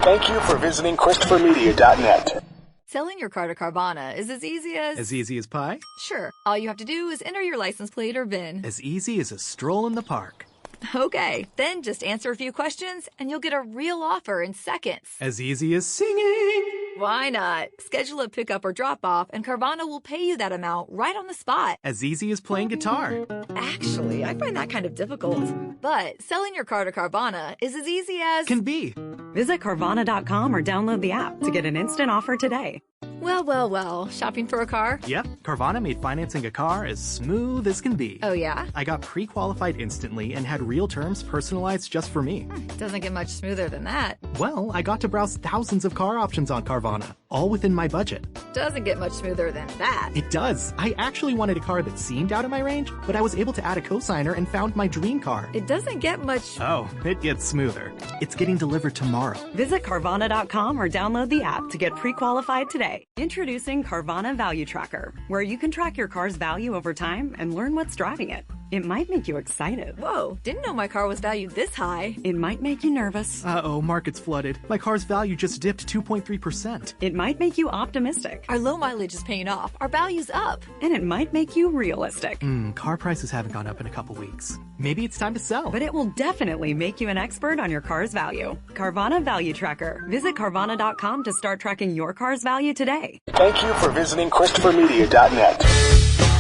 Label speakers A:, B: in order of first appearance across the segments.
A: Thank you for visiting ChristopherMedia.net.
B: Selling your car to Carvana is as easy as...
C: As easy as pie?
B: Sure. All you have to do is enter your license plate or VIN.
C: As easy as a stroll in the park.
B: Okay, then just answer a few questions and you'll get a real offer in seconds.
C: As easy as singing.
B: Why not? Schedule a pickup or drop off and Carvana will pay you that amount right on the spot.
C: As easy as playing guitar.
B: Actually, I find that kind of difficult. But selling your car to Carvana is as easy as...
C: Can be.
D: Visit Carvana.com or download the app to get an instant offer today.
B: Well. Shopping for a car?
C: Yep, Carvana made financing a car as smooth as can be.
B: Oh, yeah?
C: I got pre-qualified instantly and had real terms personalized just for me.
B: Doesn't get much smoother than that.
C: Well, I got to browse thousands of car options on Carvana, all within my budget.
B: Doesn't get much smoother than that.
C: It does. I actually wanted a car that seemed out of my range, but I was able to add a cosigner and found my dream car.
B: It doesn't get much...
C: Oh, it gets smoother. It's getting delivered tomorrow.
D: Visit Carvana.com or download the app to get pre-qualified today. Introducing Carvana Value Tracker, where you can track your car's value over time and learn what's driving it. It might make you excited.
B: Whoa, didn't know my car was valued this high.
D: It might make you nervous.
C: Uh-oh, market's flooded. My car's value just dipped 2.3%.
D: It might make you optimistic.
B: Our low mileage is paying off. Our value's up.
D: And it might make you realistic.
C: Car prices haven't gone up in a couple weeks. Maybe it's time to sell.
D: But it will definitely make you an expert on your car's value. Carvana Value Tracker. Visit Carvana.com to start tracking your car's value today.
A: Thank you for visiting ChristopherMedia.net.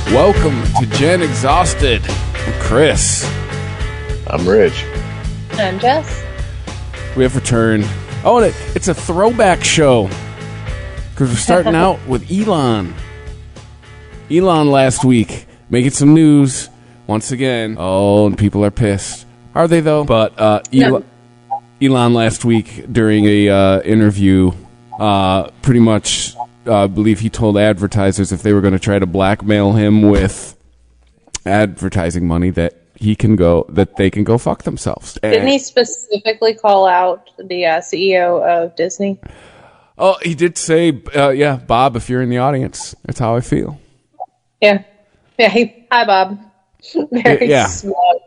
E: Welcome to Gen Exhausted. I'm Chris.
F: I'm Rich.
G: I'm Jess.
E: We have returned. Oh, and it's a throwback show because we're starting out with Elon. Elon last week making some news once again. Oh, and people are pissed. Are they though? But Elon last week during a interview, pretty much. I believe he told advertisers if they were going to try to blackmail him with advertising money that they can go fuck themselves.
G: Didn't he specifically call out the CEO of Disney?
E: Oh, he did say, Bob, if you're in the audience, that's how I feel.
G: Yeah. Hi, Bob. Very smart.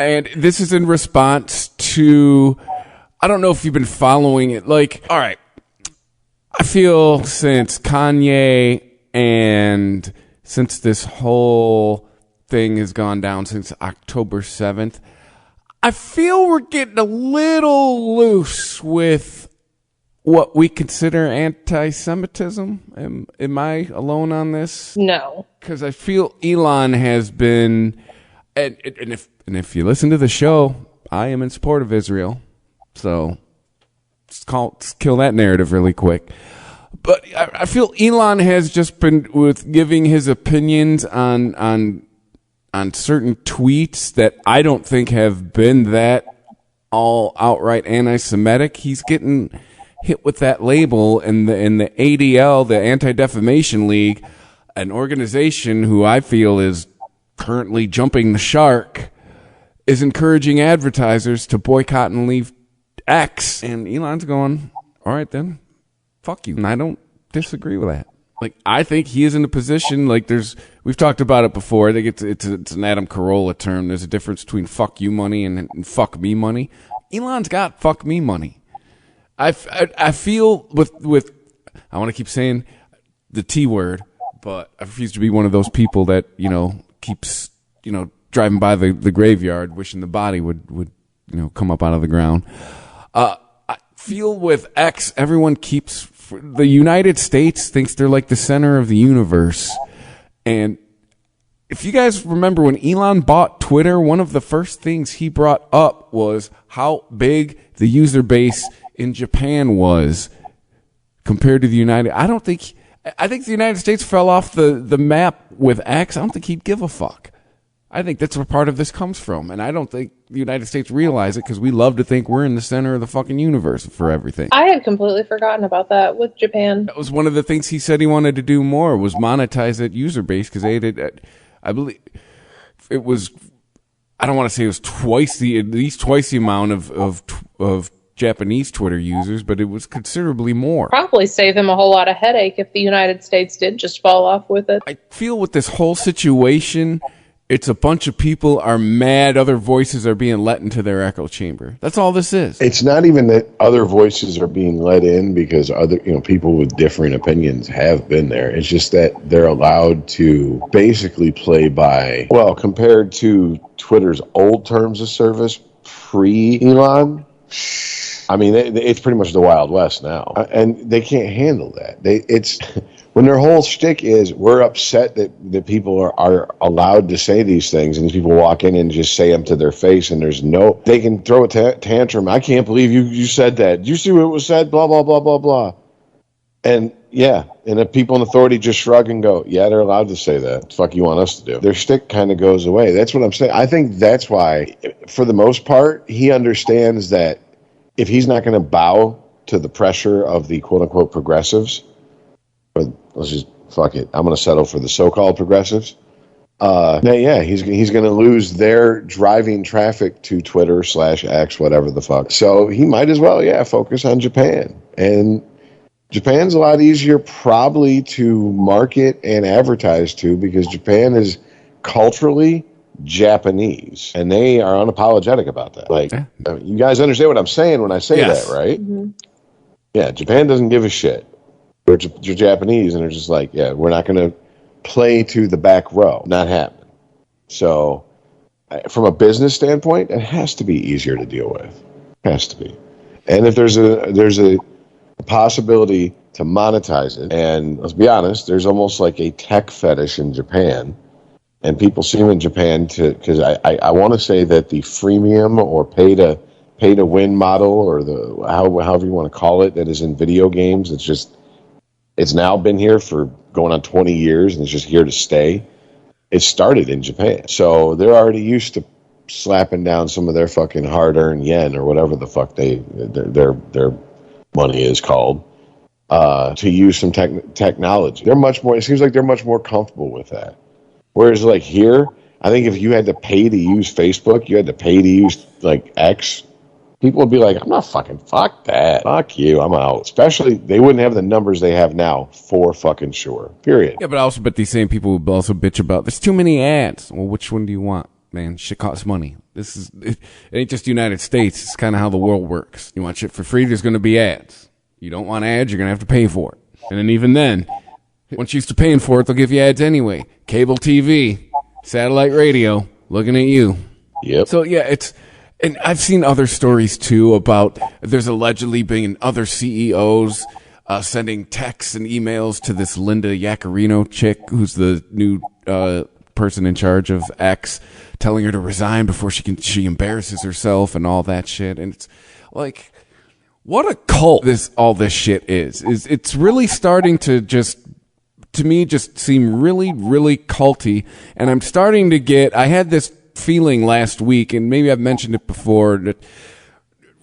E: And this is in response to, I don't know if you've been following it. Like, all right. I feel since Kanye and since this whole thing has gone down since October 7th, I feel we're getting a little loose with what we consider anti-Semitism. Am I alone on this?
G: No.
E: Because I feel Elon has been, and if you listen to the show, I am in support of Israel. So let's kill that narrative really quick. But I feel Elon has just been with giving his opinions on certain tweets that I don't think have been that all outright anti-Semitic. He's getting hit with that label, and the ADL, the Anti-Defamation League, an organization who I feel is currently jumping the shark, is encouraging advertisers to boycott and leave X. And Elon's going, all right then, fuck you. And I don't disagree with that. Like, I think he is in a position, like we've talked about it before. I think it's an Adam Carolla term. There's a difference between fuck you money and fuck me money. Elon's got fuck me money. I feel with, I want to keep saying the T word, but I refuse to be one of those people that, keeps, driving by the graveyard wishing the body would come up out of the ground. I feel with X, everyone keeps, the United States thinks they're like the center of the universe. And if you guys remember when Elon bought Twitter, one of the first things he brought up was how big the user base in Japan was compared to the United. I think the United States fell off the map with X. I don't think he'd give a fuck. I think that's where part of this comes from. And I don't think the United States realize it because we love to think we're in the center of the fucking universe for everything.
G: I had completely forgotten about that with Japan.
E: That was one of the things he said he wanted to do more was monetize that user base because they did, I believe it was, I don't want to say it was at least twice the amount of Japanese Twitter users, but it was considerably more.
G: Probably save him a whole lot of headache if the United States did just fall off with it.
E: I feel with this whole situation, It's a bunch of people are mad other voices are being let into their echo chamber. That's all this is.
F: It's not even that other voices are being let in because other, people with different opinions have been there. It's just that they're allowed to basically play by, well, compared to Twitter's old terms of service pre-Elon, I mean, it's pretty much the Wild West now, and they can't handle that. It's when their whole shtick is we're upset that people are allowed to say these things, and these people walk in and just say them to their face, and they can throw a tantrum. I can't believe you said that. Did you see what was said? Blah blah blah blah blah. And yeah, and the people in authority just shrug and go, yeah, they're allowed to say that. What the fuck you want us to do? Their shtick kind of goes away. That's what I'm saying. I think that's why, for the most part, he understands that if he's not going to bow to the pressure of the quote-unquote progressives, but let's just, fuck it, I'm going to settle for the so-called progressives, he's going to lose their driving traffic to Twitter /X, whatever the fuck. So he might as well, focus on Japan. And Japan's a lot easier probably to market and advertise to because Japan is culturally Japanese, and they are unapologetic about that. Like, you guys understand what I'm saying when I say that, right? Mm-hmm. Yeah, Japan doesn't give a shit. They're Japanese, and they're just like, we're not going to play to the back row. Not happening. So, from a business standpoint, it has to be easier to deal with. It has to be. And if there's a possibility to monetize it, and let's be honest, there's almost like a tech fetish in Japan. And people seem in Japan because I want to say that the freemium or pay to win model, or the however you want to call it, that is in video games, it's now been here for going on 20 years and it's just here to stay. It started in Japan, so they're already used to slapping down some of their fucking hard-earned yen or whatever the fuck their money is called to use some technology. They're much more. It seems like they're much more comfortable with that. Whereas, like, here, I think if you had to pay to use Facebook, you had to pay to use, like, X, people would be like, I'm not fuck that. Fuck you, I'm out. Especially, they wouldn't have the numbers they have now, for fucking sure. Period.
E: Yeah, but I also bet these same people would also bitch about, there's too many ads. Well, which one do you want? Man, shit costs money. It ain't just the United States. It's kind of how the world works. You want shit for free, there's going to be ads. You don't want ads, you're going to have to pay for it. And then even then, once you're used to paying for it, they'll give you ads anyway. Cable TV, satellite radio, looking at you.
F: Yep.
E: So, yeah, and I've seen other stories, too, about there's allegedly been other CEOs sending texts and emails to this Linda Yaccarino chick, who's the new person in charge of X, telling her to resign before she embarrasses herself and all that shit. And it's like, what a cult all this shit is. It's really starting to to me, just seem really, really culty. And I'm starting to I had this feeling last week, and maybe I've mentioned it before, that,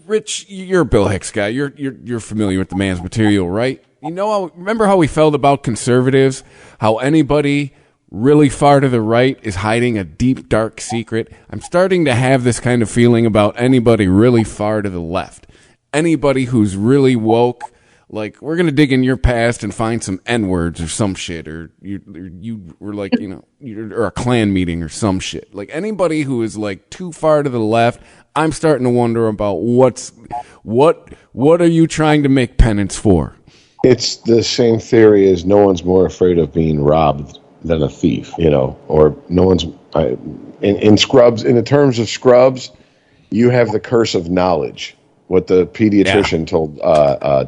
E: Rich, you're a Bill Hicks guy. You're familiar with the man's material, right? Remember how we felt about conservatives? How anybody really far to the right is hiding a deep, dark secret? I'm starting to have this kind of feeling about anybody really far to the left. Anybody who's really woke. Like, we're going to dig in your past and find some N-words or some shit, or you were like, or a Klan meeting or some shit. Like, anybody who is, like, too far to the left, I'm starting to wonder about what are you trying to make penance for?
F: It's the same theory as no one's more afraid of being robbed than a thief, or no one's, in Scrubs, in the terms of Scrubs, you have the curse of knowledge. What the pediatrician told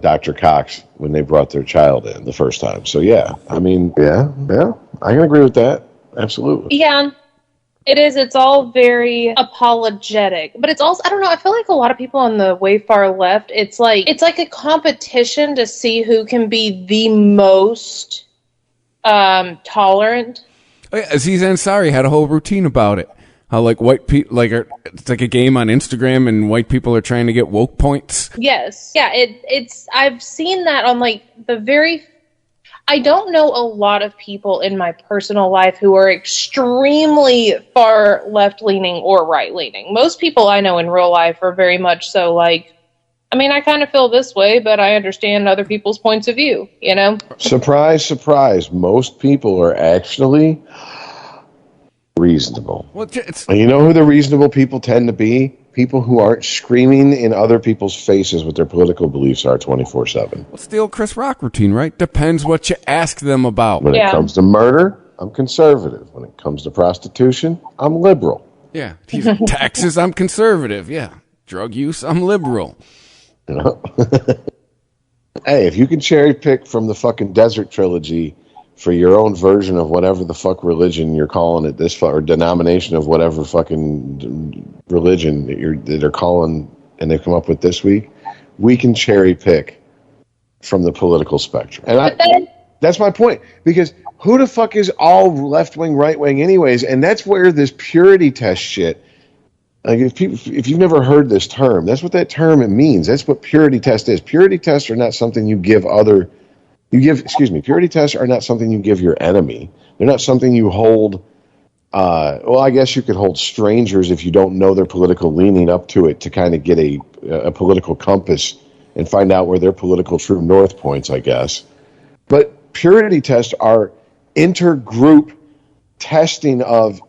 F: Dr. Cox when they brought their child in the first time. So, I can agree with that. Absolutely.
G: Yeah, it is. It's all very apologetic. But it's also, I don't know, I feel like a lot of people on the way far left, it's like a competition to see who can be the most tolerant.
E: Oh, yeah, Aziz Ansari had a whole routine about it. How, like, white people, it's like a game on Instagram, and white people are trying to get woke points.
G: Yes. Yeah, it's, I've seen that on, like, I don't know a lot of people in my personal life who are extremely far left-leaning or right-leaning. Most people I know in real life are very much so, like, I mean, I kind of feel this way, but I understand other people's points of view,
F: Surprise, surprise. Most people are actually reasonable.
E: Well, it's
F: And you know who the reasonable people tend to be? People who aren't screaming in other people's faces what their political beliefs are 24/7.
E: what's the old Chris Rock routine, right? Depends what you ask them about.
F: When it
G: Yeah.
F: comes to murder, I'm conservative. When it comes to prostitution, I'm liberal.
E: Yeah, taxes, I'm conservative. Yeah, drug use, I'm liberal.
F: You know? Hey, if you can cherry pick from the fucking Desert Trilogy for your own version of whatever the fuck religion you're calling it this or denomination of whatever fucking religion that they're calling and they've come up with this week, we can cherry pick from the political spectrum. And that's my point, because who the fuck is all left wing, right wing, anyways? And that's where this purity test shit. Like if you've never heard this term, that's what that term it means. That's what purity test is. Purity tests are not something purity tests are not something you give your enemy. They're not something you hold. Well, I guess you could hold strangers if you don't know their political leaning up to it to kind of get a political compass and find out where their political true north points, I guess. But purity tests are intergroup testing of,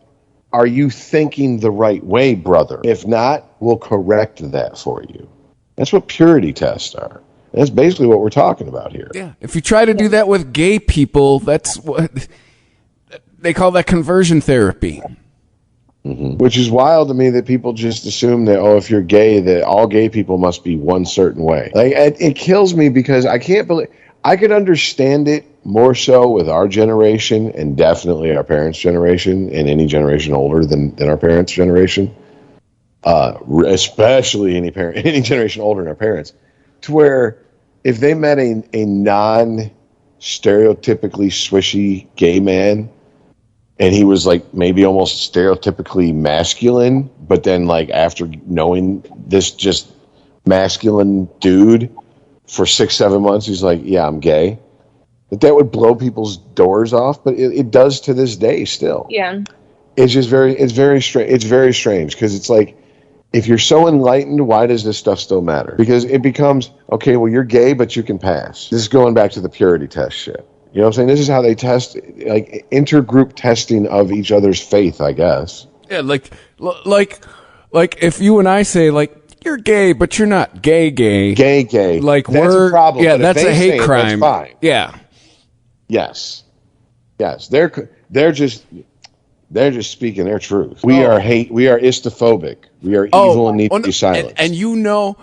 F: are you thinking the right way, brother? If not, we'll correct that for you. That's what purity tests are. And that's basically what we're talking about here.
E: Yeah, if you try to do that with gay people, that's what they call that conversion therapy.
F: Mm-hmm. Which is wild to me that people just assume that, if you're gay, that all gay people must be one certain way. Like, it kills me because I can't believe. I could understand it more so with our generation and definitely our parents' generation and any generation older than our parents' generation, especially any generation older than our parents, to where if they met a non-stereotypically swishy gay man and he was like maybe almost stereotypically masculine, but then like after knowing this just masculine dude for 6-7 months, he's like, yeah, I'm gay. That would blow people's doors off, but it does to this day still.
G: Yeah.
F: It's just very strange because it's like, if you're so enlightened, why does this stuff still matter? Because it becomes, okay, well, you're gay, but you can pass. This is going back to the purity test shit. You know what I'm saying? This is how they test, like, intergroup testing of each other's faith, I guess.
E: Yeah, like if you and I say, like, you're gay, but you're not gay.
F: Gay.
E: Like,
F: that's a problem.
E: Yeah,
F: but
E: that's
F: if
E: a
F: they
E: hate
F: say it,
E: crime.
F: that's fine.
E: Yeah.
F: Yes. They're just speaking their truth. We are istophobic. We are evil and need to be silenced.
E: And you know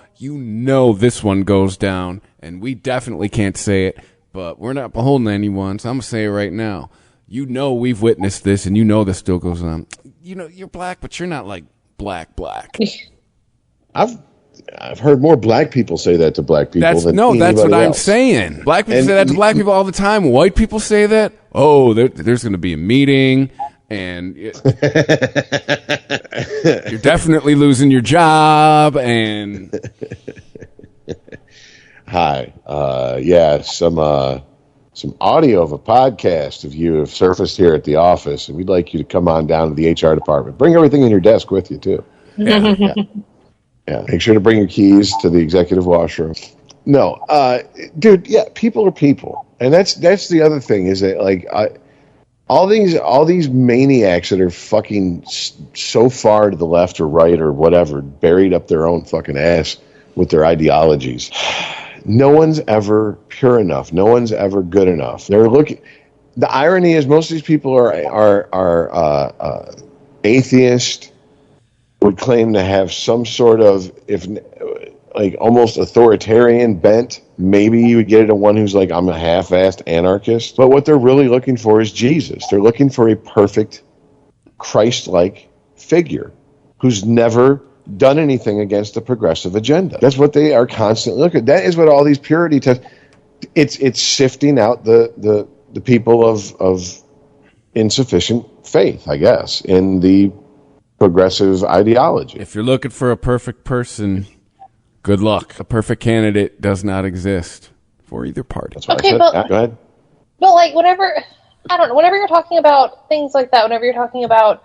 E: this one goes down, and we definitely can't say it, but we're not beholden to anyone, so I'm going to say it right now. You know we've witnessed this, and you know this still goes on. You know, you're black, but you're not like black.
F: I've heard more black people say that to black people than
E: that's
F: anybody
E: what I'm
F: else.
E: saying. Black people say that to black people all the time. White people say that. Oh, there's going to be a meeting, and you're definitely losing your job. And
F: hi, some audio of a podcast of you have surfaced here at the office, and we'd like you to come on down to the HR department. Bring everything in your desk with you too. Yeah. Make sure to bring your keys to the executive washroom. No, dude. Yeah, people are people, and that's the other thing is that like all these maniacs that are fucking so far to the left or right or whatever, buried up their own fucking ass with their ideologies. No one's ever pure enough. No one's ever good enough. They're looking. The irony is most of these people are atheist. Would claim to have some sort of, if like almost authoritarian bent. Maybe you would get it in one who's like, I'm a half-assed anarchist. But what they're really looking for is Jesus. They're looking for a perfect Christ-like figure who's never done anything against the progressive agenda. That's what they are constantly looking at. That is what all these purity tests. It's sifting out the people of insufficient faith, I guess, in the progressive ideology.
E: If you're looking for a perfect person, good luck. A perfect candidate does not exist for either party.
F: That's what
G: Okay,
F: I said.
G: but-
F: Go ahead.
G: But like whenever you're talking about things like that, whenever you're talking about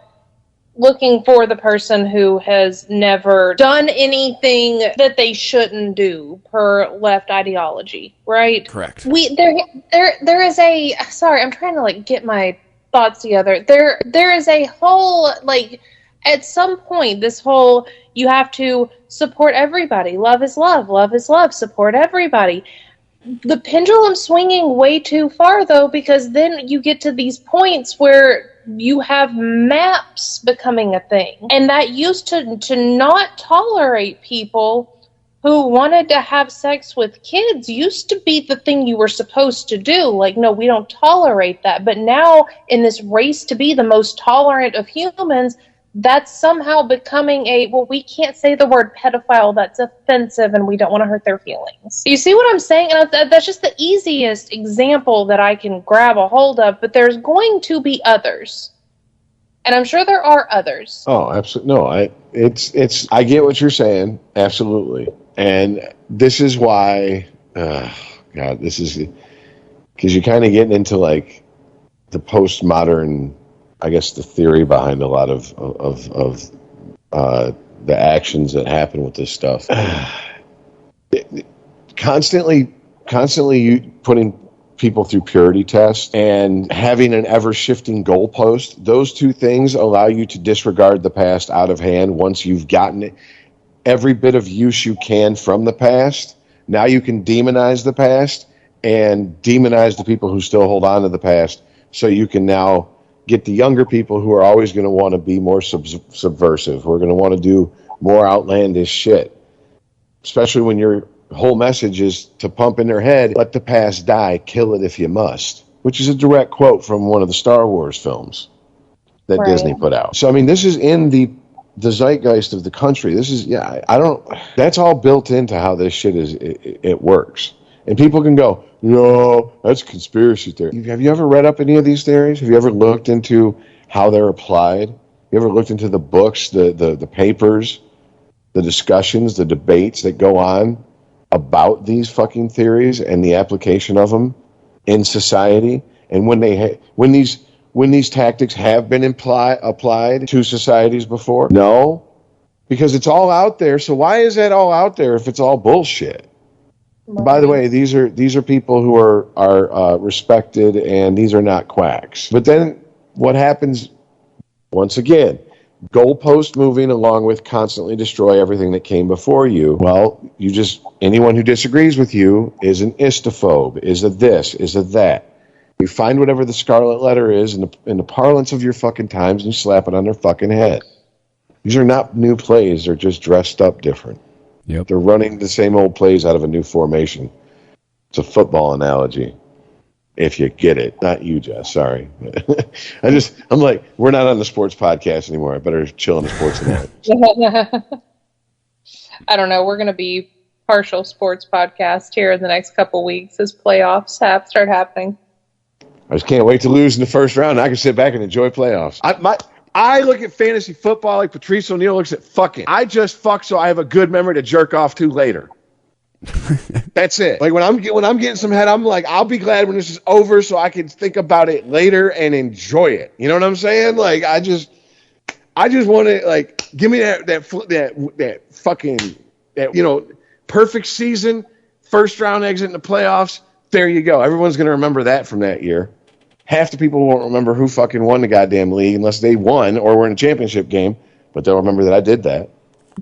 G: looking for the person who has never done anything that they shouldn't do per left ideology, right?
E: Correct.
G: There is a, sorry, I'm trying to like get my thoughts the other. There is a whole, like, at some point, this whole, you have to support everybody. Love is love. Love is love. Support everybody. The pendulum swinging way too far, though, because then you get to these points where you have maps becoming a thing. And that used to not tolerate people who wanted to have sex with kids used to be the thing you were supposed to do. Like, no, we don't tolerate that. But now, in this race to be the most tolerant of humans, that's somehow becoming well, we can't say the word pedophile, that's offensive, and we don't want to hurt their feelings. You see what I'm saying? And that's just the easiest example that I can grab a hold of, but there's going to be others. And I'm sure there are others.
F: Oh, absolutely. No, I get what you're saying. Absolutely. And this is why, God, this is, because you're kind of getting into like the postmodern, I guess, the theory behind a lot of the actions that happen with this stuff. Constantly you putting people through purity tests and having an ever-shifting goalpost, those two things allow you to disregard the past out of hand once you've gotten it. Every bit of use you can from the past. Now you can demonize the past and demonize the people who still hold on to the past, so you can now get the younger people who are always going to want to be more subversive, who are going to want to do more outlandish shit, especially when your whole message is to pump in their head, let the past die, kill it if you must, which is a direct quote from one of the Star Wars films that Disney put out. So, I mean, this is in the zeitgeist of the country. This is, that's all built into how this shit is, it works. And people can go, no, that's conspiracy theory. Have you ever read up any of these theories? Have you ever looked into how they're applied? You ever looked into the books, the papers, the discussions, the debates that go on about these fucking theories and the application of them in society? And when these tactics have been applied to societies before? No, because it's all out there. So why is that all out there if it's all bullshit? By the way, these are people who are respected, and these are not quacks. But then what happens, once again, goalpost moving along with constantly destroy everything that came before you. Well, anyone who disagrees with you is an istophobe, is a this, is a that. You find whatever the scarlet letter is in the parlance of your fucking times, and you slap it on their fucking head. These are not new plays, they're just dressed up different.
E: Yep.
F: They're running the same old plays out of a new formation. It's a football analogy, if you get it. Not you, Jess. Sorry. I'm like, we're not on the sports podcast anymore. I better chill on the sports analogy.
G: I don't know. We're going to be partial sports podcast here in the next couple weeks as playoffs start happening.
F: I just can't wait to lose in the first round. I can sit back and enjoy playoffs. I look at fantasy football like Patrice O'Neal looks at fucking. I just fuck so I have a good memory to jerk off to later. That's it. Like when I'm getting some head, I'm like, I'll be glad when this is over so I can think about it later and enjoy it. You know what I'm saying? Like I just want to like give me that fucking perfect season, first round exit in the playoffs. There you go. Everyone's gonna remember that from that year. Half the people won't remember who fucking won the goddamn league unless they won or were in a championship game, but they'll remember that I did that.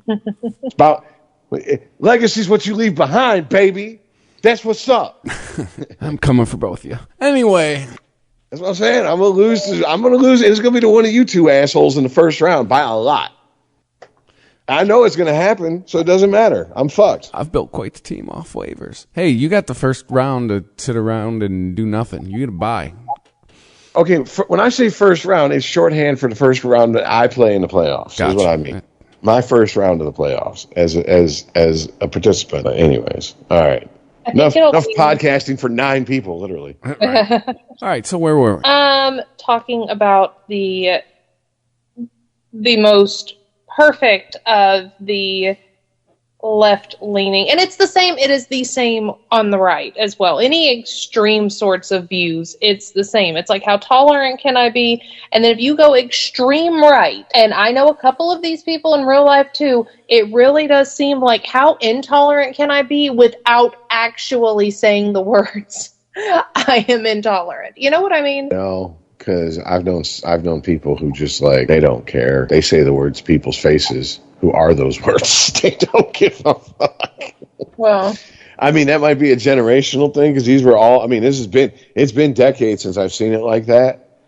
F: It's about legacy's what you leave behind, baby. That's what's up.
E: I'm coming for both of you. Anyway.
F: That's what I'm saying. I'm going to lose. It's going to be to one of you two assholes in the first round by a lot. I know it's going to happen, so it doesn't matter. I'm fucked.
E: I've built quite the team off waivers. Hey, you got the first round to sit around and do nothing. You get a bye.
F: Okay, when I say first round, it's shorthand for the first round that I play in the playoffs. Gotcha. Is what I mean. My first round of the playoffs as a participant. Anyways, all right. Enough podcasting for 9 people, literally.
E: Right. All right, so where were we?
G: Talking about the most perfect of the left-leaning, and it's the same. It is the same on the right as well. Any extreme sorts of views, it's the same. It's like, how tolerant can I be? And then if you go extreme right, and I know a couple of these people in real life too, it really does seem like, how intolerant can I be without actually saying the words, I am intolerant? You know what I mean?
F: No. because I've known people who just like they don't care. They say the words people's faces. Who are those words? They don't give a fuck.
G: Well,
F: I mean, that might be a generational thing because these were all. I mean, it's been decades since I've seen it like that.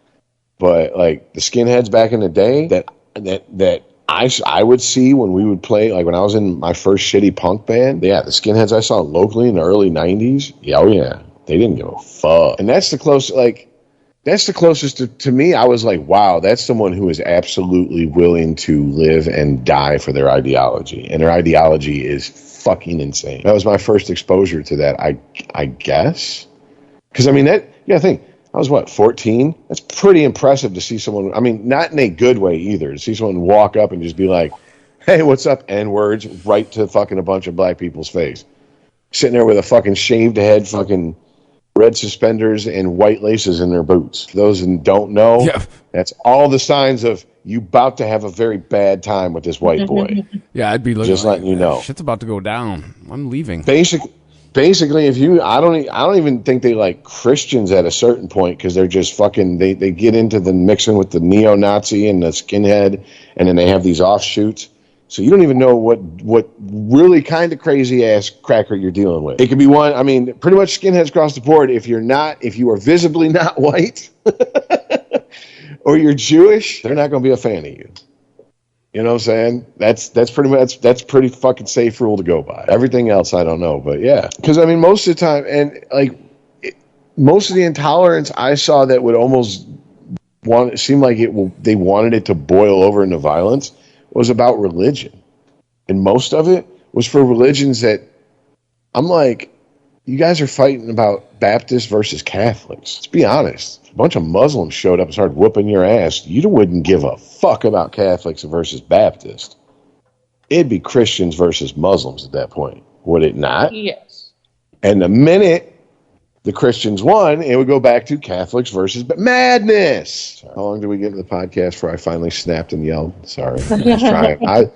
F: But like the skinheads back in the day that I would see when we would play, like when I was in my first shitty punk band. Yeah, the skinheads I saw locally in the early '90s. Yeah, oh yeah, they didn't give a fuck. And that's the closest to me. I was like, wow, that's someone who is absolutely willing to live and die for their ideology, and their ideology is fucking insane. That was my first exposure to that, I guess. Because I mean, think I was 14. That's pretty impressive to see someone. I mean, not in a good way either. To see someone walk up and just be like, "Hey, what's up?" N-words right to fucking a bunch of black people's face, sitting there with a fucking shaved head, fucking red suspenders and white laces in their boots. For those who don't know, that's all the signs of you about to have a very bad time with this white boy.
E: Yeah, I'd be looking
F: just letting you know.
E: Shit's about to go down. I'm leaving.
F: Basically, if you, I don't even think they like Christians at a certain point because they're just fucking. They get into the mixing with the neo-Nazi and the skinhead, and then they have these offshoots. So you don't even know what really kind of crazy ass cracker you're dealing with. It could be one. I mean, pretty much skinheads across the board. If you are visibly not white or you're Jewish, they're not going to be a fan of you. You know what I'm saying? That's pretty fucking safe rule to go by. Everything else, I don't know, but yeah. Because I mean, most of the time, and like most of the intolerance I saw that would almost seem like they wanted it to boil over into violence was about religion. And most of it was for religions that I'm like, you guys are fighting about Baptists versus Catholics. Let's be honest. If a bunch of Muslims showed up and started whooping your ass, you wouldn't give a fuck about Catholics versus Baptists. It'd be Christians versus Muslims at that point, would it not?
G: yes.
F: And the minute the Christians won, it would go back to Catholics versus madness. How long did we get into the podcast before I finally snapped and yelled? Sorry. I was trying.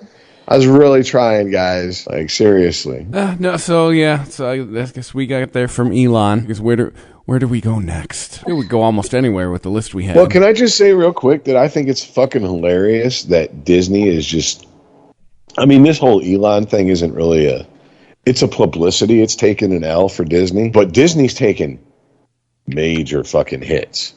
F: I was really trying, guys. Like, seriously.
E: No, so yeah. So I guess we got there from Elon. Because where do we go next? We would go almost anywhere with the list we had.
F: Well, can I just say real quick that I think it's fucking hilarious that Disney is just... I mean, this whole Elon thing isn't really it's a publicity. It's taken an L for Disney. But Disney's taken major fucking hits.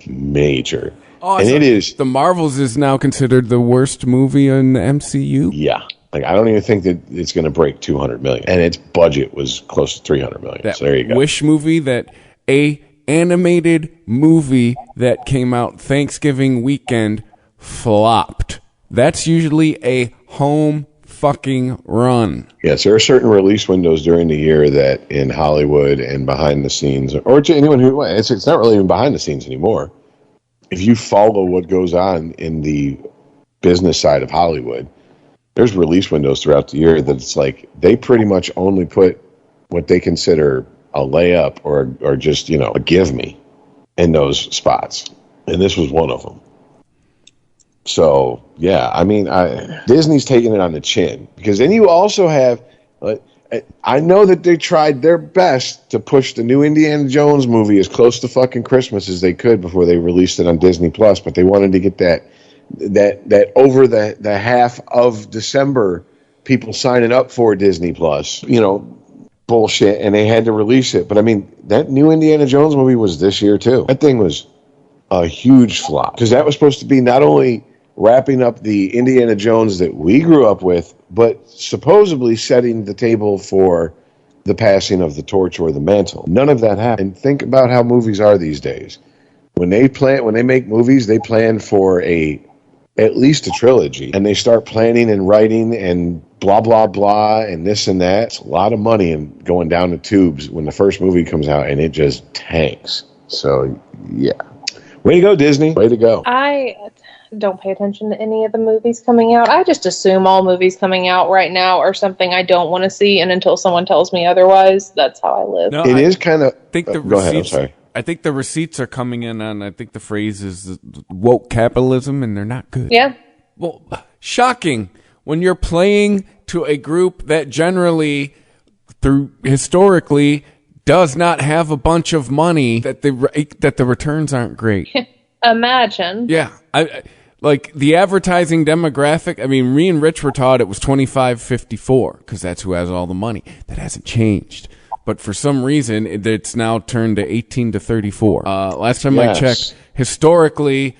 F: Major.
E: Oh,
F: and
E: so
F: it is...
E: The Marvels is now considered the worst movie in the MCU?
F: Yeah. Like, I don't even think that it's going to break $200 million. And its budget was close to $300 million. So there you go.
E: Wish movie, a animated movie that came out Thanksgiving weekend flopped. That's usually a home fucking run.
F: Yes, there are certain release windows during the year that in Hollywood and behind the scenes, or to anyone who, it's not really even behind the scenes anymore. If you follow what goes on in the business side of Hollywood, there's release windows throughout the year that it's like they pretty much only put what they consider a layup or just, a give me in those spots. And this was one of them. So, yeah, I mean, Disney's taking it on the chin. Because then you also have, I know that they tried their best to push the new Indiana Jones movie as close to fucking Christmas as they could before they released it on Disney Plus, but they wanted to get that over the half of December people signing up for Disney Plus, bullshit, and they had to release it. But I mean, that new Indiana Jones movie was this year too. That thing was a huge flop because that was supposed to be not only wrapping up the Indiana Jones that we grew up with, but supposedly setting the table for the passing of the torch or the mantle. None of that happened. And think about how movies are these days. When they make movies, they plan for at least a trilogy, and they start planning and writing and blah blah blah and this and that. It's a lot of money and going down the tubes when the first movie comes out, and it just tanks. So yeah, way to go, Disney. Way to go.
G: I don't pay attention to any of the movies coming out. I just assume all movies coming out right now are something I don't want to see, and until someone tells me otherwise, that's how I live.
E: No,
F: it is kind of...
E: Think the
F: go ahead, I'm sorry.
E: I think the receipts are coming in on, I think the phrase is woke capitalism, and they're not good.
G: Yeah.
E: Well, shocking when you're playing to a group that generally, historically, does not have a bunch of money, that the returns aren't great.
G: imagine.
E: Yeah. Like the advertising demographic, I mean, me and Rich were taught it was 25-54 because that's who has all the money. That hasn't changed. But for some reason, it's now turned to 18-34. Last time I checked, historically,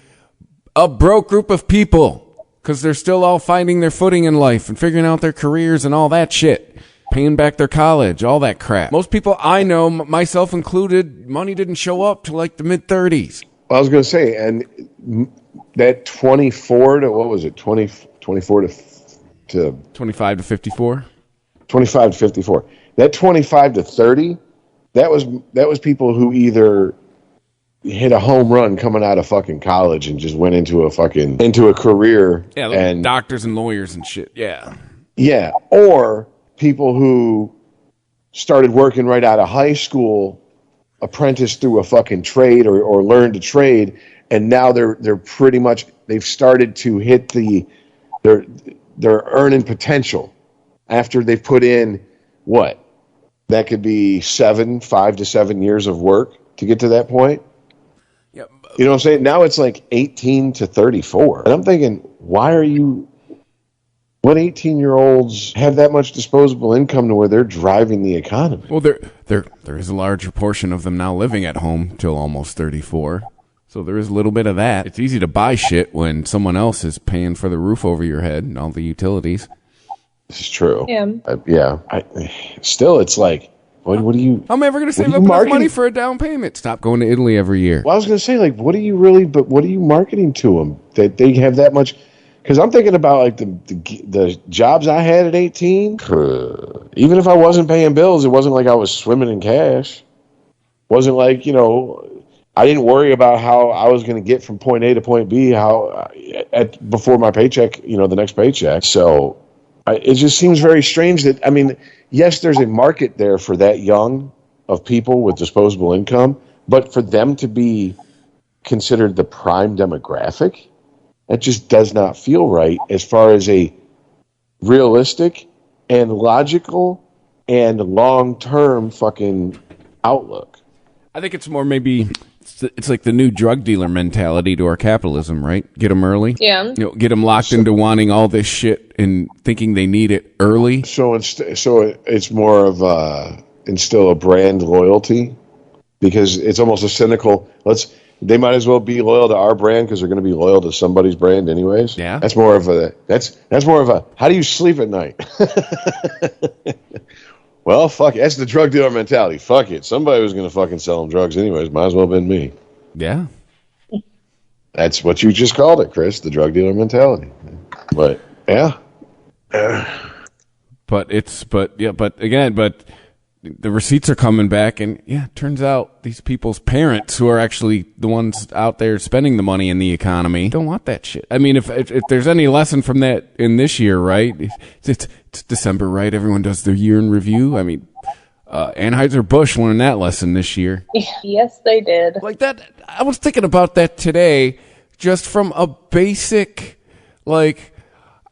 E: a broke group of people because they're still all finding their footing in life and figuring out their careers and all that shit. Paying back their college, all that crap. Most people I know, myself included, money didn't show up till like the mid-30s.
F: Well, I was going to say, and that 24 to, what was it, 24 to
E: 25 to 54?
F: 25 to 54. That 25 to 30, that was people who either hit a home run coming out of fucking college and just went into a career.
E: Yeah, like
F: and
E: doctors and lawyers and shit. Yeah.
F: Yeah, or people who started working right out of high school, apprenticed through a fucking trade or learned a trade, and now they're pretty much, they've started to hit their earning potential after they've put in what? That could be 5 to 7 years of work to get to that point.
E: Yep.
F: You know what I'm saying? Now it's like 18 to 34. And I'm thinking, what 18-year-olds have that much disposable income to where they're driving the economy?
E: Well, there is a larger portion of them now living at home till almost 34. So there is a little bit of that. It's easy to buy shit when someone else is paying for the roof over your head and all the utilities.
F: This is true.
G: Yeah.
F: Still, it's like, what do you...
E: I'm never going to save up enough money for a down payment. Stop going to Italy every year.
F: Well, I was going to say, like, what are you marketing to them that they have that much... Because I'm thinking about, like, the jobs I had at 18. Even if I wasn't paying bills, it wasn't like I was swimming in cash. Wasn't like, I didn't worry about how I was going to get from point A to point B before my paycheck, the next paycheck. So it just seems very strange that, I mean, yes, there's a market there for that young of people with disposable income, but for them to be considered the prime demographic, that just does not feel right as far as a realistic and logical and long-term fucking outlook.
E: I think it's more maybe... It's like the new drug dealer mentality to our capitalism, right? Get them early.
G: Yeah.
E: Get them locked into wanting all this shit and thinking they need it early.
F: So it's more of instill a brand loyalty, because it's almost a cynical. They might as well be loyal to our brand because they're going to be loyal to somebody's brand anyways.
E: Yeah.
F: That's more of a how do you sleep at night? Well, fuck it. That's the drug dealer mentality. Fuck it. Somebody was going to fucking sell them drugs anyways. Might as well have been me.
E: Yeah.
F: That's what you just called it, Chris, the drug dealer mentality. But, yeah.
E: But the receipts are coming back, and it turns out these people's parents, who are actually the ones out there spending the money in the economy, don't want that shit. I mean, if there's any lesson from that in this year, right? It's December, right? Everyone does their year in review. I mean, Anheuser-Busch learned that lesson this year.
G: Yes, they did.
E: Like that, I was thinking about that today, just from a basic, like,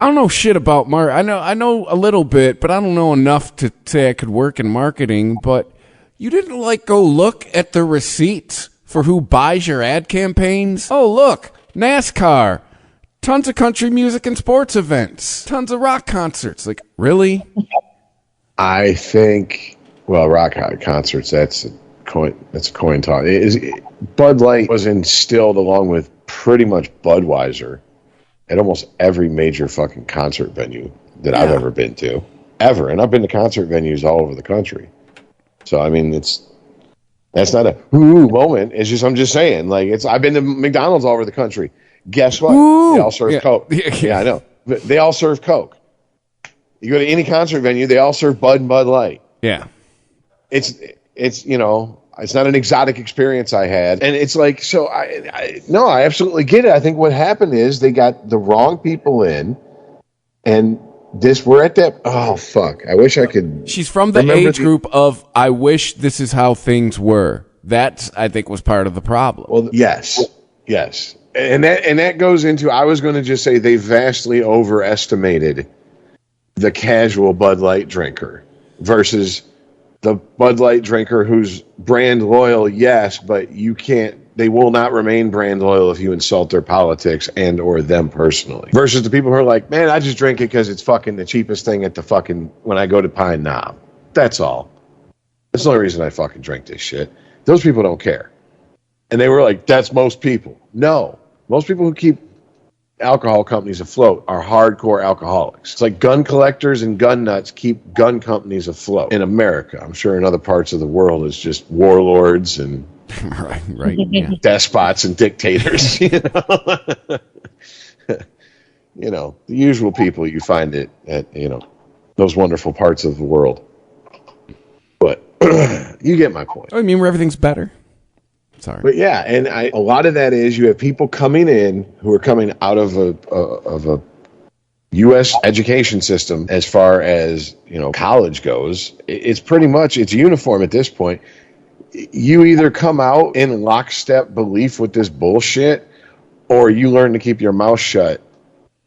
E: I don't know shit about marketing. I know a little bit, but I don't know enough to say I could work in marketing. But you didn't go look at the receipts for who buys your ad campaigns? Oh, look, NASCAR, tons of country music and sports events, tons of rock concerts. Like, really?
F: I think, rock concerts, that's a coin toss. Bud Light was instilled along with pretty much Budweiser at almost every major fucking concert venue that I've ever been to. Ever. And I've been to concert venues all over the country. So, I mean, that's not a moment. It's just, I'm just saying, I've been to McDonald's all over the country. Guess what?
E: Ooh.
F: They all serve Coke. Yeah, I know. But they all serve Coke. You go to any concert venue, they all serve Bud and Bud Light.
E: Yeah.
F: It's it's not an exotic experience I had. And it's like, so I absolutely get it. I think what happened is they got the wrong people in, and we're at that, oh, fuck. I wish I could.
E: She's from the age group of, I wish this is how things were. That, I think, was part of the problem.
F: Well, yes. And that goes into, I was going to just say they vastly overestimated the casual Bud Light drinker versus the Bud Light drinker who's brand loyal, yes, but you can't they will not remain brand loyal if you insult their politics and or them personally. Versus the people who are like, man, I just drink it because it's fucking the cheapest thing at the fucking, when I go to Pine Knob. That's all. That's the only reason I fucking drink this shit. Those people don't care. And they were like, that's most people. No. Most people who keep alcohol companies afloat are hardcore alcoholics. It's like gun collectors and gun nuts keep gun companies afloat in America. I'm sure in other parts of the world it's just warlords and
E: right, yeah.
F: despots and dictators. You know, the usual people you find it at, you know, those wonderful parts of the world. But you get my point.
E: I mean, where everything's better. Sorry.
F: But yeah, and a lot of that is you have people coming in who are coming out of a U.S. education system as far as, you know, college goes. It's pretty much, it's uniform at this point. You either come out in lockstep belief with this bullshit, or you learn to keep your mouth shut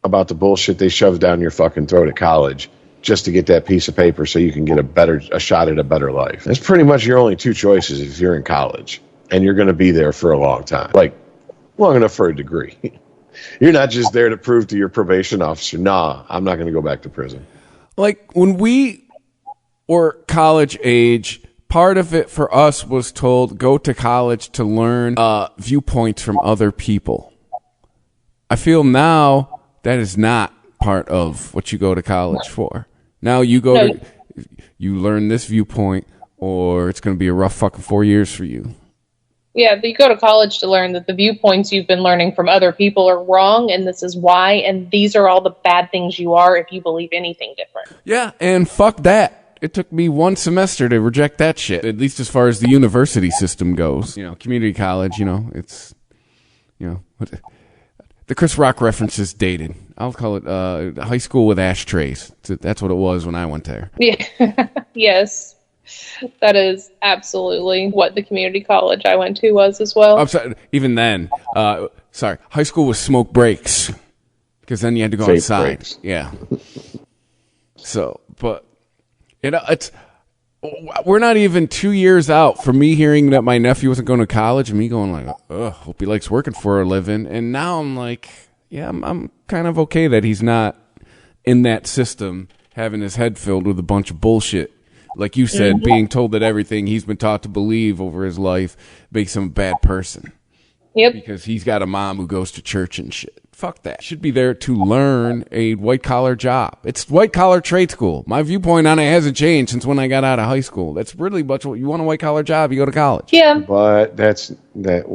F: about the bullshit they shove down your fucking throat at college just to get that piece of paper so you can get a shot at a better life. That's pretty much your only two choices if you're in college. And you're going to be there for a long time. Like, long enough for a degree. You're not just there to prove to your probation officer, nah, I'm not going to go back to prison.
E: Like, when we were college age, part of it for us was told, go to college to learn viewpoints from other people. I feel now that is not part of what you go to college for. Now you you learn this viewpoint, or it's going to be a rough fucking 4 years for you.
G: Yeah, you go to college to learn that the viewpoints you've been learning from other people are wrong, and this is why, and these are all the bad things you are if you believe anything different.
E: Yeah, and fuck that. It took me 1 semester to reject that shit, at least as far as the university system goes. You know, community college, you know, it's, you know, the Chris Rock reference is dated. I'll call it high school with ashtrays. That's what it was when I went there.
G: Yeah, yes. That is absolutely what the community college I went to was as well.
E: I'm sorry, even then, high school was smoke breaks, because then you had to go
F: Fake
E: outside.
F: breaks.
E: Yeah. So, but you know, we're not even 2 years out from me hearing that my nephew wasn't going to college, and me going like, ugh, hope he likes working for a living. And now I'm like, yeah, I'm kind of okay that he's not in that system, having his head filled with a bunch of bullshit. Like you said, being told that everything he's been taught to believe over his life makes him a bad person.
G: Yep.
E: Because he's got a mom who goes to church and shit. Fuck that. Should be there to learn a white-collar job. It's white-collar trade school. My viewpoint on it hasn't changed since when I got out of high school. That's really much what you want, a white-collar job, you go to college.
G: Yeah.
F: But that's not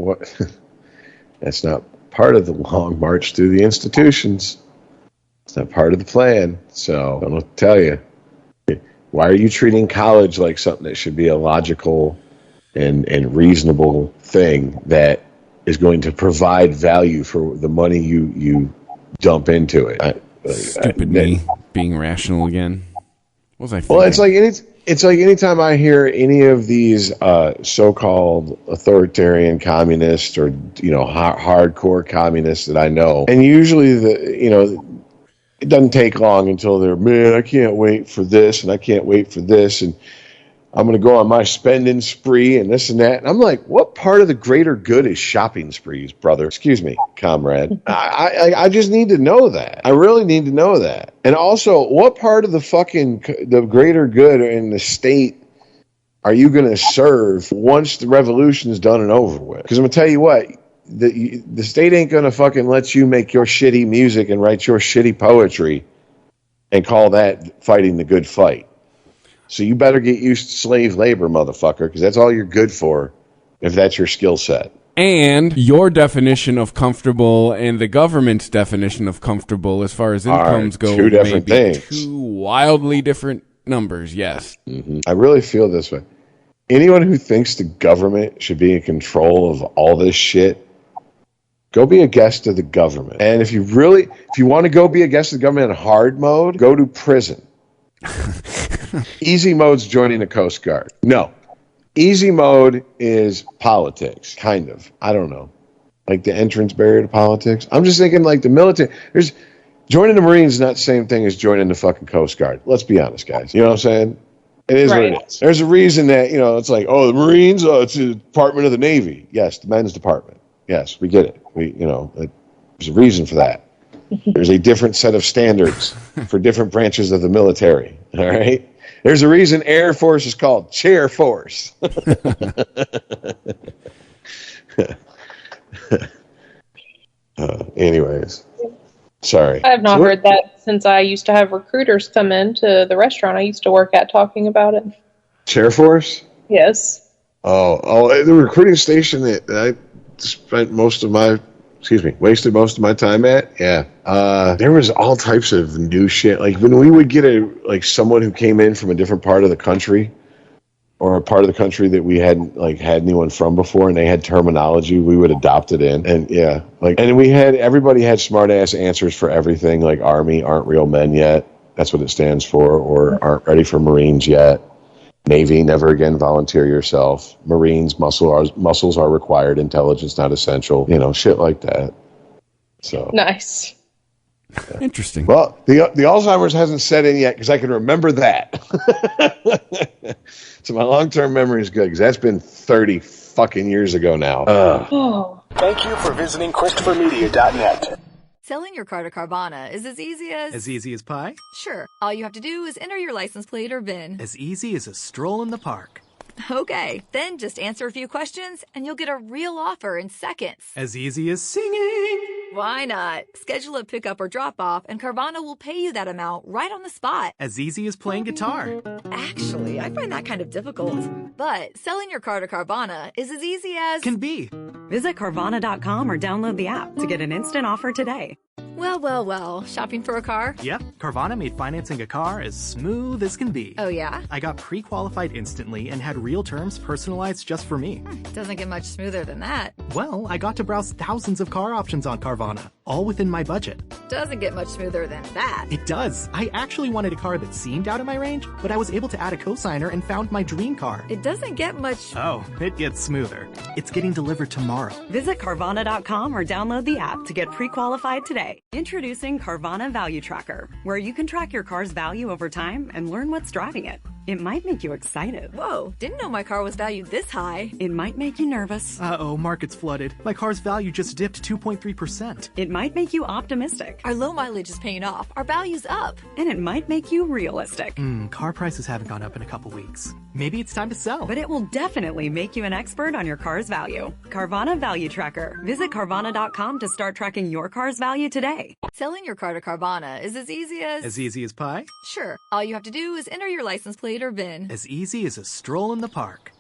F: part of the long march through the institutions. It's not part of the plan. So I don't know what to tell you. Why are you treating college like something that should be a logical and reasonable thing that is going to provide value for the money you dump into it?
E: Stupid me being rational again. What was I thinking?
F: Well, it's like anytime I hear any of these so-called authoritarian communists or, you know, hardcore communists that I know, and usually it doesn't take long until they're, man, I can't wait for this, and I can't wait for this, and I'm going to go on my spending spree and this and that. And I'm like, what part of the greater good is shopping sprees, brother? Excuse me, comrade. I just need to know that. I really need to know that. And also, what part of the greater good in the state are you going to serve once the revolution is done and over with? Because I'm going to tell you what, the state ain't going to fucking let you make your shitty music and write your shitty poetry and call that fighting the good fight. So you better get used to slave labor, motherfucker, because that's all you're good for if that's your skill set.
E: And your definition of comfortable and the government's definition of comfortable as far as incomes go
F: two different
E: may be
F: things.
E: two wildly different numbers, yes.
F: Mm-hmm. I really feel this way. Anyone who thinks the government should be in control of all this shit, go be a guest of the government. And if you want to go be a guest of the government in hard mode, go to prison. Easy mode's joining the Coast Guard. No. Easy mode is politics, kind of. I don't know. Like the entrance barrier to politics. I'm just thinking like the military. Joining the Marines is not the same thing as joining the fucking Coast Guard. Let's be honest, guys. You know what I'm saying? It is
G: Right.
F: what it is. There's a reason that, it's like, oh, the Marines, it's the Department of the Navy. Yes, the men's department. Yes, we get it. There's a reason for that. There's a different set of standards for different branches of the military. All right. There's a reason Air Force is called Chair Force. Anyways, sorry.
G: I have not heard that since I used to have recruiters come into the restaurant I used to work at talking about it.
F: Chair Force?
G: Yes.
F: Oh, the recruiting station that I spent wasted most of my time at. Yeah. There was all types of new shit. Like when we would get someone who came in from a different part of the country, or a part of the country that we hadn't had anyone from before, and they had terminology, we would adopt it in. And yeah, and everybody had smart ass answers for everything, like Army aren't real men yet. That's what it stands for, or aren't ready for Marines yet. Navy, never again volunteer yourself. Marines, muscles are required, intelligence not essential. Shit like that. So
G: Nice.
E: Interesting.
F: Well, the Alzheimer's hasn't set in yet because I can remember that. So my long-term memory is good because that's been 30 fucking years ago now.
G: Oh.
A: Thank you for visiting ChristopherMedia.net.
B: Selling your car to Carvana is as easy as...
C: As easy as pie?
B: Sure. All you have to do is enter your license plate or VIN.
C: As easy as a stroll in the park.
B: Okay, then just answer a few questions and you'll get a real offer in seconds.
C: As easy as singing.
B: Why not? Schedule a pickup or drop off and Carvana will pay you that amount right on the spot.
C: As easy as playing guitar.
B: Actually, I find that kind of difficult. But selling your car to Carvana is as easy as...
C: Can be.
D: Visit Carvana.com or download the app to get an instant offer today.
B: Well. Shopping for a car?
C: Yep, Carvana made financing a car as smooth as can be.
B: Oh, yeah?
C: I got pre-qualified instantly and had real terms personalized just for me.
B: Doesn't get much smoother than that.
C: Well, I got to browse thousands of car options on Carvana, all within my budget.
B: Doesn't get much smoother than that.
C: It does. I actually wanted a car that seemed out of my range, but I was able to add a cosigner and found my dream car.
B: It doesn't get much...
C: Oh, it gets smoother. It's getting delivered tomorrow.
D: Visit Carvana.com or download the app to get pre-qualified today. Introducing Carvana Value Tracker, where you can track your car's value over time and learn what's driving it. It might make you excited.
B: Whoa, didn't know my car was valued this high.
D: It might make you nervous.
C: Uh-oh, market's flooded. My car's value just dipped 2.3%.
D: It might make you optimistic.
B: Our low mileage is paying off. Our value's up.
D: And it might make you realistic.
C: Car prices haven't gone up in a couple weeks. Maybe it's time to sell.
D: But it will definitely make you an expert on your car's value. Carvana Value Tracker. Visit Carvana.com to start tracking your car's value today.
B: Selling your car to Carvana is as easy as...
C: As easy as pie?
B: Sure. All you have to do is enter your license plate or VIN.
C: As easy as a stroll in the park.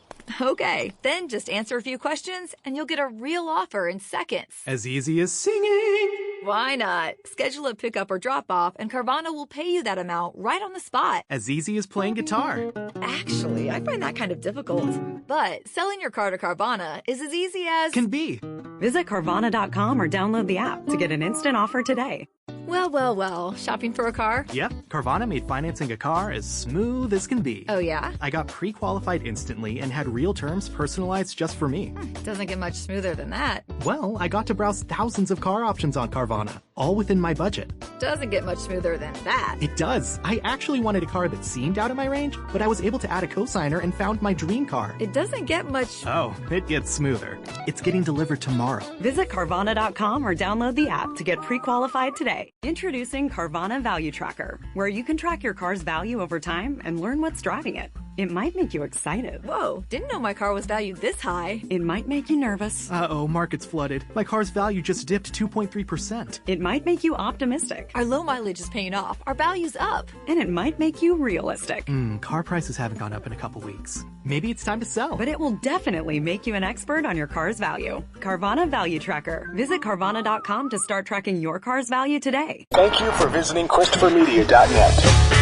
B: Okay, then just answer a few questions and you'll get a real offer in seconds.
C: As easy as singing.
B: Why not? Schedule a pickup or drop off and Carvana will pay you that amount right on the spot.
C: As easy as playing guitar.
B: Actually, I find that kind of difficult. But selling your car to Carvana is as easy as...
C: Can be.
D: Visit Carvana.com or download the app to get an instant offer today.
B: Well. Shopping for a car?
C: Yep, Carvana made financing a car as smooth as can be.
B: Oh, yeah?
C: I got pre-qualified instantly and had real terms personalized just for me.
B: Doesn't get much smoother than that.
C: Well, I got to browse thousands of car options on Carvana, all within my budget.
B: Doesn't get much smoother than that.
C: It does. I actually wanted a car that seemed out of my range, but I was able to add a cosigner and found my dream car.
B: It doesn't get much...
C: Oh, it gets smoother. It's getting delivered tomorrow.
D: Visit Carvana.com or download the app to get pre-qualified today. Introducing Carvana Value Tracker, where you can track your car's value over time and learn what's driving it. It might make you excited.
B: Whoa, didn't know my car was valued this high.
D: It might make you nervous.
C: Uh-oh, market's flooded. My car's value just dipped 2.3%.
D: It might make you optimistic.
B: Our low mileage is paying off. Our value's up.
D: And it might make you realistic.
C: Car prices haven't gone up in a couple weeks. Maybe it's time to sell.
D: But it will definitely make you an expert on your car's value. Carvana Value Tracker. Visit Carvana.com to start tracking your car's value today.
A: Thank you for visiting ChristopherMedia.net.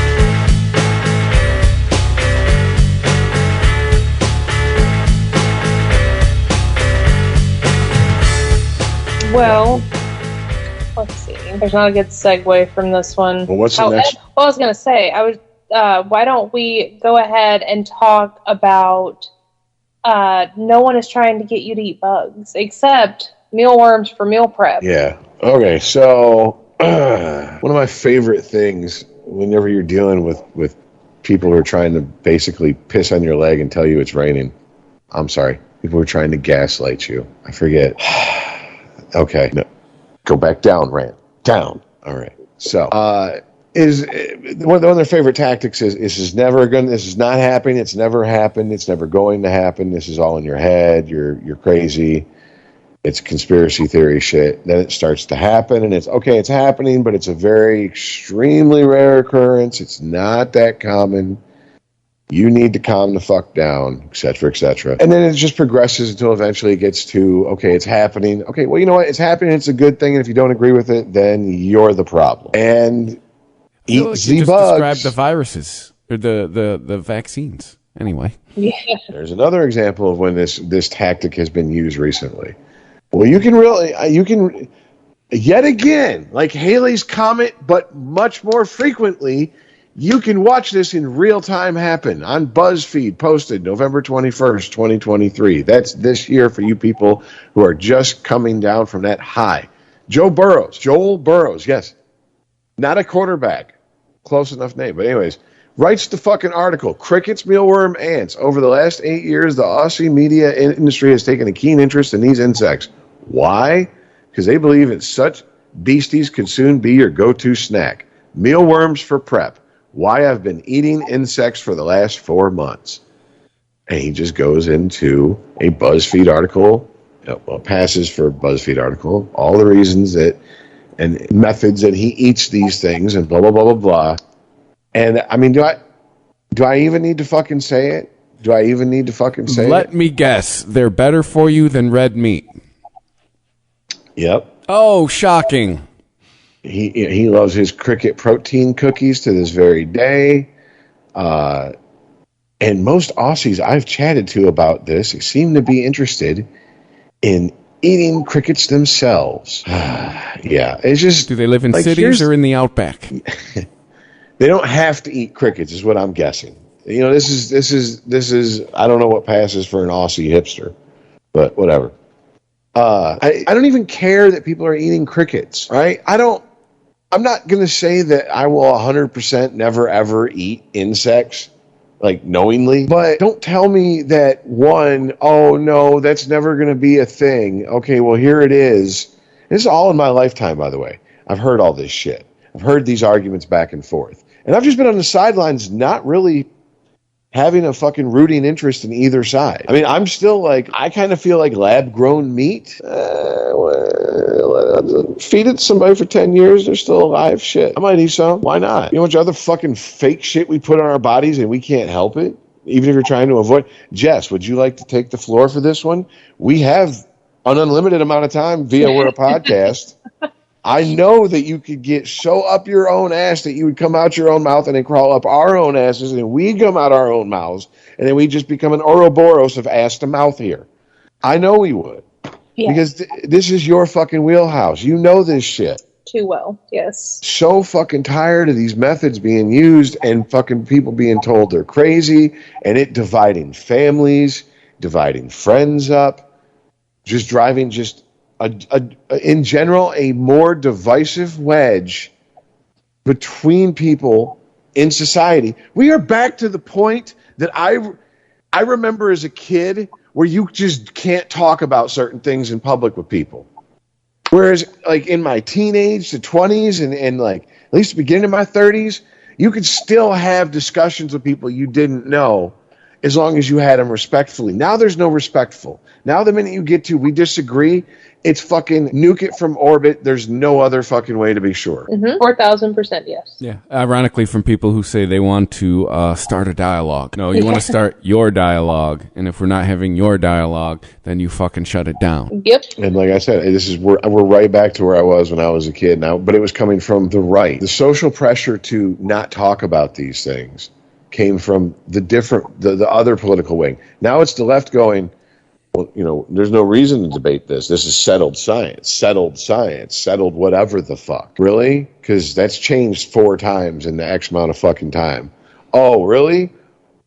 G: Well, let's see. There's not a good segue from this one.
F: Well, what's the next?
G: Well, I was going to say, why don't we go ahead and talk about no one is trying to get you to eat bugs, except mealworms for meal prep.
F: Yeah. Okay, so one of my favorite things whenever you're dealing with people who are trying to basically piss on your leg and tell you it's raining. I'm sorry. People who are trying to gaslight you. I forget. Okay. No. Go back down, Rand. Down. All right. So, is one of their favorite tactics is this is not happening. It's never happened. It's never going to happen. This is all in your head. You're crazy. It's conspiracy theory shit. Then it starts to happen, and it's happening, but it's a very extremely rare occurrence. It's not that common. You need to calm the fuck down, et cetera, et cetera. And then it just progresses until eventually it gets to, okay, it's happening. Okay, well, you know what? It's happening. It's a good thing. And if you don't agree with it, then you're the problem. And eat the bugs.
E: Just describe the viruses or the vaccines. Anyway.
G: Yeah.
F: There's another example of when this tactic has been used recently. Well, you can yet again, like Halley's Comet, but much more frequently, you can watch this in real time happen on BuzzFeed, posted November 21st, 2023. That's this year for you people who are just coming down from that high. Joel Burrows, yes. Not a quarterback. Close enough name. But anyways, writes the fucking article, Crickets, Mealworm, Ants. Over the last 8 years, the Aussie media industry has taken a keen interest in these insects. Why? Because they believe that such beasties could soon be your go-to snack. Mealworms for prep. Why I've been eating insects for the last 4 months. And he just goes into a BuzzFeed article, passes for a BuzzFeed article, all the reasons that and methods that he eats these things and blah, blah, blah, blah, blah. And, I mean, do I even need to fucking say it? Do I even need to fucking say it?
E: Let me guess. They're better for you than red meat.
F: Yep.
E: Oh, shocking.
F: He loves his cricket protein cookies to this very day. And most Aussies I've chatted to about this seem to be interested in eating crickets themselves. Yeah, it's just...
E: Do they live in cities or in the outback?
F: They don't have to eat crickets, is what I'm guessing. You know, this is. I don't know what passes for an Aussie hipster, but whatever. I don't even care that people are eating crickets, right? I'm not going to say that I will 100% never ever eat insects, like knowingly, but don't tell me that oh no, that's never going to be a thing. Okay, well here it is. This is all in my lifetime, by the way. I've heard all this shit. I've heard these arguments back and forth. And I've just been on the sidelines, not really having a fucking rooting interest in either side. I mean, I'm still like, I kind of feel like lab-grown meat. Feed it to somebody for 10 years, they're still alive. Shit, I might eat some. Why not? You know what other fucking fake shit we put on our bodies and we can't help it? Even if you're trying to avoid. Jess, would you like to take the floor for this one? We have an unlimited amount of time via we're a podcast. I know that you could get so up your own ass that you would come out your own mouth and then crawl up our own asses and we'd come out our own mouths and then we'd just become an Ouroboros of ass to mouth here. I know we would. Yeah. Because this is your fucking wheelhouse. You know this shit.
G: Too well, yes.
F: So fucking tired of these methods being used and fucking people being told they're crazy and it dividing families, dividing friends up, just driving in general, a more divisive wedge between people in society. We are back to the point that I remember as a kid where you just can't talk about certain things in public with people. Whereas, like, in my teenage to 20s and like, at least the beginning of my 30s, you could still have discussions with people you didn't know as long as you had them respectfully. Now there's no respectful. Now the minute you get to we disagree, it's fucking nuke it from orbit. There's no other fucking way to be sure.
G: 4,000% yes.
E: Yeah. Ironically, from people who say they want to start a dialogue. No, you want to start your dialogue. And if we're not having your dialogue, then you fucking shut it down.
G: Yep.
F: And like I said, we're right back to where I was when I was a kid now, but it was coming from the right. The social pressure to not talk about these things came from the other political wing. Now it's the left going, well, you know, there's no reason to debate this. This is settled science, settled whatever the fuck. Really? Because that's changed 4 times in the X amount of fucking time. Oh, really?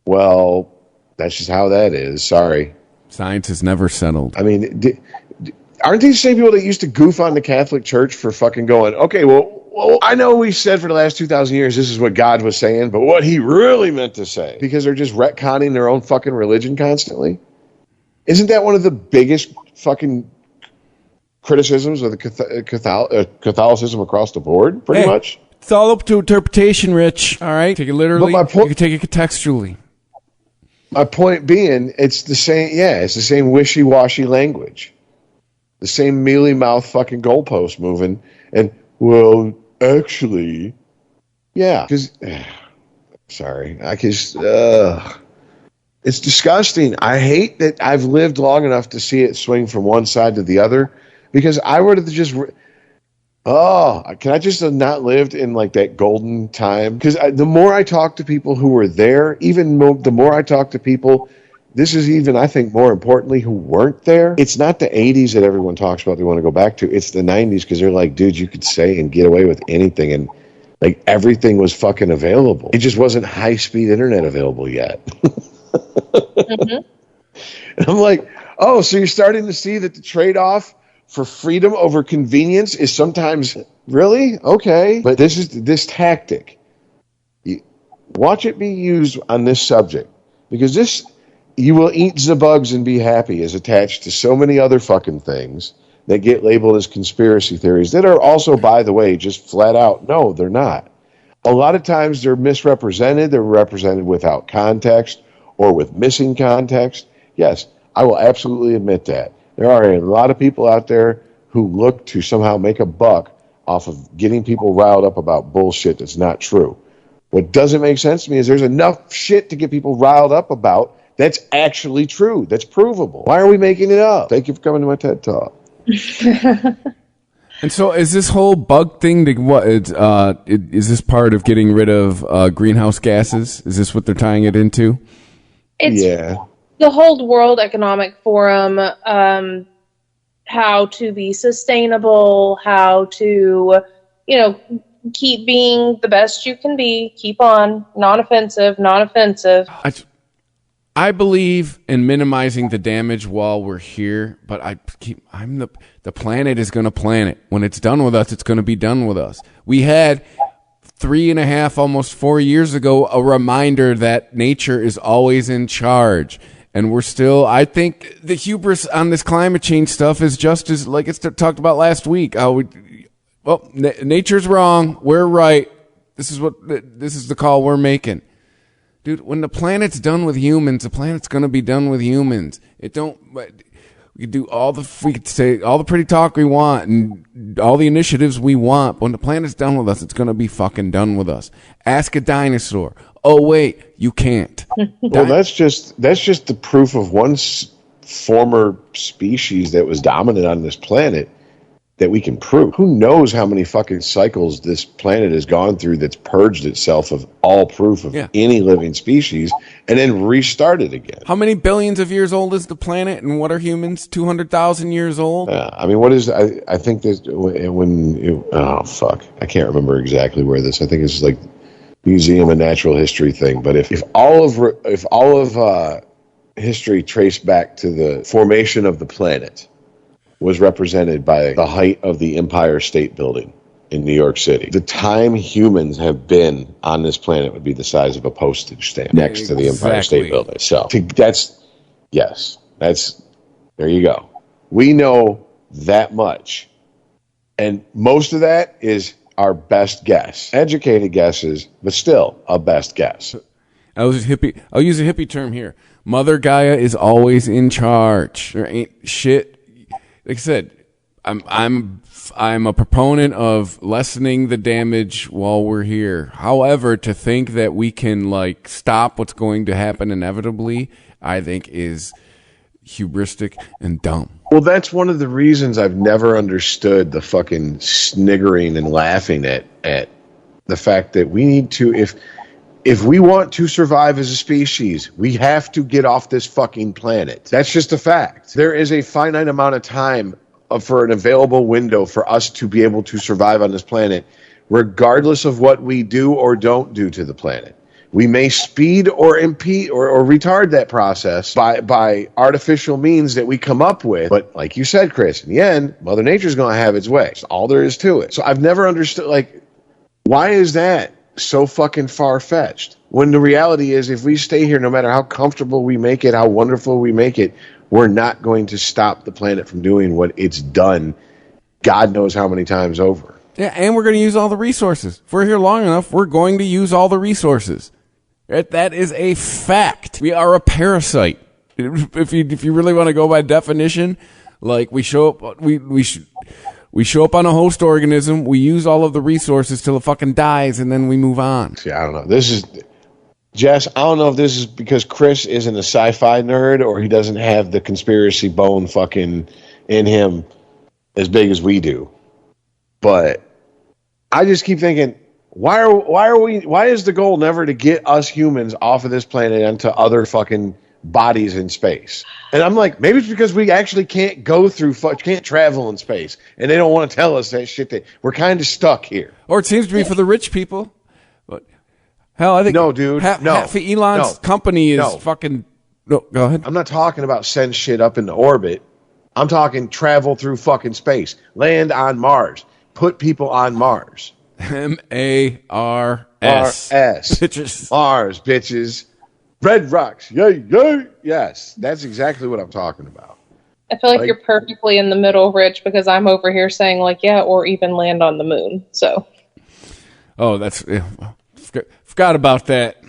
F: Well, that's just how that is. Sorry.
E: Science is never settled.
F: I mean, aren't these the same people that used to goof on the Catholic Church for fucking going, okay, well, well, I know we said for the last 2,000 years this is what God was saying, but what he really meant to say, because they're just retconning their own fucking religion constantly. Isn't that one of the biggest fucking criticisms of the Catholicism across the board, pretty much?
E: It's all up to interpretation, Rich. All right? Take it literally. You can take it contextually.
F: My point being, it's the same, it's the same wishy-washy language. The same mealy-mouth fucking goalpost moving. And, well, actually, because, sorry, it's disgusting. I hate that I've lived long enough to see it swing from one side to the other, because I would have just, can I just have not lived in like that golden time? Because the more I talk to people who were there, the more I talk to people, this is even, I think, more importantly, who weren't there. It's not the 80s that everyone talks about they want to go back to. It's the 90s, because they're like, dude, you could say and get away with anything, and like everything was fucking available. It just wasn't high-speed internet available yet. And I'm like, oh, so you're starting to see that the trade-off for freedom over convenience is sometimes really okay. But this tactic. Watch it be used on this subject, because this, you will eat the bugs and be happy, is attached to so many other fucking things that get labeled as conspiracy theories that are also, by the way, just flat out, no, they're not. A lot of times they're misrepresented. They're represented without context or with missing context. Yes, I will absolutely admit that. There are a lot of people out there who look to somehow make a buck off of getting people riled up about bullshit that's not true. What doesn't make sense to me is there's enough shit to get people riled up about that's actually true, that's provable. Why are we making it up? Thank you for coming to my TED Talk.
E: And so is this whole bug thing, is this part of getting rid of greenhouse gases? Is this what they're tying it into?
G: It's the whole World Economic Forum, how to be sustainable, how to, keep being the best you can be, keep on, non-offensive.
E: I believe in minimizing the damage while we're here, but the planet is going to planet. When it's done with us, it's going to be done with us. We had 3.5, almost 4 years ago, a reminder that nature is always in charge. And we're still, I think the hubris on this climate change stuff is just as, like it's talked about last week. Nature's wrong. We're right. This is the call we're making. Dude, when the planet's done with humans, the planet's going to be done with humans. We could say all the pretty talk we want and all the initiatives we want. But when the planet's done with us, it's going to be fucking done with us. Ask a dinosaur. Oh, wait, you can't.
F: Well, that's just the proof of one former species that was dominant on this planet that we can prove. Who knows how many fucking cycles this planet has gone through that's purged itself of all proof of any living species and then restarted again.
E: How many billions of years old is the planet, and what are humans? 200,000 years old?
F: What is, I think this, I can't remember exactly where this, I think it's like Museum of Natural History thing, but if all of history traced back to the formation of the planet was represented by the height of the Empire State Building in New York City, the time humans have been on this planet would be the size of a postage stamp next to the Empire State Building. So there you go. We know that much. And most of that is our best guess. Educated guesses, but still a best guess.
E: I'll use a hippie term here. Mother Gaia is always in charge. There ain't shit. Like I said, I'm a proponent of lessening the damage while we're here. However, to think that we can stop what's going to happen inevitably, I think is hubristic and dumb.
F: Well, that's one of the reasons I've never understood the fucking sniggering and laughing at the fact that we need to, if we want to survive as a species, we have to get off this fucking planet. That's just a fact. There is a finite amount of time for an available window for us to be able to survive on this planet, regardless of what we do or don't do to the planet. We may speed or impede or retard that process by artificial means that we come up with. But like you said, Chris, in the end, Mother Nature's going to have its way. That's all there is to it. So I've never understood, Why is that so fucking far-fetched? When the reality is, if we stay here, no matter how comfortable we make it, how wonderful we make it, we're not going to stop the planet from doing what it's done God knows how many times over.
E: Yeah, and we're going to use all the resources. If we're here long enough, we're going to use all the resources. That is a fact. We are a parasite. If you really want to go by definition, like we show up, we show up on a host organism, we use all of the resources till it fucking dies, and then we move on.
F: See, I don't know. This is Jess. I don't know if this is because Chris isn't a sci-fi nerd or he doesn't have the conspiracy bone fucking in him as big as we do. But I just keep thinking, why is the goal never to get us humans off of this planet onto other fucking bodies in space? And I'm like, maybe it's because we actually can't can't travel in space, and they don't want to tell us that shit, that we're kind of stuck here.
E: Or it seems to be for the rich people. But hell, I think
F: no, dude,
E: half of Elon's company is fucking. No, go ahead.
F: I'm not talking about send shit up into orbit. I'm talking travel through fucking space, land on Mars, put people on Mars.
E: MARS.
F: Bitches. Mars, bitches. Red rocks. Yay, yay. Yes, that's exactly what I'm talking about.
G: I feel like you're perfectly in the middle, Rich, because I'm over here saying, like, yeah, or even land on the moon. So.
E: Oh, forgot about that.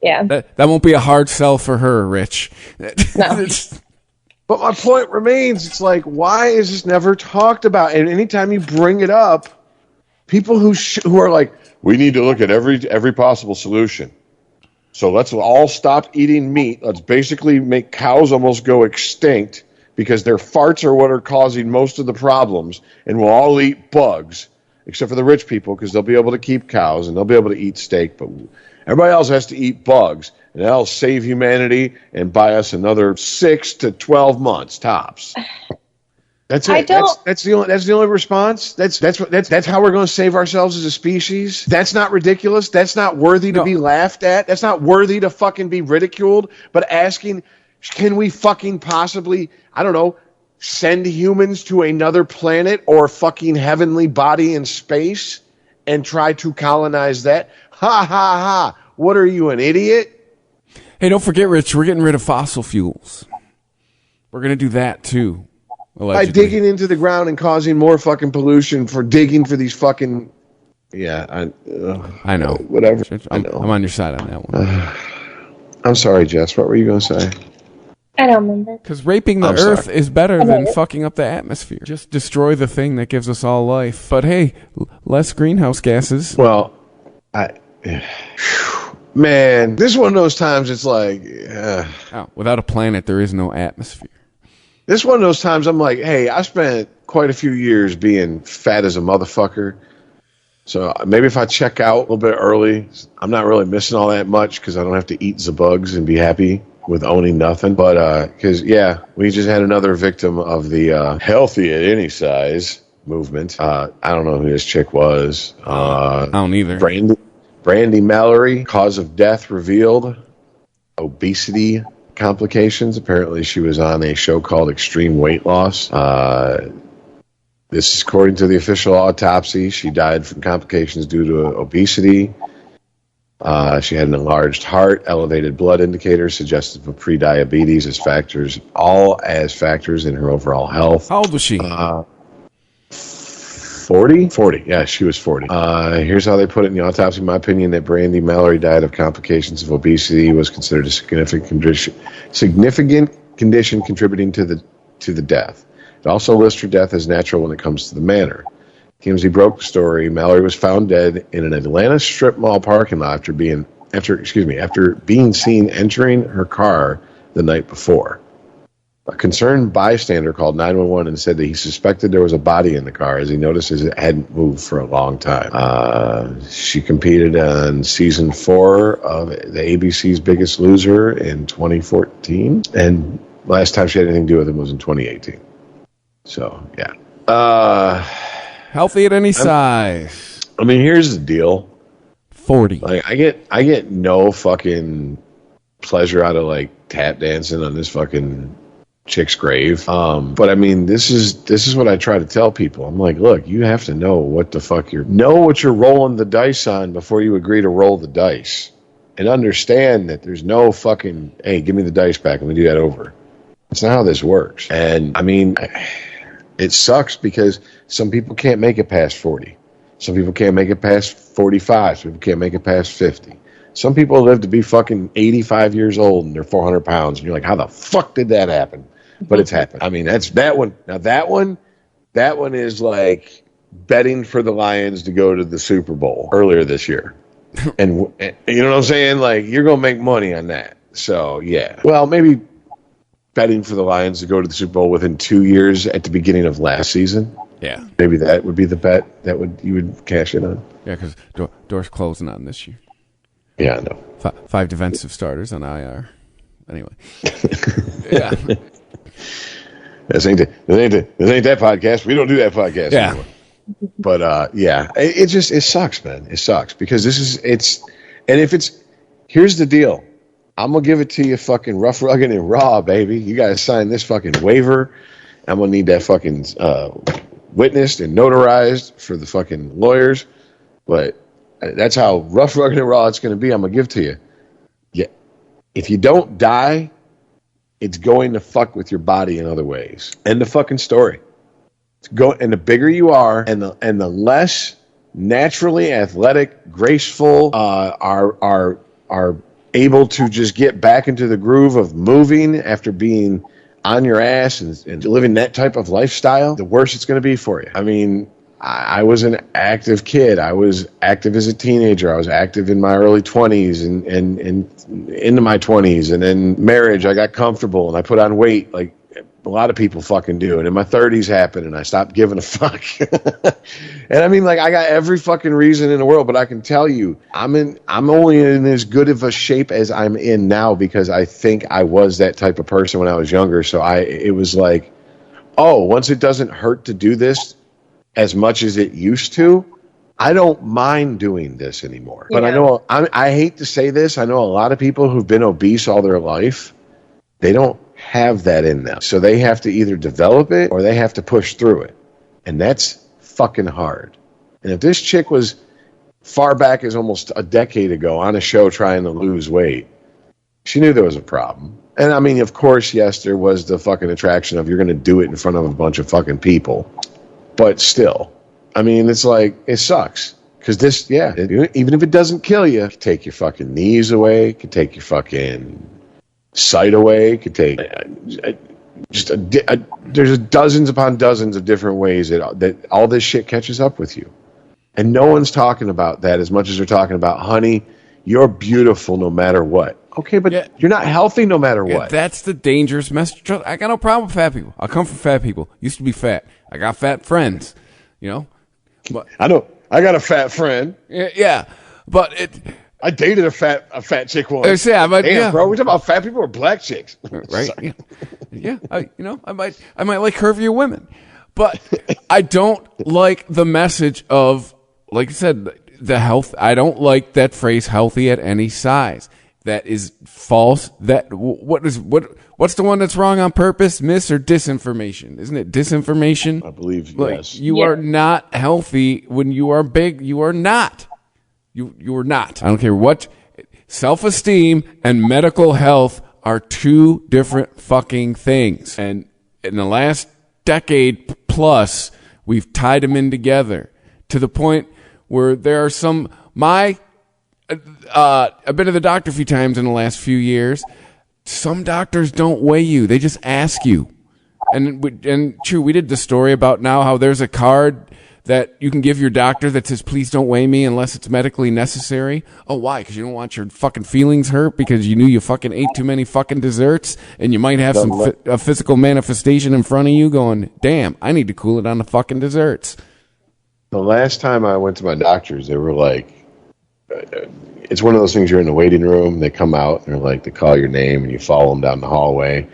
G: Yeah.
E: That won't be a hard sell for her, Rich.
G: No.
F: But my point remains, it's like, why is this never talked about? And anytime you bring it up, people who are like, we need to look at every possible solution. So let's all stop eating meat. Let's basically make cows almost go extinct because their farts are what are causing most of the problems. And we'll all eat bugs, except for the rich people, because they'll be able to keep cows and they'll be able to eat steak. But everybody else has to eat bugs. And that'll save humanity and buy us another 6 to 12 months tops. That's it. That's the only response. That's how we're going to save ourselves as a species. That's not ridiculous. That's not worthy to be laughed at. That's not worthy to fucking be ridiculed. But asking, can we fucking possibly, I don't know, send humans to another planet or fucking heavenly body in space and try to colonize that? Ha ha ha. What are you, an idiot?
E: Hey, don't forget, Rich, we're getting rid of fossil fuels. We're going to do that, too. Allegedly.
F: By digging into the ground and causing more fucking pollution for digging for these fucking... Yeah,
E: I know.
F: Whatever. I know.
E: I'm on your side on that one.
F: I'm sorry, Jess. What were you going to say?
G: I don't remember.
E: Because raping the earth is better than fucking up the atmosphere. Just destroy the thing that gives us all life. But hey, less greenhouse gases.
F: Well, man, this is one of those times it's like...
E: without a planet, there is no atmosphere.
F: This is one of those times I'm like, hey, I spent quite a few years being fat as a motherfucker. So maybe if I check out a little bit early, I'm not really missing all that much because I don't have to eat the bugs and be happy with owning nothing. But because, we just had another victim of the healthy at any size movement. I don't know who this chick was.
E: I don't either.
F: Brandy Mallory, cause of death revealed. Obesity complications. Apparently she was on a show called Extreme Weight Loss. This is according to the official autopsy. She died from complications due to obesity. She had an enlarged heart, elevated blood indicators suggestive of prediabetes as factors in her overall health.
E: How old was she?
F: 40? 40. Yeah, she was 40. Here's how they put it in the autopsy. In my opinion, that Brandy Mallory died of complications of obesity, was considered a significant condition contributing to the death. It also lists her death as natural when it comes to the manner. TMZ broke the story. Mallory was found dead in an Atlanta strip mall parking lot after being seen entering her car the night before. A concerned bystander called 911 and said that he suspected there was a body in the car as he noticed it hadn't moved for a long time. She competed on season 4 of the ABC's Biggest Loser in 2014, and last time she had anything to do with him was in 2018. So, yeah.
E: Healthy at any size.
F: I mean, here's the deal.
E: 40.
F: Like, I get no fucking pleasure out of like tap dancing on this fucking chick's grave. But I mean, this is what I try to tell people. I'm like, look, you have to know what the fuck you're rolling the dice on before you agree to roll the dice, and understand that there's no fucking, hey, give me the dice back, let me do that over. That's not how this works. And I mean, it sucks because some people can't make it past 40. Some people can't make it past 45. Some people can't make it past 50. Some people live to be fucking 85 years old and they're 400 pounds. And you're like, how the fuck did that happen? But it's happened. I mean, that's that one. Now that one is like betting for the Lions to go to the Super Bowl earlier this year. And you know what I'm saying? Like, you're going to make money on that. So, yeah. Well, maybe betting for the Lions to go to the Super Bowl within 2 years at the beginning of last season. Yeah. Maybe that would be the bet you would cash in on.
E: Yeah, because door's closing on this year.
F: Yeah, I know.
E: 5 defensive starters on IR. Anyway. Yeah.
F: This ain't that podcast. We don't do that podcast anymore. But yeah, it sucks, man. It sucks because here's the deal. I'm gonna give it to you fucking rough, rugged, and raw, baby. You gotta sign this fucking waiver. I'm gonna need that fucking witnessed and notarized for the fucking lawyers. But that's how rough, rugged, and raw it's gonna be. I'm gonna give to you. Yeah, if you don't die, it's going to fuck with your body in other ways. End the fucking story. And the bigger you are, and the less naturally athletic, graceful, are able to just get back into the groove of moving after being on your ass and living that type of lifestyle, the worse it's going to be for you. I mean, I was an active kid. I was active as a teenager. I was active in my early 20s and into my 20s. And then marriage, I got comfortable and I put on weight like a lot of people fucking do. And in my 30s happened and I stopped giving a fuck. And I mean, like, I got every fucking reason in the world, but I can tell you, I'm only in as good of a shape as I'm in now because I think I was that type of person when I was younger. So it was like, oh, once it doesn't hurt to do this as much as it used to, I don't mind doing this anymore. But yeah. I hate to say this. I know a lot of people who've been obese all their life, they don't have that in them. So they have to either develop it or they have to push through it. And that's fucking hard. And if this chick was far back as almost a decade ago on a show trying to lose weight, she knew there was a problem. And I mean, of course, yes, there was the fucking attraction of you're going to do it in front of a bunch of fucking people. But still, I mean, it's like, it sucks. Because this, even if it doesn't kill you, it could take your fucking knees away, it could take your fucking sight away, it could take there's dozens upon dozens of different ways that all this shit catches up with you. And no one's talking about that as much as they're talking about, honey, you're beautiful no matter what. Okay, but you're not healthy no matter what.
E: That's the dangerous message. I got no problem with fat people. I come from fat people. Used to be fat. I got fat friends, you know. But
F: I know. I got a fat friend.
E: Yeah, but
F: I dated a fat chick once.
E: Damn,
F: bro, we're talking about fat people or black chicks,
E: right? Yeah. I might like curvier women, but I don't like the message of, like I said, the health. I don't like that phrase, healthy at any size. That is false. What's the one that's wrong on purpose? Mis or disinformation? Isn't it disinformation?
F: I believe yes.
E: You are not healthy when you are big. You are not. You are not. I don't care what. Self-esteem and medical health are two different fucking things. And in the last decade plus, we've tied them in together to the point where there are some. I've been to the doctor a few times in the last few years. Some doctors don't weigh you; they just ask you. And true, we did the story about now how there's a card that you can give your doctor that says, please don't weigh me unless it's medically necessary. Oh, why? Because you don't want your fucking feelings hurt because you knew you fucking ate too many fucking desserts and you might have a physical manifestation in front of you going, damn, I need to cool it on the fucking desserts.
F: The last time I went to my doctors, they were like, it's one of those things, you're in the waiting room, they come out, and they're like, they call your name and you follow them down the hallway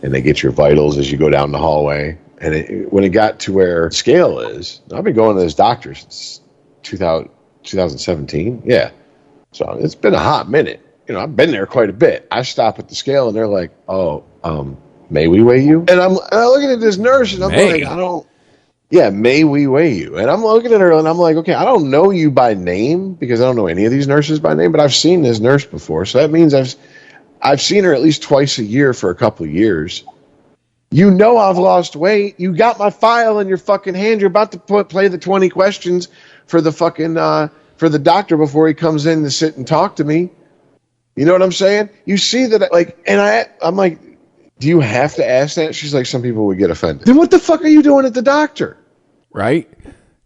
F: and they get your vitals as you go down the hallway. And when it got to where scale is, I've been going to this doctor since 2017. Yeah. So it's been a hot minute. You know, I've been there quite a bit. I stop at the scale and they're like, oh, may we weigh you? And I'm looking at this nurse, and I'm like, may we weigh you? And I'm looking at her, and I'm like, okay, I don't know you by name, because I don't know any of these nurses by name, but I've seen this nurse before, so that means I've seen her at least twice a year for a couple of years. You know I've lost weight. You got my file in your fucking hand. You're about to play the 20 questions for the fucking for the doctor before he comes in to sit and talk to me. You know what I'm saying? You see that, like, and I'm like, do you have to ask that? She's like, some people would get offended. Then what the fuck are you doing at the doctor?
E: Right?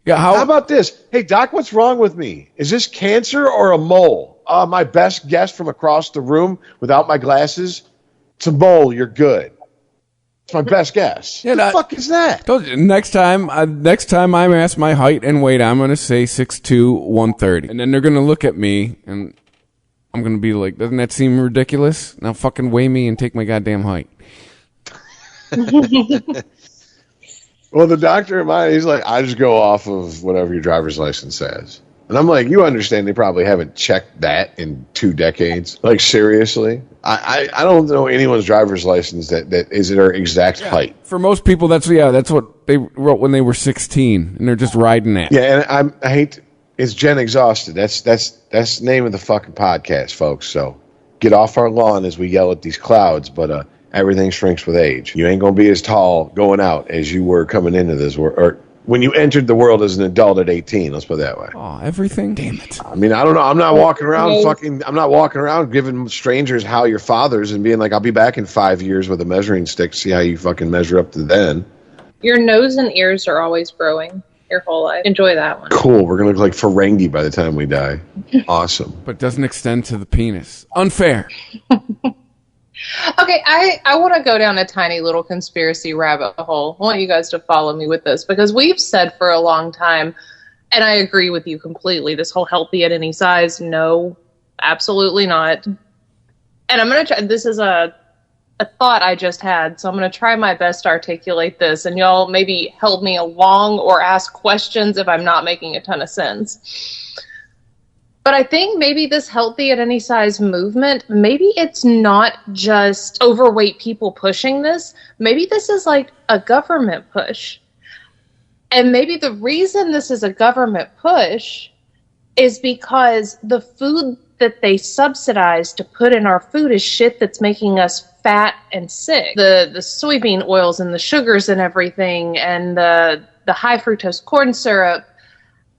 E: Yeah.
F: How about this? Hey, doc, what's wrong with me? Is this cancer or a mole? My best guess from across the room without my glasses, it's a mole. You're good. It's my best guess.
E: Yeah,
F: what the fuck is that?
E: Next time I'm asked my height and weight, I'm going to say 6'2", 130. And then they're going to look at me, and I'm going to be like, doesn't that seem ridiculous? Now fucking weigh me and take my goddamn height.
F: Well, the doctor of mine, he's like, I just go off of whatever your driver's license says. And I'm like, you understand they probably haven't checked that in 2 decades. Like, seriously? I don't know anyone's driver's license that is their exact height.
E: For most people, that's what they wrote when they were 16, and they're just riding that.
F: Yeah, and I hate, it's Gen Exhausted. That's the name of the fucking podcast, folks. So get off our lawn as we yell at these clouds, but everything shrinks with age. You ain't going to be as tall going out as you were coming into this world, or when you entered the world as an adult at 18, let's put it that way.
E: Oh, everything? Damn it.
F: I mean, I don't know. I'm not walking around giving strangers how your father's and being like, I'll be back in 5 years with a measuring stick to see how you fucking measure up to then.
G: Your nose and ears are always growing your whole life. Enjoy that one.
F: Cool. We're going to look like Ferengi by the time we die. Awesome.
E: But doesn't extend to the penis. Unfair.
G: Okay, I want to go down a tiny little conspiracy rabbit hole. I want you guys to follow me with this, because we've said for a long time, and I agree with you completely, this whole healthy at any size, no, absolutely not. And I'm going to try, this is a thought I just had, so I'm going to try my best to articulate this, and y'all maybe help me along or ask questions if I'm not making a ton of sense. But I think maybe this healthy at any size movement, maybe it's not just overweight people pushing this. Maybe this is like a government push. And maybe the reason this is a government push is because the food that they subsidize to put in our food is shit that's making us fat and sick. The soybean oils and the sugars and everything, and the high fructose corn syrup,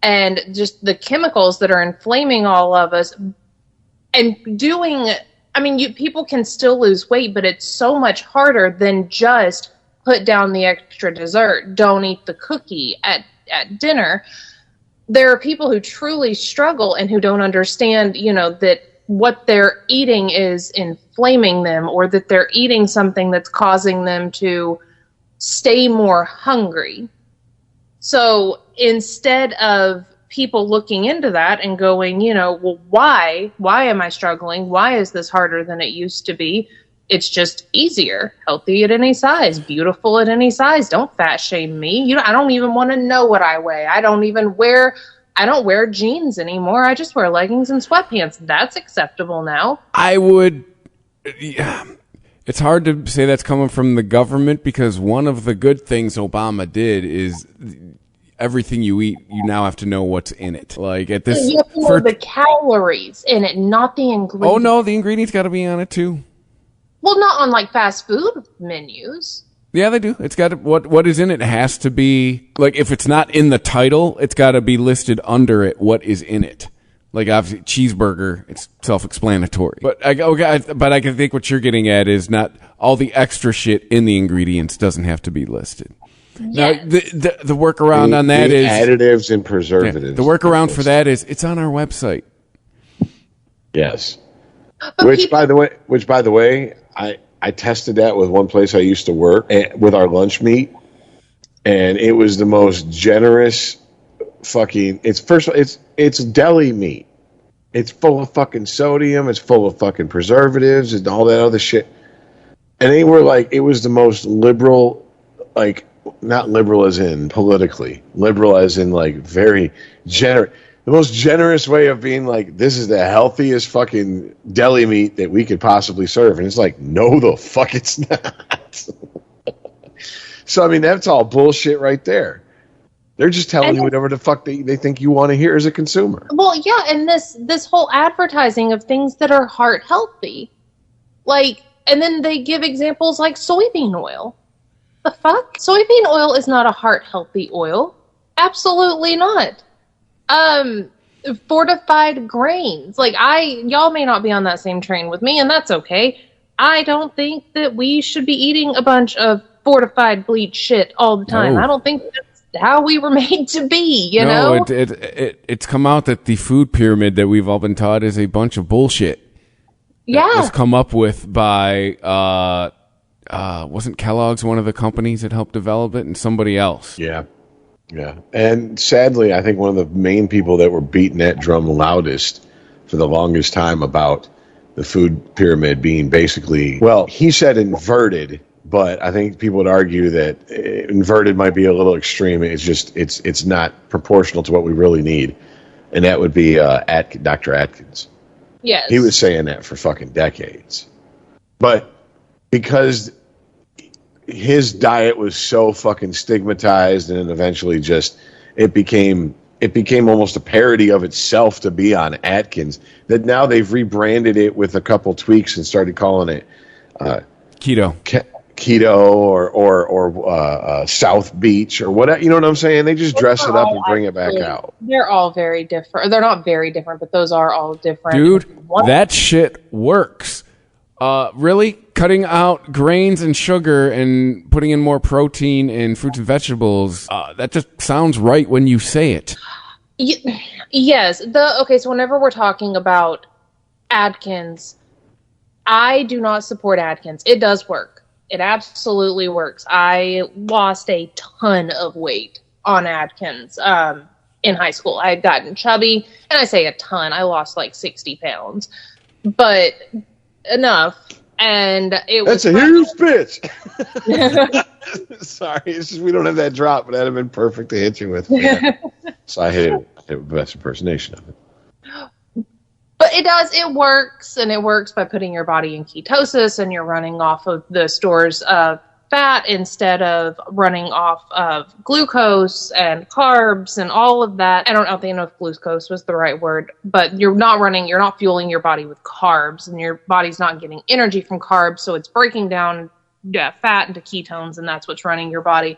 G: and just the chemicals that are inflaming all of us, and people can still lose weight, but it's so much harder than just put down the extra dessert, don't eat the cookie at dinner. There are people who truly struggle and who don't understand, that what they're eating is inflaming them, or that they're eating something that's causing them to stay more hungry. So instead of people looking into that and going, well, why am I struggling? Why is this harder than it used to be? It's just easier. Healthy at any size, beautiful at any size. Don't fat shame me. I don't even want to know what I weigh. I don't wear jeans anymore. I just wear leggings and sweatpants. That's acceptable now.
E: It's hard to say that's coming from the government, because one of the good things Obama did is everything you eat, you now have to know what's in it. Like at this,
G: you have to know the calories in it, not the ingredients.
E: Oh no, the ingredients got to be on it too.
G: Well, not on like fast food menus.
E: Yeah, they do. It's got to, what is in it has to be, like, if it's not in the title, it's got to be listed under it what is in it. Like, obviously, cheeseburger, it's self-explanatory. But I can think what you're getting at is not all the extra shit in the ingredients doesn't have to be listed. Yes. Now, the workaround on that is
F: additives and preservatives.
E: Yeah, the workaround for that is it's on our website.
F: Yes. Which, by the way, I tested that with one place I used to work with our lunch meat, and it was the most generous fucking. It's deli meat. It's full of fucking sodium. It's full of fucking preservatives and all that other shit. And they were like, it was the most liberal, like, not liberal as in politically, liberal as in like very generous. The most generous way of being like, this is the healthiest fucking deli meat that we could possibly serve. And it's like, no, the fuck it's not. not. So, I mean, that's all bullshit right there. They're just telling you whatever the fuck they think you want to hear as a consumer.
G: Well, yeah, and this whole advertising of things that are heart healthy. Like, and then they give examples like soybean oil. The fuck? Soybean oil is not a heart healthy oil. Absolutely not. Fortified grains. Like, y'all may not be on that same train with me, and that's okay. I don't think that we should be eating a bunch of fortified bleach shit all the time.
E: No.
G: I don't think that's how we were made to be, you know?
E: It's come out that the food pyramid that we've all been taught is a bunch of bullshit.
G: Yeah.
E: It was come up with by, wasn't Kellogg's one of the companies that helped develop it, and somebody else?
F: Yeah. Yeah. And sadly, I think one of the main people that were beating that drum loudest for the longest time about the food pyramid being basically, well, he said inverted, but I think people would argue that inverted might be a little extreme. It's just, it's not proportional to what we really need. And that would be Dr. Atkins.
G: Yes.
F: He was saying that for fucking decades. But because his diet was so fucking stigmatized, and then eventually just it became almost a parody of itself to be on Atkins, that now they've rebranded it with a couple tweaks and started calling it
E: Keto.
F: Keto or South Beach or whatever. You know what I'm saying? They just dress it up and bring it back out.
G: They're all very different. They're not very different, but those are all different.
E: Dude, that shit works. Really? Cutting out grains and sugar and putting in more protein and fruits and vegetables, that just sounds right when you say it.
G: Yes. Okay, so whenever we're talking about Atkins, I do not support Atkins. It does work. It absolutely works. I lost a ton of weight on Atkins in high school. I had gotten chubby, and I say a ton. I lost like 60 pounds. But enough. And it was...
F: That's a huge bitch. Sorry, it's just we don't have that drop, but that'd have been perfect to hit you with. Yeah. So I hit it with the best impersonation of it.
G: But it works, and it works by putting your body in ketosis, and you're running off of the stores of fat instead of running off of glucose and carbs and all of that. I don't know if glucose was the right word, but you're not fueling your body with carbs, and your body's not getting energy from carbs, so it's breaking down fat into ketones, and that's what's running your body.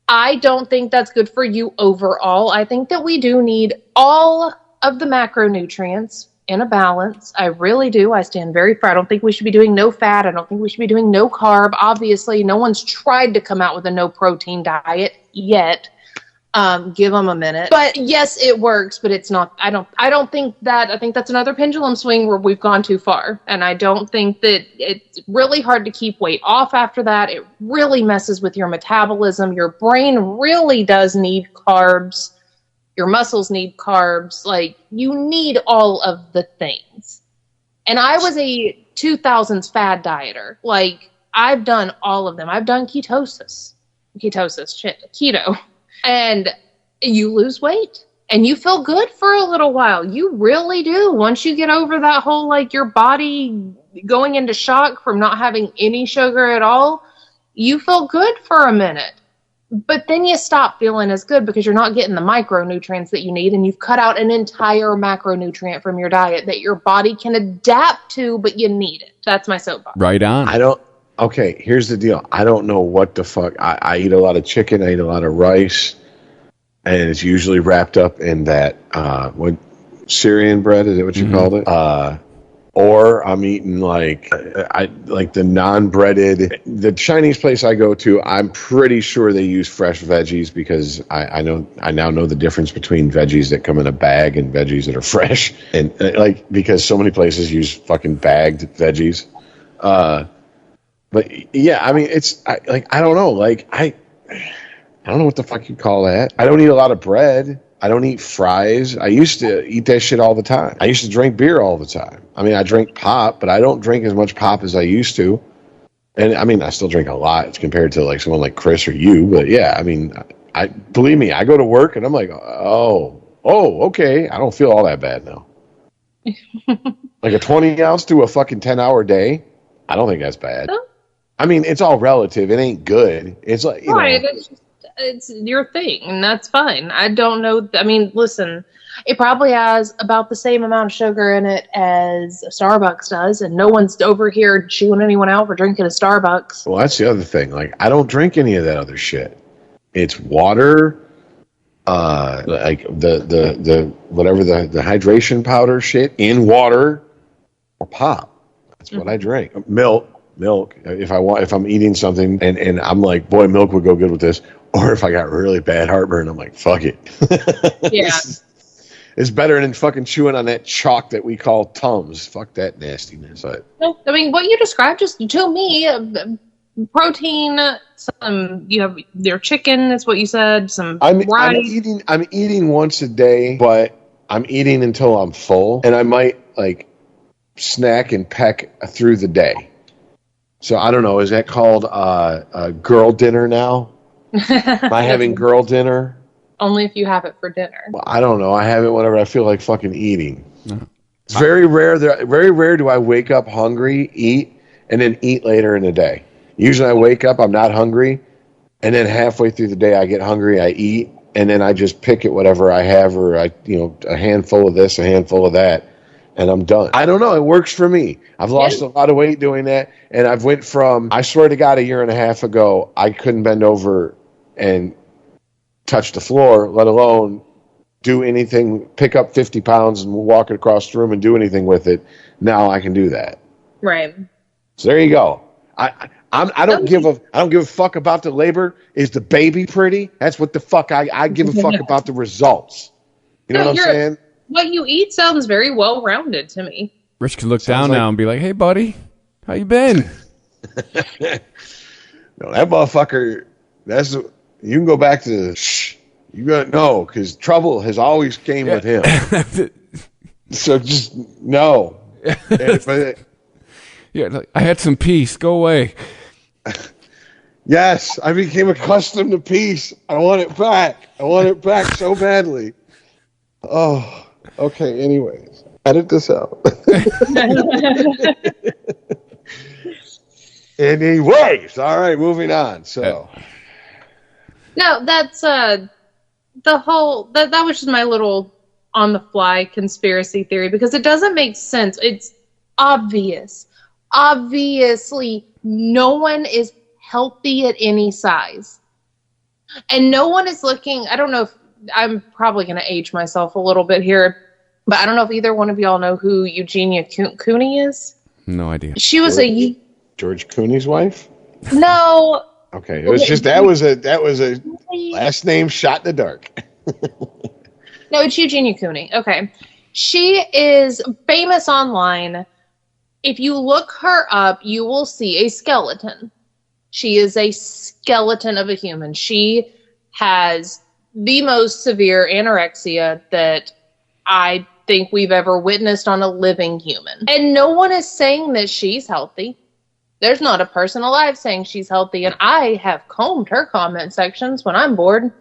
G: I don't think that's good for you overall. I think that we do need all of the macronutrients in a balance. I really do. I stand very firm. I don't think we should be doing no fat. I don't think we should be doing no carb. Obviously, no one's tried to come out with a no protein diet yet. Give them a minute. But yes, it works, but it's not, I don't think that, I think that's another pendulum swing where we've gone too far. And I don't think that it's really hard to keep weight off after that. It really messes with your metabolism. Your brain really does need carbs. Your muscles need carbs. Like, you need all of the things. And I was a 2000s fad dieter. Like, I've done all of them. I've done keto. And you lose weight. And you feel good for a little while. You really do. Once you get over that whole, like, your body going into shock from not having any sugar at all, you feel good for a minute. But then you stop feeling as good because you're not getting the micronutrients that you need, and you've cut out an entire macronutrient from your diet that your body can adapt to, but you need it. That's my soapbox.
E: Right on.
F: Okay, here's the deal. I don't know what the fuck. I eat a lot of chicken. I eat a lot of rice. And it's usually wrapped up in that, Syrian bread, is that what you called it? Or I'm eating like the non-breaded. The Chinese place I go to, I'm pretty sure they use fresh veggies because I now know the difference between veggies that come in a bag and veggies that are fresh, and because so many places use fucking bagged veggies. But yeah, I mean I don't know, I don't know what the fuck you call that. I don't eat a lot of bread. I don't eat fries. I used to eat that shit all the time. I used to drink beer all the time. I mean, I drink pop, but I don't drink as much pop as I used to. And I mean, I still drink a lot compared to like someone like Chris or you. But yeah, I mean, believe me, I go to work and I'm like, oh, okay. I don't feel all that bad now. Like a 20 ounce to a fucking 10-hour day. I don't think that's bad. I mean, it's all relative. It ain't good. It's like, you
G: Right.
F: know.
G: It's your thing, and that's fine. I don't know. I mean, listen, it probably has about the same amount of sugar in it as Starbucks does, and no one's over here chewing anyone out for drinking a Starbucks.
F: Well, that's the other thing. Like, I don't drink any of that other shit. It's water, like the whatever the hydration powder shit in water or pop. That's what I drink. Milk. If I'm eating something and I'm like, boy, milk would go good with this. Or if I got really bad heartburn, I'm like, fuck it.
G: Yeah.
F: It's better than fucking chewing on that chalk that we call Tums. Fuck that nastiness.
G: No, I mean, what you described just to me, protein, you have your chicken, that's what you said, some rice.
F: I'm eating once a day, but I'm eating until I'm full, and I might like snack and peck through the day. So I don't know. Is that called a girl dinner now? Am I having girl dinner?
G: Only if you have it for dinner.
F: Well, I don't know. I have it whenever I feel like fucking eating. It's very rare. Very rare do I wake up hungry, eat, and then eat later in the day. Usually I wake up, I'm not hungry, and then halfway through the day I get hungry, I eat, and then I just pick at whatever I have, or a handful of this, a handful of that, and I'm done. I don't know. It works for me. I've lost a lot of weight doing that, and I've went from, I swear to God, a year and a half ago, I couldn't bend over and touch the floor, let alone do anything, pick up 50 pounds and walk it across the room and do anything with it. Now I can do that.
G: Right.
F: So there you go. I don't give a fuck about the labor. Is the baby pretty? That's what the fuck I give a fuck about the results. You know what I'm saying?
G: What you eat sounds very well rounded to me.
E: Rich can look down now and be like, "Hey, buddy, how you been?"
F: No, that motherfucker. You can go back to you gotta know, because trouble has always came with him. So just no.
E: Yeah, I had some peace. Go away.
F: Yes, I became accustomed to peace. I want it back. I want it back so badly. Oh, okay. Anyways, edit this out. Anyways, all right, moving on. So,
G: no, that's the whole that was just my little on the fly conspiracy theory, because it doesn't make sense. It's obviously no one is healthy at any size, and no one is looking. I don't know if I'm probably going to age myself a little bit here, but I don't know if either one of y'all know who Eugenia Cooney is.
E: No idea.
G: She was
F: George Clooney's wife.
G: No.
F: Okay, it was just that was a last name shot in the dark.
G: No, it's Eugenia Cooney. Okay. She is famous online. If you look her up, you will see a skeleton. She is a skeleton of a human. She has the most severe anorexia that I think we've ever witnessed on a living human. And no one is saying that she's healthy. There's not a person alive saying she's healthy. And I have combed her comment sections when I'm bored,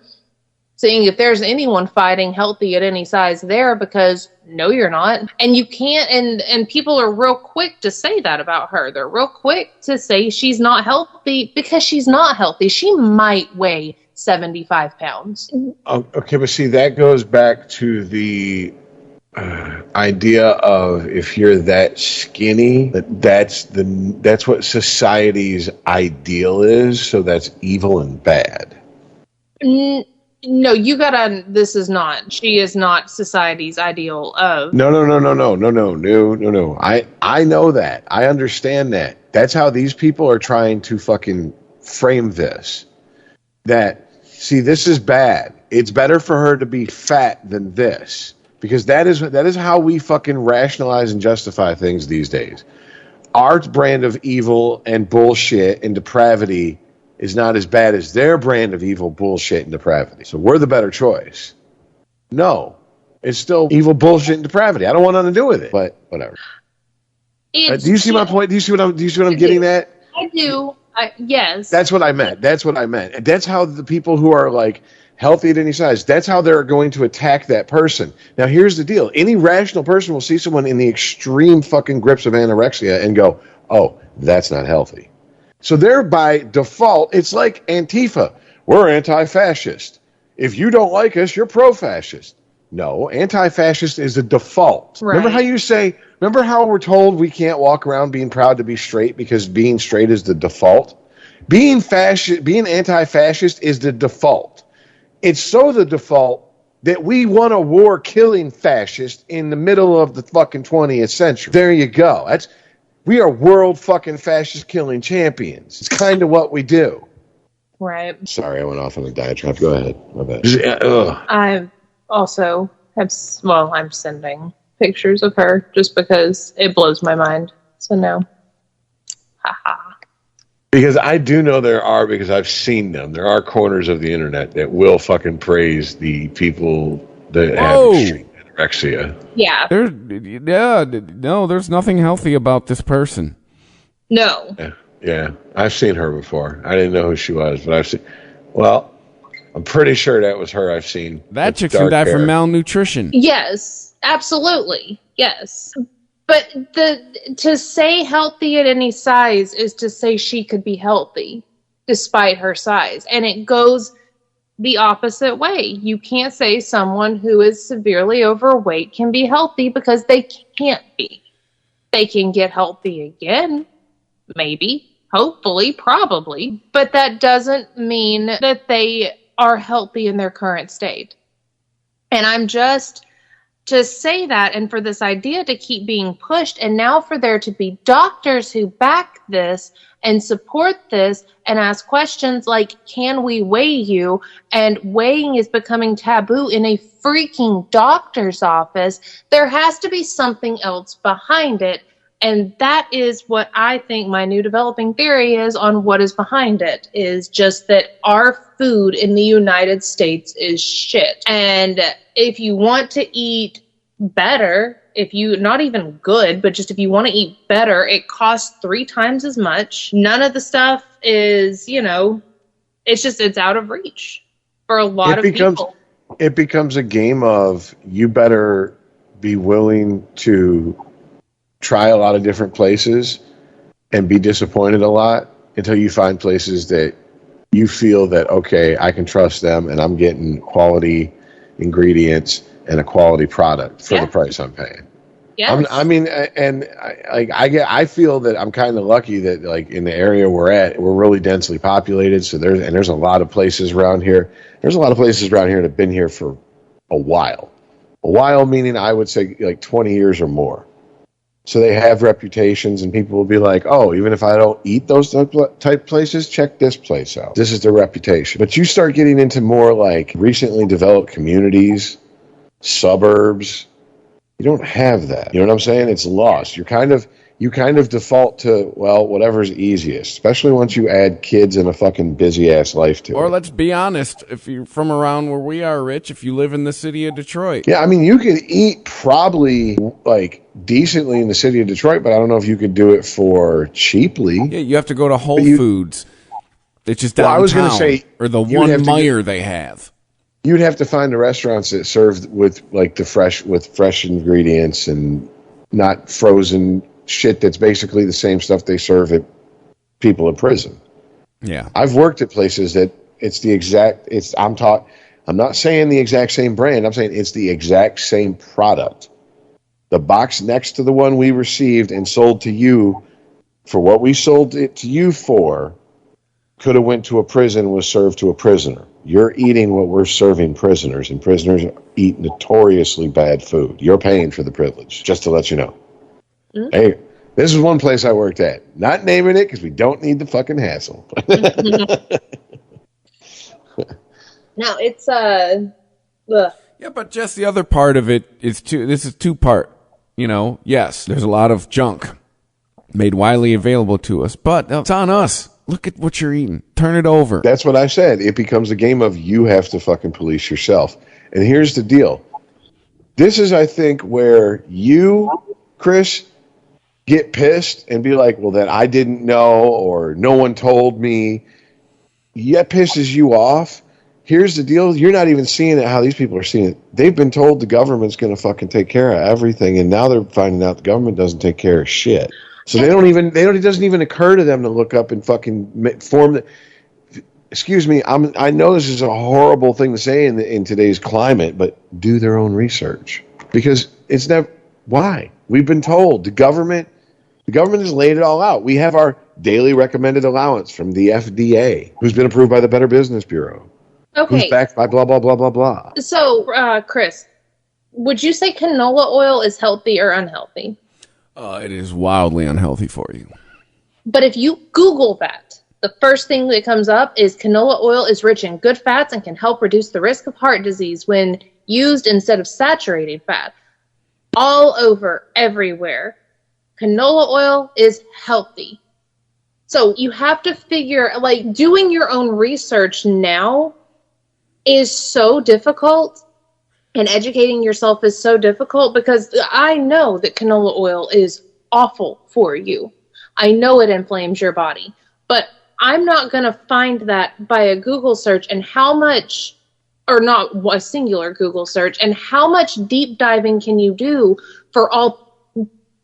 G: seeing if there's anyone fighting healthy at any size there, because no, you're not. And you can't, and people are real quick to say that about her. They're real quick to say she's not healthy because she's not healthy. She might weigh 75 pounds.
F: Okay, but see, that goes back to the idea of if you're that skinny, that's what society's ideal is, so that's evil and bad.
G: No, you gotta. This is not. She is not society's ideal of.
F: No. I know that. I understand that. That's how these people are trying to fucking frame this. See, this is bad. It's better for her to be fat than this, because that is how we fucking rationalize and justify things these days. Our brand of evil and bullshit and depravity is not as bad as their brand of evil, bullshit, and depravity. So we're the better choice. No, it's still evil, bullshit, and depravity. I don't want nothing to do with it, but whatever. Do you see my point? Do you see what I'm getting at?
G: I do. Yes.
F: That's what I meant. And that's how the people who are like healthy at any size, that's how they're going to attack that person. Now, here's the deal. Any rational person will see someone in the extreme fucking grips of anorexia and go, oh, that's not healthy. So they're by default, it's like Antifa. We're anti-fascist. If you don't like us, you're pro-fascist. No, anti-fascist is the default.
G: Right.
F: Remember how we're told we can't walk around being proud to be straight because being straight is the default? Being anti-fascist is the default. It's so the default that we won a war killing fascists in the middle of the fucking 20th century. There you go. We are world fucking fascist killing champions. It's kind of what we do.
G: Right.
F: Sorry, I went off on a diatribe. Go ahead. My bad.
G: I also I'm sending pictures of her just because it blows my mind. So no. Haha.
F: Because I do know because I've seen them. There are corners of the internet that will fucking praise the people that have extreme anorexia.
G: Yeah.
E: There's nothing healthy about this person.
G: No.
F: Yeah. I've seen her before. I didn't know who she was, but I'm pretty sure that was her I've seen.
E: That chick can die from malnutrition.
G: Yes, absolutely. Yes. But to say healthy at any size is to say she could be healthy despite her size. And it goes the opposite way. You can't say someone who is severely overweight can be healthy because they can't be. They can get healthy again, maybe, hopefully, probably. But that doesn't mean that they are healthy in their current state. And I'm just... to say that and for this idea to keep being pushed and now for there to be doctors who back this and support this and ask questions like, can we weigh you? And weighing is becoming taboo in a freaking doctor's office. There has to be something else behind it. And that is what I think my new developing theory is on what is behind it, is just that our food in the United States is shit. And if you want to eat better, if you, not even good, but just if you want to eat better, it costs 3 times as much. None of the stuff is, it's out of reach for a lot of people.
F: It becomes a game of you better be willing to try a lot of different places and be disappointed a lot until you find places that you feel that, okay, I can trust them and I'm getting quality ingredients and a quality product for the price I'm paying.
G: Yes.
F: I feel that I'm kind of lucky that like in the area we're at, we're really densely populated. So there's a lot of places around here. There's a lot of places around here that have been here for a while. A while meaning I would say like 20 years or more. So they have reputations, and people will be like, oh, even if I don't eat those type places, check this place out. This is their reputation. But you start getting into more like recently developed communities, suburbs, you don't have that. You know what I'm saying? It's lost. You kind of default to, well, whatever's easiest, especially once you add kids and a fucking busy ass life to it.
E: Or let's be honest, if you're from around where we are, Rich, if you live in the city of Detroit.
F: Yeah, I mean, you could eat probably like decently in the city of Detroit, but I don't know if you could do it for cheaply.
E: Yeah, you have to go to Whole Foods. It's just downtown.
F: I was going to say,
E: or the one Meijer they have.
F: You'd have to find the restaurants that serve with like fresh ingredients and not frozen shit that's basically the same stuff they serve at people in prison.
E: Yeah.
F: I've worked at places that I'm not saying the exact same brand. I'm saying it's the exact same product. The box next to the one we received and sold to you for what we sold it to you for could have went to a prison, was served to a prisoner. You're eating what we're serving prisoners, and prisoners eat notoriously bad food. You're paying for the privilege, just to let you know. Mm-hmm. Hey, this is one place I worked at. Not naming it because we don't need the fucking hassle.
G: No, it's
E: Yeah, but just the other part of it is this is 2-part. Yes, there's a lot of junk made widely available to us, but it's on us. Look at what you're eating. Turn it over.
F: That's what I said. It becomes a game of you have to fucking police yourself. And here's the deal. This is, I think, where you, Chris, get pissed and be like, well, then I didn't know, or no one told me. That pisses you off. Here's the deal. You're not even seeing it how these people are seeing it. They've been told the government's going to fucking take care of everything, and now they're finding out the government doesn't take care of shit. So it doesn't even occur to them to look up and fucking form the. Excuse me, I know this is a horrible thing to say in today's climate, but do their own research, because it's never. Why? We've been told the government has laid it all out. We have our daily recommended allowance from the FDA, who's been approved by the Better Business Bureau,
G: Okay.
F: who's backed by blah blah blah blah blah.
G: So, Chris, would you say canola oil is healthy or unhealthy?
E: It is wildly unhealthy for you.
G: But if you Google that, the first thing that comes up is canola oil is rich in good fats and can help reduce the risk of heart disease when used instead of saturated fat. All over, everywhere. Canola oil is healthy. So you have to figure, like, doing your own research now is so difficult, and educating yourself is so difficult, because I know that canola oil is awful for you. I know it inflames your body, but I'm not going to find that by a Google search, and how much, or not a singular Google search, and how much deep diving can you do for all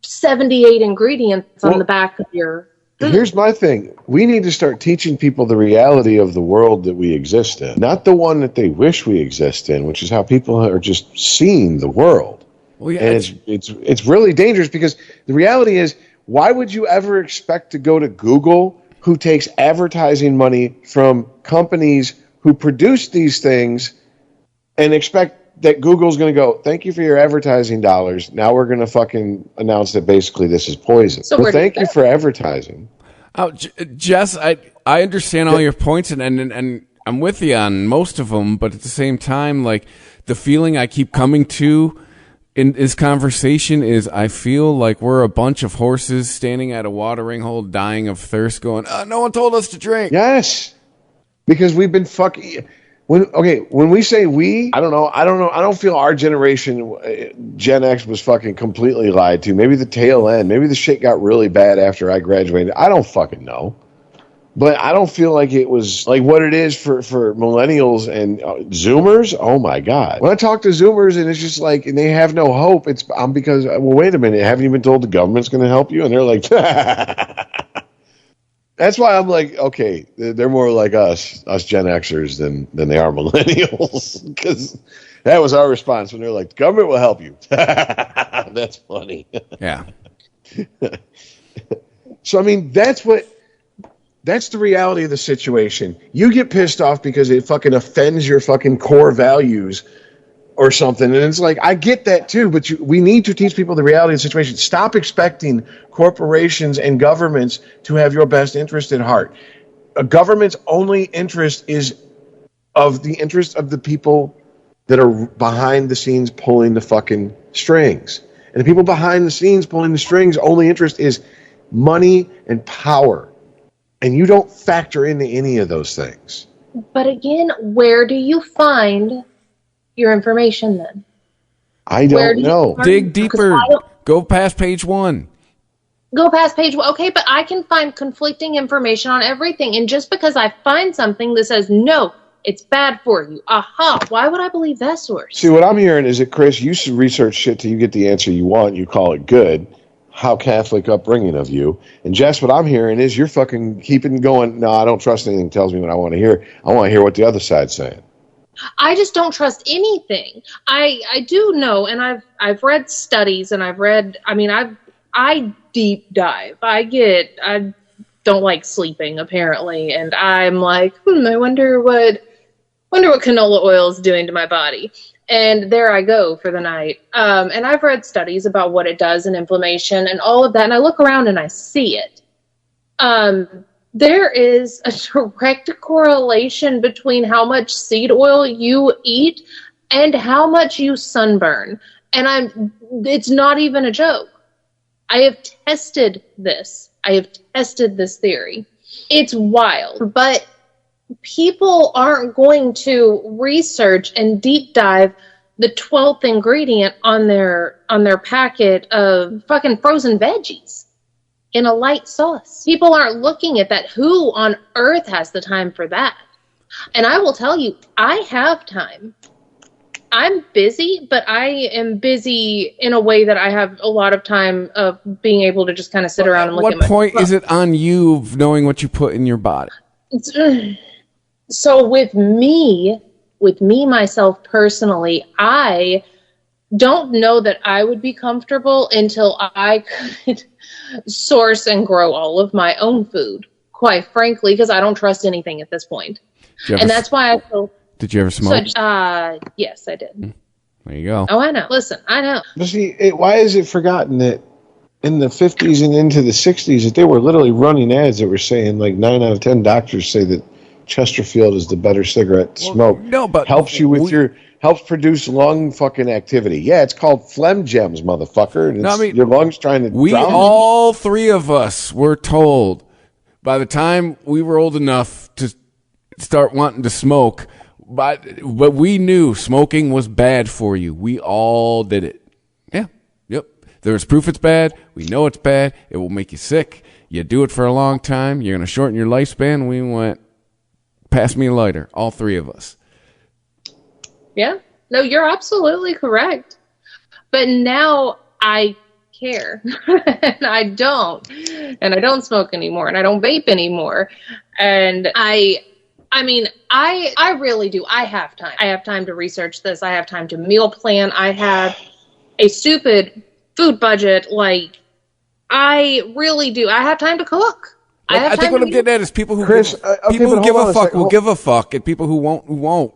G: 78 ingredients on the back of your food?
F: Here's my thing. We need to start teaching people the reality of the world that we exist in, not the one that they wish we exist in, which is how people are just seeing the world.
E: Well, yeah,
F: and it's really dangerous, because the reality is, why would you ever expect to go to Google, who takes advertising money from companies who produce these things, and expect that Google's going to go, thank you for your advertising dollars. Now we're going to fucking announce that basically this is poison. So thank you for advertising.
E: Oh, Jess, I understand all your points, and I'm with you on most of them, but at the same time, like, the feeling I keep coming to in this conversation is I feel like we're a bunch of horses standing at a watering hole dying of thirst going, no one told us to drink.
F: Yes. Because we've been fucking... When we say we, I don't know. I don't feel our generation, Gen X, was fucking completely lied to. Maybe the tail end. Maybe the shit got really bad after I graduated. I don't fucking know. But I don't feel like it was like what it is for millennials and Zoomers. Oh my God. When I talk to Zoomers and it's just like, and they have no hope, I'm because, well, wait a minute, haven't you been told the government's going to help you? And they're like, that's why I'm like, okay, they're more like us Gen Xers than they are millennials. Because that was our response when they're like, the government will help you. That's funny.
E: Yeah.
F: So, I mean, that's the reality of the situation. You get pissed off because it fucking offends your fucking core values or something. And it's like, I get that too, but we need to teach people the reality of the situation. Stop expecting corporations and governments to have your best interest at heart. A government's only interest is of the interest of the people that are behind the scenes pulling the fucking strings. And the people behind the scenes pulling the strings' only interest is money and power. And you don't factor into any of those things.
G: But again, where do you find your information then?
F: I don't know.
E: Dig deeper. Go past page 1.
G: Go past page 1. Okay, but I can find conflicting information on everything. And just because I find something that says, no, it's bad for you. Aha, why would I believe that source?
F: See, what I'm hearing is that, Chris, you should research shit till you get the answer you want. You call it good. How Catholic upbringing of you. And Jess, what I'm hearing is you're fucking keeping going, no, I don't trust anything that tells me what I want to hear. I want to hear what the other side's saying.
G: I just don't trust anything. I do know, and I've read studies, and I deep dive. I don't like sleeping, apparently, and I'm like, I wonder what canola oil is doing to my body. And there I go for the night. And I've read studies about what it does in inflammation and all of that. And I look around and I see it. There is a direct correlation between how much seed oil you eat and how much you sunburn. And it's not even a joke. I have tested this. I have tested this theory. It's wild, but people aren't going to research and deep dive the 12th ingredient on their packet of fucking frozen veggies in a light sauce. People aren't looking at that. Who on earth has the time for that? And I will tell you, I have time. I'm busy, but I am busy in a way that I have a lot of time of being able to just kind of sit around and look at my
E: What point is it on you of knowing what you put in your body?
G: So with me myself personally, I don't know that I would be comfortable until I could source and grow all of my own food, quite frankly, because I don't trust anything at this point. And that's why I feel...
E: Did you ever smoke?
G: Yes, I did.
E: There you go.
G: Oh, I know. Listen, I know.
F: But see, why is it forgotten that in the 50s and into the 60s that they were literally running ads that were saying like 9 out of 10 doctors say that Chesterfield is the better cigarette to smoke.
E: No, but
F: helps you with helps produce lung fucking activity. Yeah, it's called phlegm gems, motherfucker. And it's your lungs trying to drown
E: all three of us were told by the time we were old enough to start wanting to smoke. But we knew smoking was bad for you. We all did it. Yeah. Yep. There's proof it's bad. We know it's bad. It will make you sick. You do it for a long time. You're going to shorten your lifespan. We went, pass me a lighter. All three of us.
G: Yeah. No, you're absolutely correct. But now I care. And I don't. And I don't smoke anymore. And I don't vape anymore. And I really do. I have time. I have time to research this. I have time to meal plan. I have a stupid food budget. Like, I really do. I have time to cook.
E: I think what I'm getting at is people who give a fuck will give a fuck, and people who won't.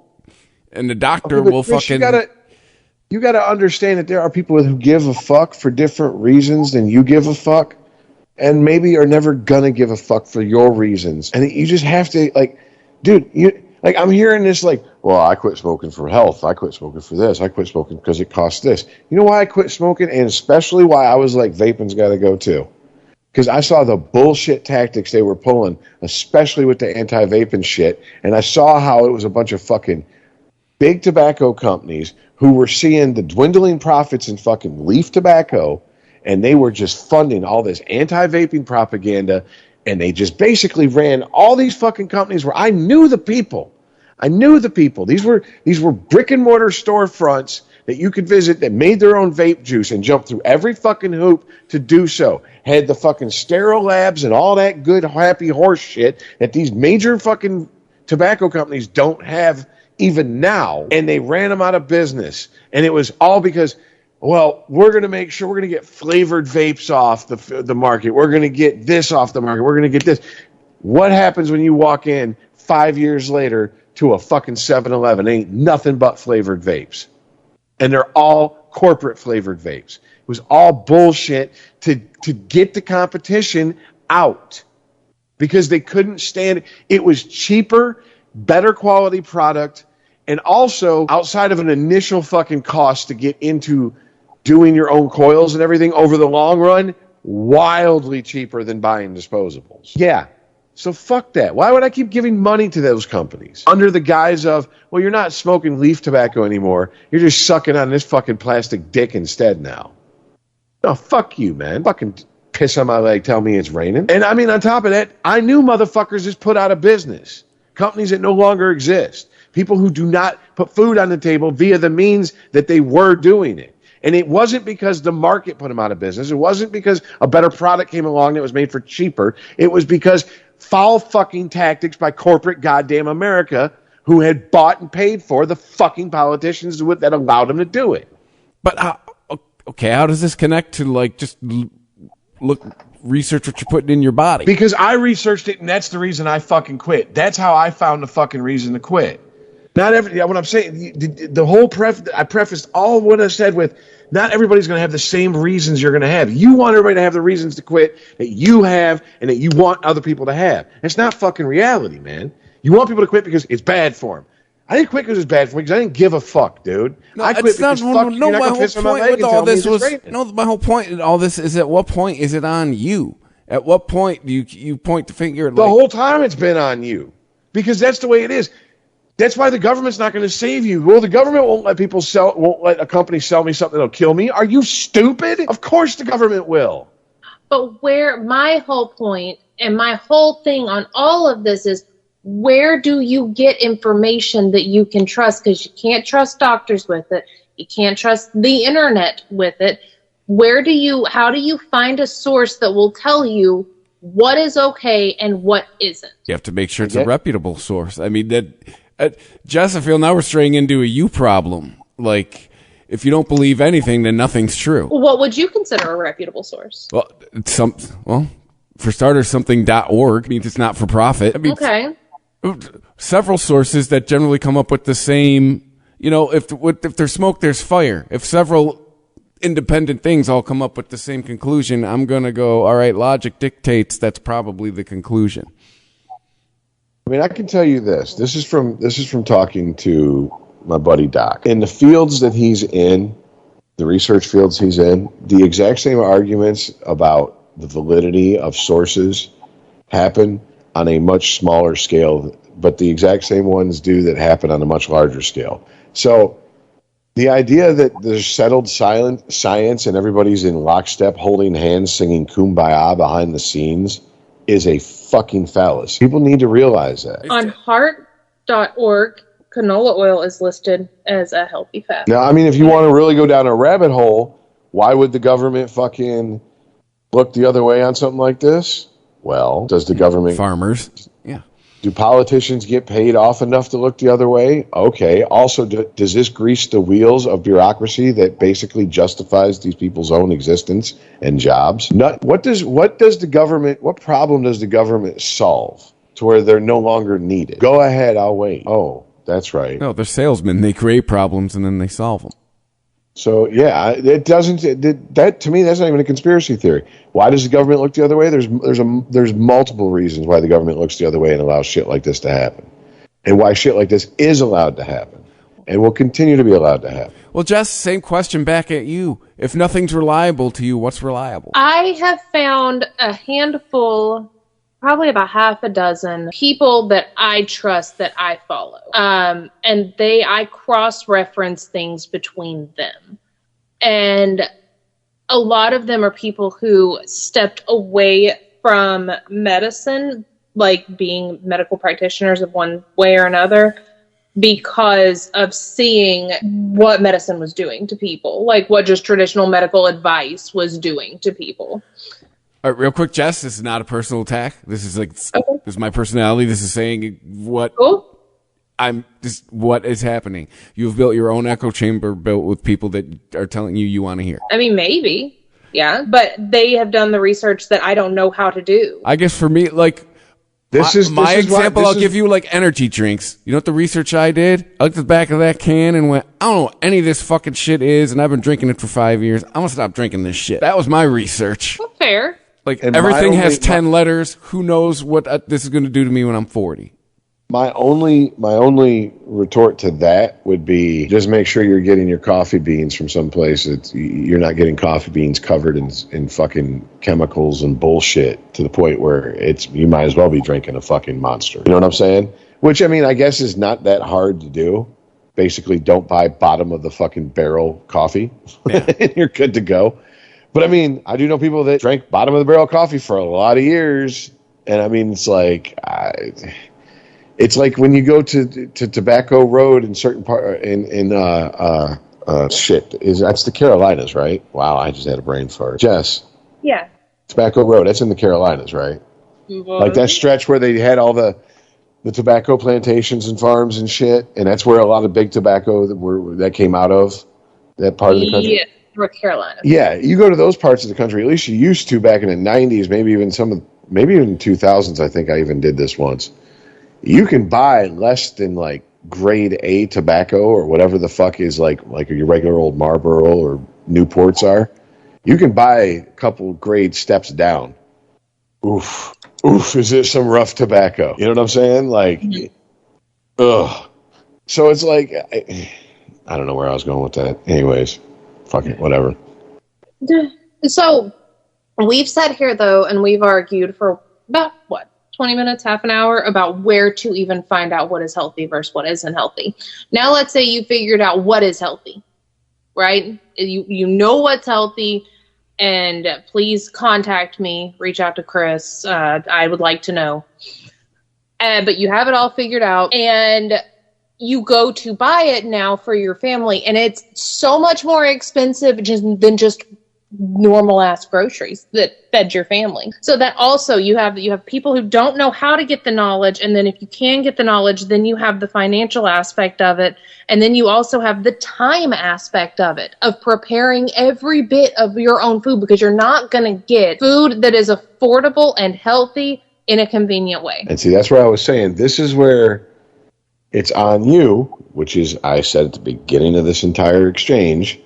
E: And the doctor will
F: Chris,
E: fucking...
F: You gotta understand that there are people who give a fuck for different reasons than you give a fuck, and maybe are never gonna give a fuck for your reasons. And you just have to, like... Dude, I'm hearing this like, well, I quit smoking for health. I quit smoking for this. I quit smoking because it costs this. You know why I quit smoking? And especially why I was like, vaping's got to go too. Because I saw the bullshit tactics they were pulling, especially with the anti-vaping shit. And I saw how it was a bunch of fucking big tobacco companies who were seeing the dwindling profits in fucking leaf tobacco. And they were just funding all this anti-vaping propaganda. And they just basically ran all these fucking companies where I knew the people. These were brick and mortar storefronts that you could visit that made their own vape juice and jumped through every fucking hoop to do so. Had the fucking sterile labs and all that good happy horse shit that these major fucking tobacco companies don't have even now. And they ran them out of business. And it was all because... Well, we're going to make sure we're going to get flavored vapes off the market. We're going to get this off the market. We're going to get this. What happens when you walk in 5 years later to a fucking 7-Eleven? Ain't nothing but flavored vapes. And they're all corporate flavored vapes. It was all bullshit to get the competition out because they couldn't stand it. It was cheaper, better quality product, and also outside of an initial fucking cost to get into doing your own coils and everything over the long run, wildly cheaper than buying disposables. Yeah. So fuck that. Why would I keep giving money to those companies under the guise of, well, you're not smoking leaf tobacco anymore. You're just sucking on this fucking plastic dick instead now. No, fuck you, man. Fucking piss on my leg, tell me it's raining. And I mean, on top of that, I knew motherfuckers just put out of business. Companies that no longer exist. People who do not put food on the table via the means that they were doing it. And it wasn't because the market put them out of business. It wasn't because a better product came along that was made for cheaper. It was because foul fucking tactics by corporate goddamn America who had bought and paid for the fucking politicians that allowed them to do it.
E: But, okay, how does this connect to, like, just research what you're putting in your body?
F: Because I researched it, and that's the reason I fucking quit. That's how I found the fucking reason to quit. Not every. What I'm saying, the whole I prefaced all what I said with, not everybody's going to have the same reasons you're going to have. You want everybody to have the reasons to quit that you have and that you want other people to have. It's not fucking reality, man. You want people to quit because it's bad for them. I didn't quit because it's bad for me because I didn't give a fuck, dude.
E: No,
F: I quit because fuck you. You're not going to piss on my leg and tell me it's raining.
E: No, my whole point in all this is at what point is it on you? At what point do you point the finger?
F: The whole time it's been on you because that's the way it is. That's why the government's not going to save you. Well, the government won't let a company sell me something that'll kill me. Are you stupid? Of course the government will.
G: But where my whole point and my whole thing on all of this is, where do you get information that you can trust? Because you can't trust doctors with it. You can't trust the internet with it. How do you find a source that will tell you what is okay and what isn't?
E: You have to make sure it's a reputable source. I mean, Jess, I feel now we're straying into a you problem. Like, if you don't believe anything, then nothing's true.
G: What would you consider a reputable source?
E: Well, for starters, something.org means it's not for profit. I mean,
G: okay.
E: Several sources that generally come up with the same, if there's smoke, there's fire. If several independent things all come up with the same conclusion, I'm going to go, all right, logic dictates that's probably the conclusion.
F: I mean, I can tell you this. This is from talking to my buddy Doc. In the fields that he's in, the research fields he's in, the exact same arguments about the validity of sources happen on a much smaller scale, but the exact same ones do that happen on a much larger scale. So the idea that there's settled science and everybody's in lockstep holding hands singing Kumbaya behind the scenes is a fucking fallacy. People need to realize that.
G: On heart.org, canola oil is listed as a healthy fat.
F: Now, I mean, if you want to really go down a rabbit hole, why would the government fucking look the other way on something like this? Well, does the government...
E: Farmers, yeah.
F: Do politicians get paid off enough to look the other way? Okay. Also, does this grease the wheels of bureaucracy that basically justifies these people's own existence and jobs? What problem does the government solve to where they're no longer needed? Go ahead, I'll wait. Oh, that's right.
E: No, they're salesmen. They create problems and then they solve them.
F: So, yeah, that to me, that's not even a conspiracy theory. Why does the government look the other way? There's multiple reasons why the government looks the other way and allows shit like this to happen. And why shit like this is allowed to happen and will continue to be allowed to happen.
E: Well, Jess, same question back at you. If nothing's reliable to you, what's reliable?
G: I have found a handful, probably about half a dozen people that I trust that I follow. And I cross-reference things between them. And a lot of them are people who stepped away from medicine, like being medical practitioners of one way or another, because of seeing what medicine was doing to people, like what just traditional medical advice was doing to people.
E: All right, real quick, Jess, this is not a personal attack. This is this is my personality. This is saying what what is happening. You've built your own echo chamber built with people that are telling you want to hear.
G: I mean, maybe. Yeah. But they have done the research that I don't know how to do.
E: I guess for me, like, my example, I'll give you like energy drinks. You know what the research I did? I looked at the back of that can and went, I don't know what any of this fucking shit is, and I've been drinking it for 5 years. I'm going to stop drinking this shit. That was my research.
G: Well, fair.
E: Like, and everything has 10 letters. Who knows what this is going to do to me when I'm 40?
F: My only retort to that would be just make sure you're getting your coffee beans from someplace that you're not getting coffee beans covered in fucking chemicals and bullshit to the point where you might as well be drinking a fucking Monster. You know what I'm saying? Which, I mean, I guess is not that hard to do. Basically, don't buy bottom of the fucking barrel coffee. Yeah. And you're good to go. But I mean, I do know people that drank bottom of the barrel coffee for a lot of years. And I mean, it's like... It's like when you go to Tobacco Road in certain part that's the Carolinas, right? Wow, I just had a brain fart. Jess.
G: Yeah.
F: Tobacco Road, that's in the Carolinas, right? Mm-hmm. Like that stretch where they had all the tobacco plantations and farms and shit, and that's where a lot of big tobacco that came out of that part of the country.
G: Yeah, North Carolina.
F: Yeah, you go to those parts of the country. At least you used to back in the 90s, maybe even in 2000s. I think I even did this once. You can buy less than like grade A tobacco or whatever the fuck is like your regular old Marlboro or Newports are. You can buy a couple grade steps down. Oof, is this some rough tobacco? You know what I'm saying? Like, ugh. So it's like, I don't know where I was going with that. Anyways, fuck it, whatever.
G: So we've sat here though, and we've argued for about 20 minutes, half an hour, about where to even find out what is healthy versus what isn't healthy. Now, let's say you figured out what is healthy, right? You know what's healthy, and please contact me, reach out to Chris. I would like to know. but you have it all figured out, and you go to buy it now for your family, and it's so much more expensive than just normal ass groceries that fed your family. So that also you have people who don't know how to get the knowledge, and then if you can get the knowledge, then you have the financial aspect of it, and then you also have the time aspect of it, of preparing every bit of your own food, because you're not going to get food that is affordable and healthy in a convenient way.
F: And see, that's where I was saying, this is where it's on you, which is, I said at the beginning of this entire exchange,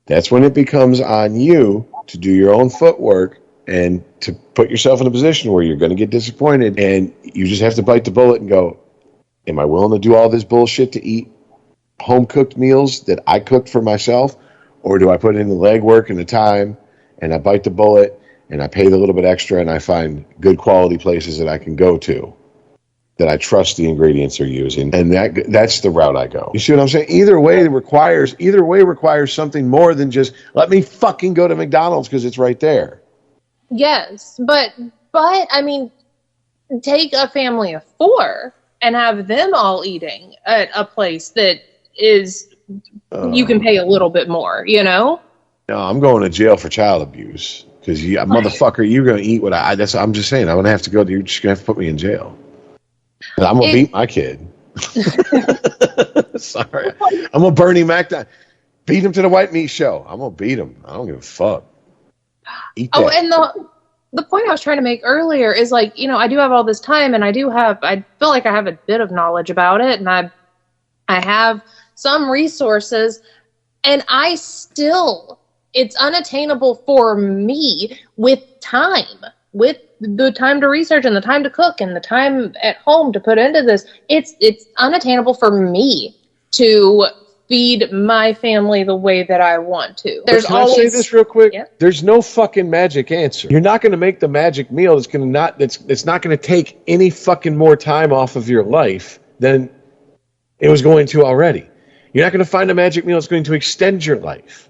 F: that's when it becomes on you to do your own footwork and to put yourself in a position where you're going to get disappointed, and you just have to bite the bullet and go, am I willing to do all this bullshit to eat home-cooked meals that I cooked for myself, or do I put in the legwork and the time, and I bite the bullet, and I pay the little bit extra, and I find good quality places that I can go to, that I trust the ingredients they're using, and that's the route I go. You see what I'm saying? Either way requires something more than just, let me fucking go to McDonald's because it's right there.
G: Yes, but I mean, take a family of 4 and have them all eating at a place that is, you can pay a little bit more, you know?
F: No, I'm going to jail for child abuse because motherfucker, you're going to eat what I'm just saying. I'm going to have to go. You're just going to have to put me in jail. And I'm going to beat my kid. Sorry. I'm going to Bernie Mac down. Beat him to the white meat show. I'm going to beat him. I don't give a fuck. Eat that.
G: Oh, and the point I was trying to make earlier is, like, you know, I do have all this time, and I feel like I have a bit of knowledge about it, and I have some resources, and it's unattainable for me with the time to research and the time to cook and the time at home to put into this. It's unattainable for me to feed my family the way that I want to.
H: Can I say this real quick? Yeah. There's no fucking magic answer. You're not going to make the magic meal that's not going to take any fucking more time off of your life than it was going to already. You're not going to find a magic meal that's going to extend your life.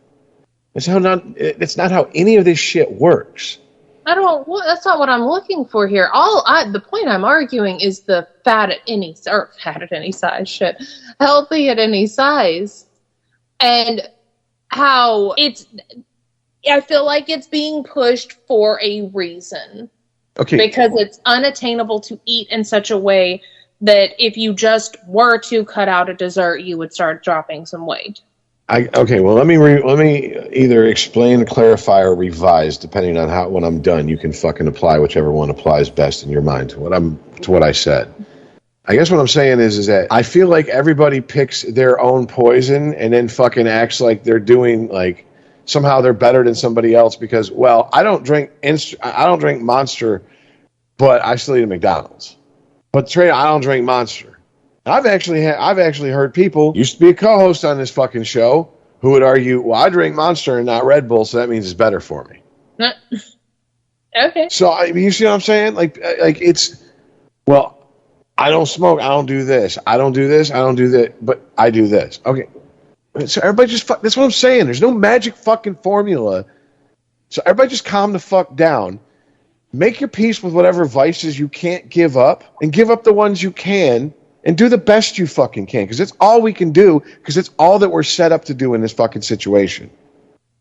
H: That's not how any of this shit works.
G: That's not what I'm looking for here. The point I'm arguing is the fat at any size shit. Healthy at any size. And how I feel like it's being pushed for a reason.
F: Okay.
G: Because it's unattainable to eat in such a way that if you just were to cut out a dessert, you would start dropping some weight.
F: Well, let me either explain, clarify, or revise, depending on when I'm done. You can fucking apply whichever one applies best in your mind to what I said. I guess what I'm saying is that I feel like everybody picks their own poison and then fucking acts like they're doing, like, somehow they're better than somebody else because, well, I don't drink Monster, but I still eat at McDonald's. But Trey, I don't drink Monster. I've actually heard people used to be a co-host on this fucking show who would argue, well, I drink Monster and not Red Bull, so that means it's better for me.
G: Okay.
F: So you see what I'm saying? Like it's, well, I don't smoke, I don't do this, I don't do this, I don't do that, but I do this. Okay. So everybody just that's what I'm saying. There's no magic fucking formula. So everybody just calm the fuck down. Make your peace with whatever vices you can't give up, and give up the ones you can. And do the best you fucking can, because it's all we can do, because it's all that we're set up to do in this fucking situation.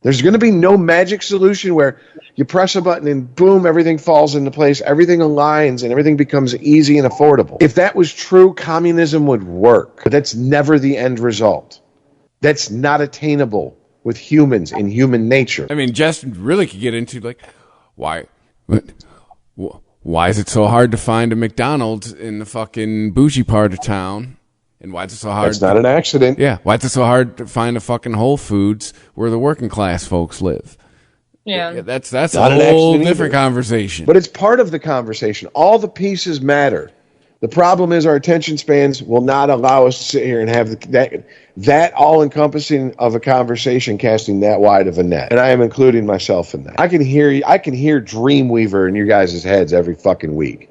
F: There's going to be no magic solution where you press a button and boom, everything falls into place, everything aligns, and everything becomes easy and affordable. If that was true, communism would work, but that's never the end result. That's not attainable with humans and human nature.
E: I mean, Justin really could get into, like, why is it so hard to find a McDonald's in the fucking bougie part of town? And why is it so hard?
F: That's not an accident.
E: Yeah. Why is it so hard to find a fucking Whole Foods where the working class folks live?
G: Yeah.
E: That's not a whole different conversation.
F: But it's part of the conversation. All the pieces matter. The problem is our attention spans will not allow us to sit here and have that all-encompassing of a conversation casting that wide of a net. And I am including myself in that. I can hear Dreamweaver in your guys' heads every fucking week.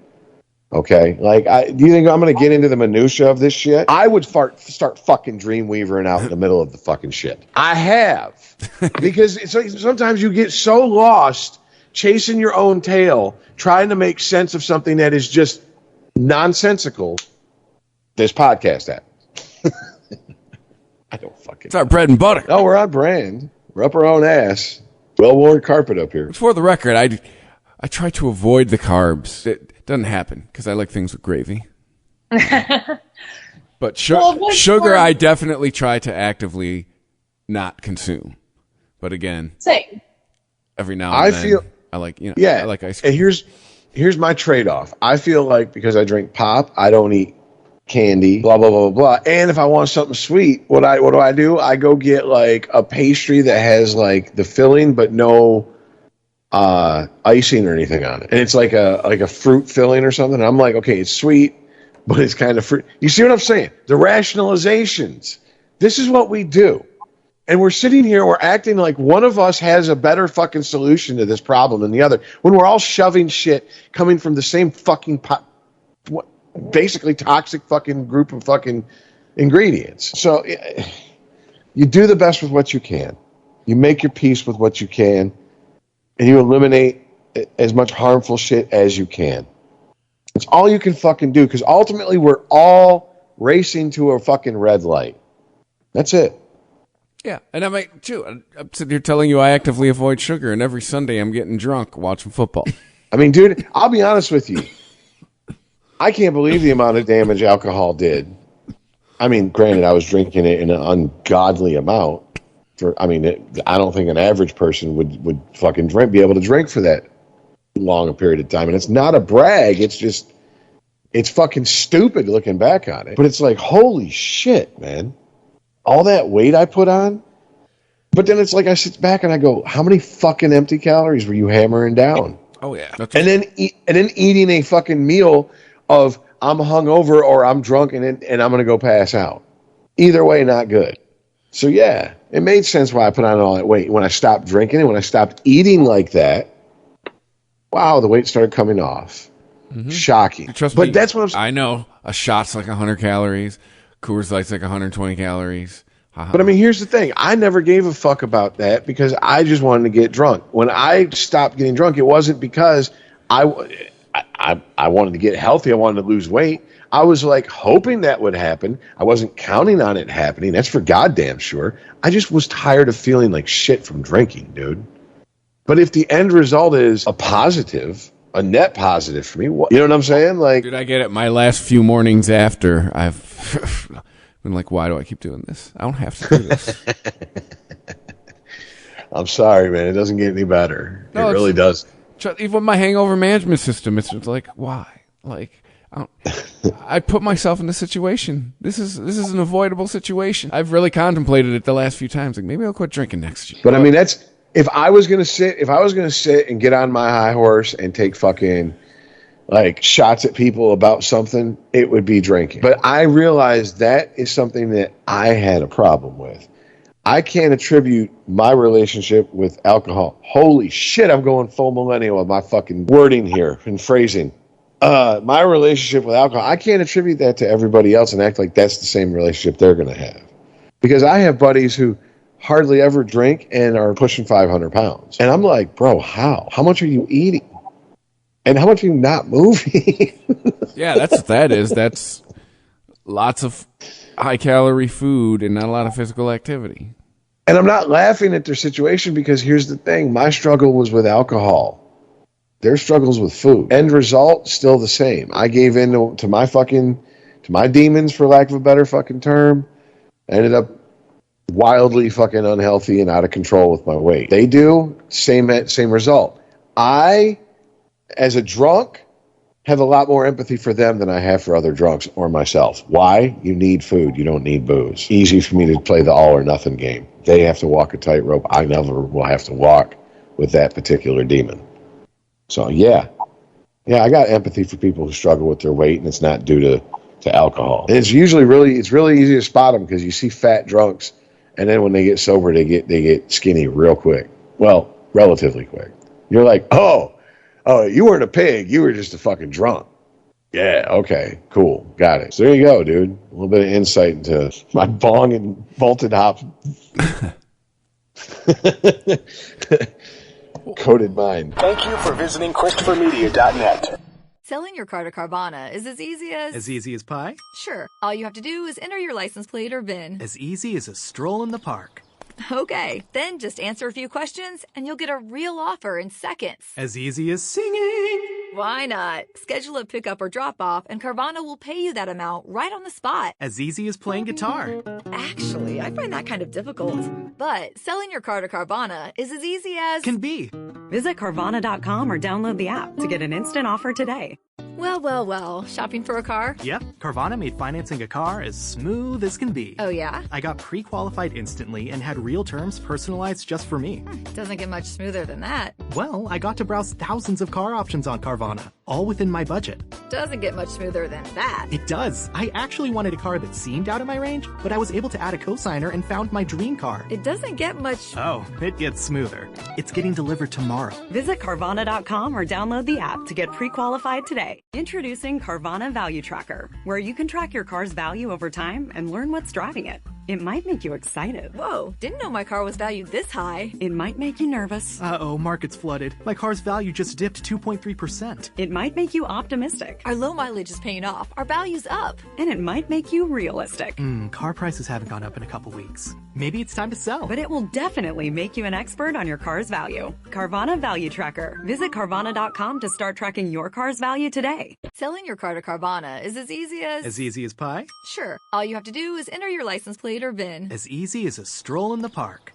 F: Okay? Like, do you think I'm going to get into the minutia of this shit? I would start fucking Dreamweavering out in the middle of the fucking shit. I have. Because sometimes you get so lost chasing your own tail, trying to make sense of something that is just
H: nonsensical this podcast app. I don't fucking.
E: It's our bread and butter.
H: No, we're on brand. We're up our own ass. Well-worn carpet up here.
E: For the record, I try to avoid the carbs. It doesn't happen because I like things with gravy. But sugar, I definitely try to actively not consume. But again,
G: same.
E: Every now and then, I like I like ice cream.
H: And here's my trade-off. I feel like because I drink pop, I don't eat candy, blah blah blah blah. And if I want something sweet, what do? I go get like a pastry that has like the filling but no icing or anything on it, and it's like a fruit filling or something. And I'm like, okay, it's sweet, but it's kind of fruit. You see what I'm saying? The rationalizations. This is what we do. And we're sitting here, we're acting like one of us has a better fucking solution to this problem than the other, when we're all shoving shit coming from the same fucking basically toxic fucking group of fucking ingredients. So you do the best with what you can. You make your peace with what you can, and you eliminate as much harmful shit as you can. It's all you can fucking do, because ultimately we're all racing to a fucking red light. That's it.
E: Yeah, and I'm sitting here telling you I actively avoid sugar, and every Sunday I'm getting drunk watching football.
H: I mean, dude, I'll be honest with you. I can't believe the amount of damage alcohol did. I mean, granted, I was drinking it in an ungodly amount. I don't think an average person would fucking be able to drink for that long a period of time. And it's not a brag. It's fucking stupid looking back on it. But it's like, holy shit, man. All that weight I put on. But then it's like I sit back and I go, how many fucking empty calories were you hammering down?
E: Oh, yeah.
H: And then eating a fucking meal of I'm hungover or I'm drunk and I'm going to go pass out. Either way, not good. So, yeah, it made sense why I put on all that weight. When I stopped drinking and when I stopped eating like that, wow, the weight started coming off. Mm-hmm. Shocking.
E: Trust me, that's what I know. A shot's like 100 calories. Coors Light's like 120 calories.
H: But I mean, here's the thing. I never gave a fuck about that because I just wanted to get drunk. When I stopped getting drunk, it wasn't because I wanted to get healthy. I wanted to lose weight. I was like hoping that would happen. I wasn't counting on it happening. That's for goddamn sure. I just was tired of feeling like shit from drinking, dude. But if the end result is a positive, a net positive for me, you know what I'm saying? Like,
E: dude, I get it. My last few mornings after, I've been like, why do I keep doing this? I don't have to do this.
H: I'm sorry, man. It doesn't get any better. No, it really does.
E: Even my hangover management system, it's just like, why? Like, I put myself in this situation. This is an avoidable situation. I've really contemplated it the last few times. Like, maybe I'll quit drinking next year.
H: But I mean, if I was gonna sit and get on my high horse and take fucking like shots at people about something, it would be drinking. But I realized that is something that I had a problem with. I can't attribute my relationship with alcohol. Holy shit, I'm going full millennial with my fucking wording here and phrasing. My relationship with alcohol, I can't attribute that to everybody else and act like that's the same relationship they're going to have. Because I have buddies who hardly ever drink and are pushing 500 pounds. And I'm like, bro, how? How much are you eating? And how much are you not moving?
E: Yeah, that's what that is. That's lots of high-calorie food and not a lot of physical activity.
H: And I'm not laughing at their situation because here's the thing. My struggle was with alcohol. Their struggles with food. End result, still the same. I gave in to my demons, for lack of a better fucking term. I ended up wildly fucking unhealthy and out of control with my weight. They do, same result. I, as a drunk, have a lot more empathy for them than I have for other drunks or myself. Why? You need food. You don't need booze. Easy for me to play the all or nothing game. They have to walk a tightrope. I never will have to walk with that particular demon. So, yeah, I got empathy for people who struggle with their weight, and it's not due to alcohol. And it's really easy to spot them because you see fat drunks, and then when they get sober, they get skinny real quick. Well, relatively quick. You're like, oh, you weren't a pig. You were just a fucking drunk. Yeah, okay, cool, got it. So there you go, dude. A little bit of insight into my bong and malted hop coated mind.
A: Thank you for visiting ChristopherMedia.net.
B: Selling your car to Carvana is as easy as...
C: As easy as pie?
B: Sure. All you have to do is enter your license plate or VIN.
C: As easy as a stroll in the park.
B: Okay, then just answer a few questions and you'll get a real offer in seconds.
C: As easy as singing.
B: Why not? Schedule a pickup or drop off and Carvana will pay you that amount right on the spot.
C: As easy as playing guitar.
B: Actually, I find that kind of difficult. But selling your car to Carvana is as easy as...
C: Can be.
D: Visit Carvana.com or download the app to get an instant offer today.
B: Well, shopping for a car?
C: Yep, Carvana made financing a car as smooth as can be.
B: Oh yeah?
C: I got pre-qualified instantly and had real terms personalized just for me.
B: Doesn't get much smoother than that.
C: Well, I got to browse thousands of car options on Carvana, all within my budget.
B: Doesn't get much smoother than that.
C: It does. I actually wanted a car that seemed out of my range, but I was able to add a cosigner and found my dream car.
B: It doesn't get much...
C: Oh, it gets smoother. It's getting delivered tomorrow.
D: Visit Carvana.com or download the app to get pre-qualified today. Introducing Carvana Value Tracker, where you can track your car's value over time and learn what's driving it. It might make you excited.
B: Whoa, didn't know my car was valued this high.
D: It might make you nervous.
C: Uh-oh, market's flooded. My car's value just dipped 2.3%.
D: It might make you optimistic.
B: Our low mileage is paying off. Our value's up.
D: And it might make you realistic.
C: Car prices haven't gone up in a couple weeks. Maybe it's time to sell.
D: But it will definitely make you an expert on your car's value. Carvana Value Tracker. Visit Carvana.com to start tracking your car's value today.
B: Selling your car to Carvana is as easy as...
C: As easy as pie?
B: Sure. All you have to do is enter your license plate or VIN.
C: As easy as a stroll in the park.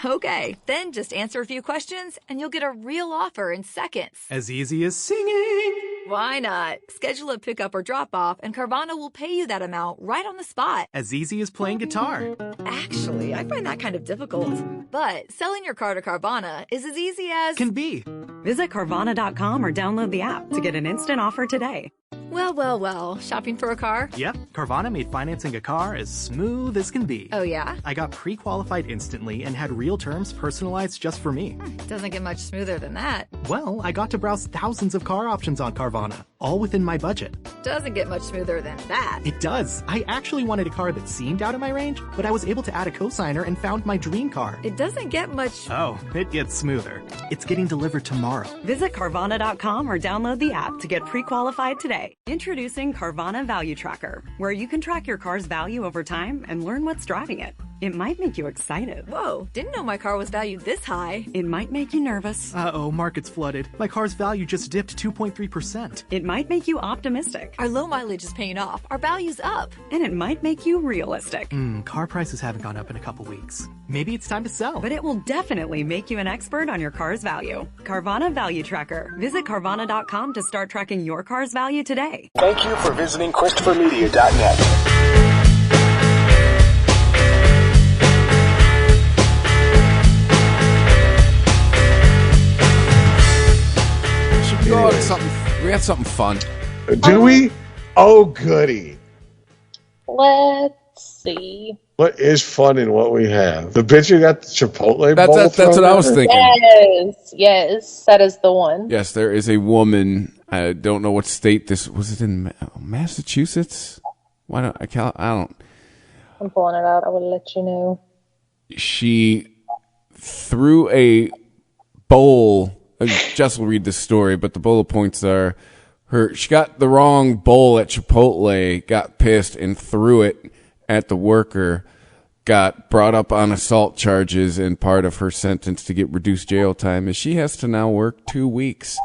B: Okay, then just answer a few questions and you'll get a real offer in seconds.
C: As easy as singing.
B: Why not? Schedule a pickup or drop off and Carvana will pay you that amount right on the spot.
C: As easy as playing guitar.
B: Actually, I find that kind of difficult. But selling your car to Carvana is as easy as...
C: Can be.
D: Visit Carvana.com or download the app to get an instant offer today.
B: Well, shopping for a car?
C: Yep, Carvana made financing a car as smooth as can be.
B: Oh yeah?
C: I got pre-qualified instantly and had real terms personalized just for me.
B: Doesn't get much smoother than that.
C: Well, I got to browse thousands of car options on Carvana, all within my budget.
B: Doesn't get much smoother than that.
C: It does. I actually wanted a car that seemed out of my range, but I was able to add a cosigner and found my dream car.
B: It doesn't get much...
C: Oh, it gets smoother. It's getting delivered tomorrow.
D: Visit Carvana.com or download the app to get pre-qualified today. Introducing Carvana Value Tracker, where you can track your car's value over time and learn what's driving it. It might make you excited.
B: Whoa, didn't know my car was valued this high.
D: It might make you nervous.
C: Uh-oh, market's flooded. My car's value just dipped 2.3%.
D: It might make you optimistic.
B: Our low mileage is paying off. Our value's up.
D: And it might make you realistic.
C: Car prices haven't gone up in a couple weeks. Maybe it's time to sell.
D: But it will definitely make you an expert on your car's value. Carvana Value Tracker. Visit Carvana.com to start tracking your car's value today.
A: Thank you for visiting ChristopherMedia.net.
E: Oh, it's something. We had something fun.
H: Do we? Oh, goody.
G: Let's see.
H: What is fun in what we have? The bitch who got the Chipotle bowl.
E: That's what I was
H: thinking.
G: Yes, that is the one.
E: Yes, there is a woman. I don't know what state this was. It in Massachusetts? Why don't I don't.
G: I'm pulling it up. I will let you know.
E: She threw a bowl. Jess will read the story, but the bullet points are she got the wrong bowl at Chipotle, got pissed and threw it at the worker, got brought up on assault charges, and part of her sentence to get reduced jail time is she has to now work 2 weeks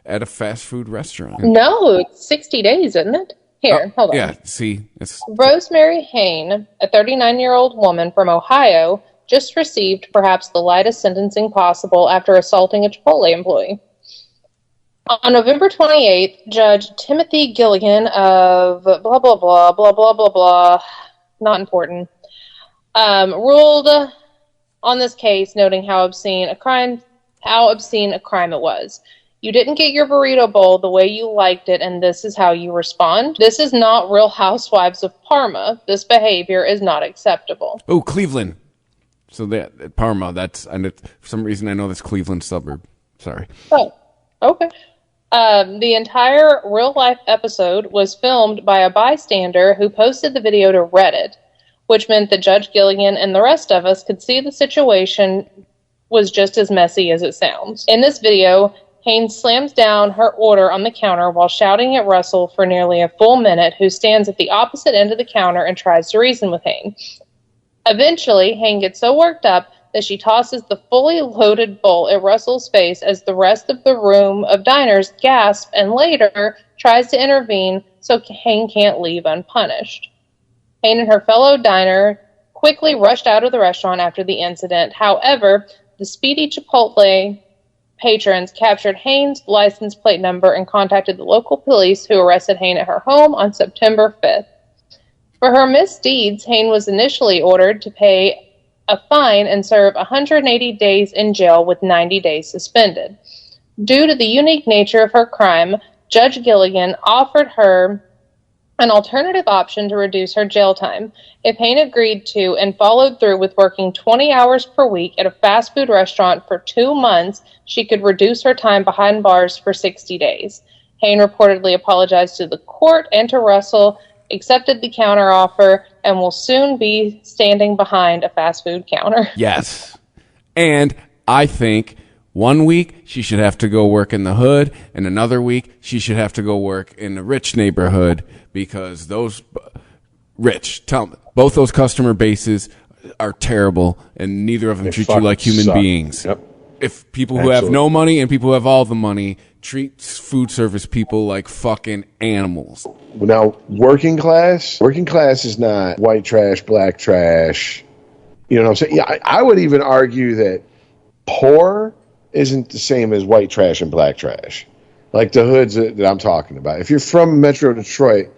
E: at a fast food restaurant.
G: No, it's 60 days, isn't it? Here, hold on.
E: Yeah, see.
G: Rosemary Hain, a 39-year-old woman from Ohio, just received perhaps the lightest sentencing possible after assaulting a Chipotle employee. On November 28th, Judge Timothy Gilligan of blah, blah, blah, blah, blah, blah, blah, not important, ruled on this case, noting how obscene a crime it was. You didn't get your burrito bowl the way you liked it, and this is how you respond. This is not Real Housewives of Parma. This behavior is not acceptable.
E: Oh, Cleveland. So that Parma, and for some reason I know that's Cleveland suburb. Sorry.
G: Oh, okay. The entire real-life episode was filmed by a bystander who posted the video to Reddit, which meant that Judge Gilligan and the rest of us could see the situation was just as messy as it sounds. In this video, Haynes slams down her order on the counter while shouting at Russell for nearly a full minute, who stands at the opposite end of the counter and tries to reason with Haynes. Eventually, Haynes gets so worked up that she tosses the fully loaded bowl at Russell's face as the rest of the room of diners gasp and later tries to intervene so Haynes can't leave unpunished. Haynes and her fellow diner quickly rushed out of the restaurant after the incident. However, the speedy Chipotle patrons captured Haynes' license plate number and contacted the local police, who arrested Haynes at her home on September 5th. For her misdeeds, Haynes was initially ordered to pay a fine and serve 180 days in jail with 90 days suspended. Due to the unique nature of her crime, Judge Gilligan offered her an alternative option to reduce her jail time. If Haynes agreed to and followed through with working 20 hours per week at a fast food restaurant for 2 months, she could reduce her time behind bars for 60 days. Haynes reportedly apologized to the court and to Russell, accepted the counteroffer, and will soon be standing behind a fast food counter.
E: Yes. And I think 1 week she should have to go work in the hood, and another week she should have to go work in the rich neighborhood, because those both those customer bases are terrible, and neither of them treat you like human beings.
H: Yep.
E: If people who have no money and people who have all the money treat food service people like fucking animals.
F: Now, working class is not white trash, black trash. You know what I'm saying? Yeah, I would even argue that poor isn't the same as white trash and black trash. Like the hoods that I'm talking about. If you're from Metro Detroit,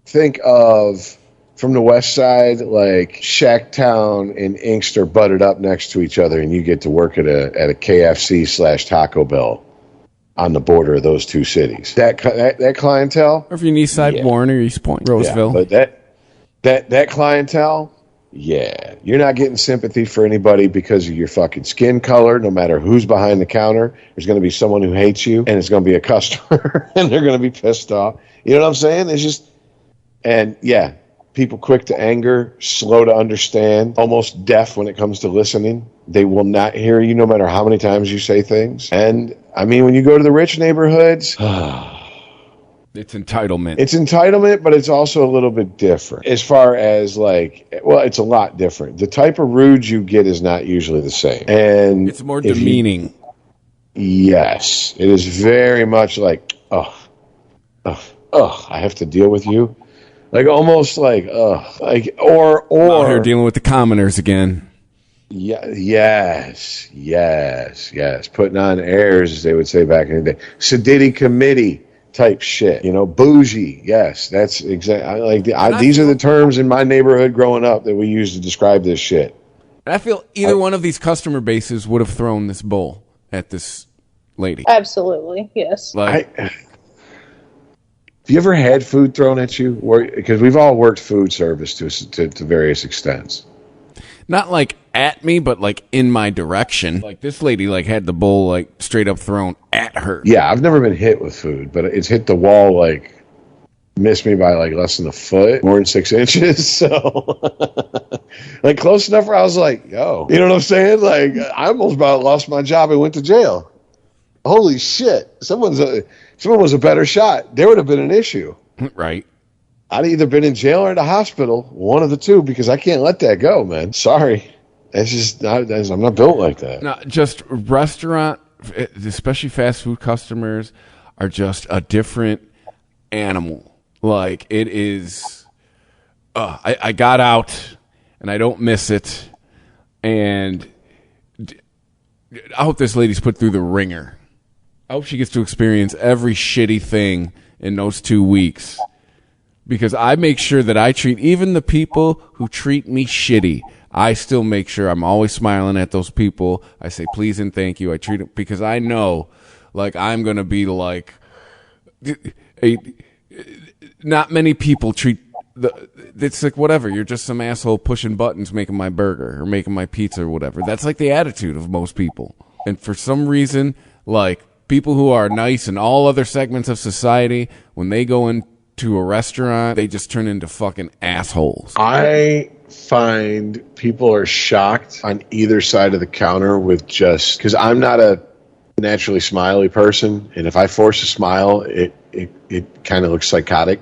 F: think of, from the west side, like Shacktown and Inkster butted up next to each other, and you get to work at a KFC / Taco Bell on the border of those two cities. That clientele.
E: Or if you're in East Side, Warren, or East Point, Roseville.
F: Yeah, but that clientele, yeah, you're not getting sympathy for anybody because of your fucking skin color. No matter who's behind the counter, there's going to be someone who hates you, and it's going to be a customer, and they're going to be pissed off. You know what I'm saying? It's just, and yeah, people quick to anger, slow to understand, almost deaf when it comes to listening. They will not hear you no matter how many times you say things. And I mean, when you go to the rich neighborhoods,
E: it's entitlement.
F: It's entitlement, but it's also a little bit different as far as like, well, it's a lot different. The type of rude you get is not usually the same. And
E: it's more demeaning.
F: Yes. It is very much like, I have to deal with you. Like almost like, or
E: out here dealing with the commoners again.
F: Yeah, yes. Putting on airs, as they would say back in the day. Sedity committee type shit, bougie. Yes, that's exactly these are the terms in my neighborhood growing up that we used to describe this shit.
E: I feel either one of these customer bases would have thrown this bowl at this lady.
G: Absolutely, yes.
F: Have you ever had food thrown at you? Because we've all worked food service to various extents.
E: Not like at me, but like in my direction. Like this lady had the bowl straight up thrown at her.
F: Yeah, I've never been hit with food, but it's hit the wall missed me by less than a foot, more than 6 inches. So close enough where I was like, yo, you know what I'm saying? I almost about lost my job and went to jail. Holy shit. Someone was a better shot. There would have been an issue.
E: Right.
F: I'd either been in jail or in the hospital, one of the two, because I can't let that go, man. Sorry. I'm not built like that.
E: No, just restaurant, especially fast food customers, are just a different animal. It is, I got out and I don't miss it. And I hope this lady's put through the ringer. I hope she gets to experience every shitty thing in those 2 weeks. Because I make sure that I treat even the people who treat me shitty. I still make sure I'm always smiling at those people. I say please and thank you. I treat them because I know, I'm gonna be not many people treat it's whatever. You're just some asshole pushing buttons, making my burger or making my pizza or whatever. That's the attitude of most people. And for some reason, people who are nice in all other segments of society, when they go into a restaurant, they just turn into fucking assholes.
F: I find people are shocked on either side of the counter with because I'm not a naturally smiley person, and if I force a smile, it kind of looks psychotic,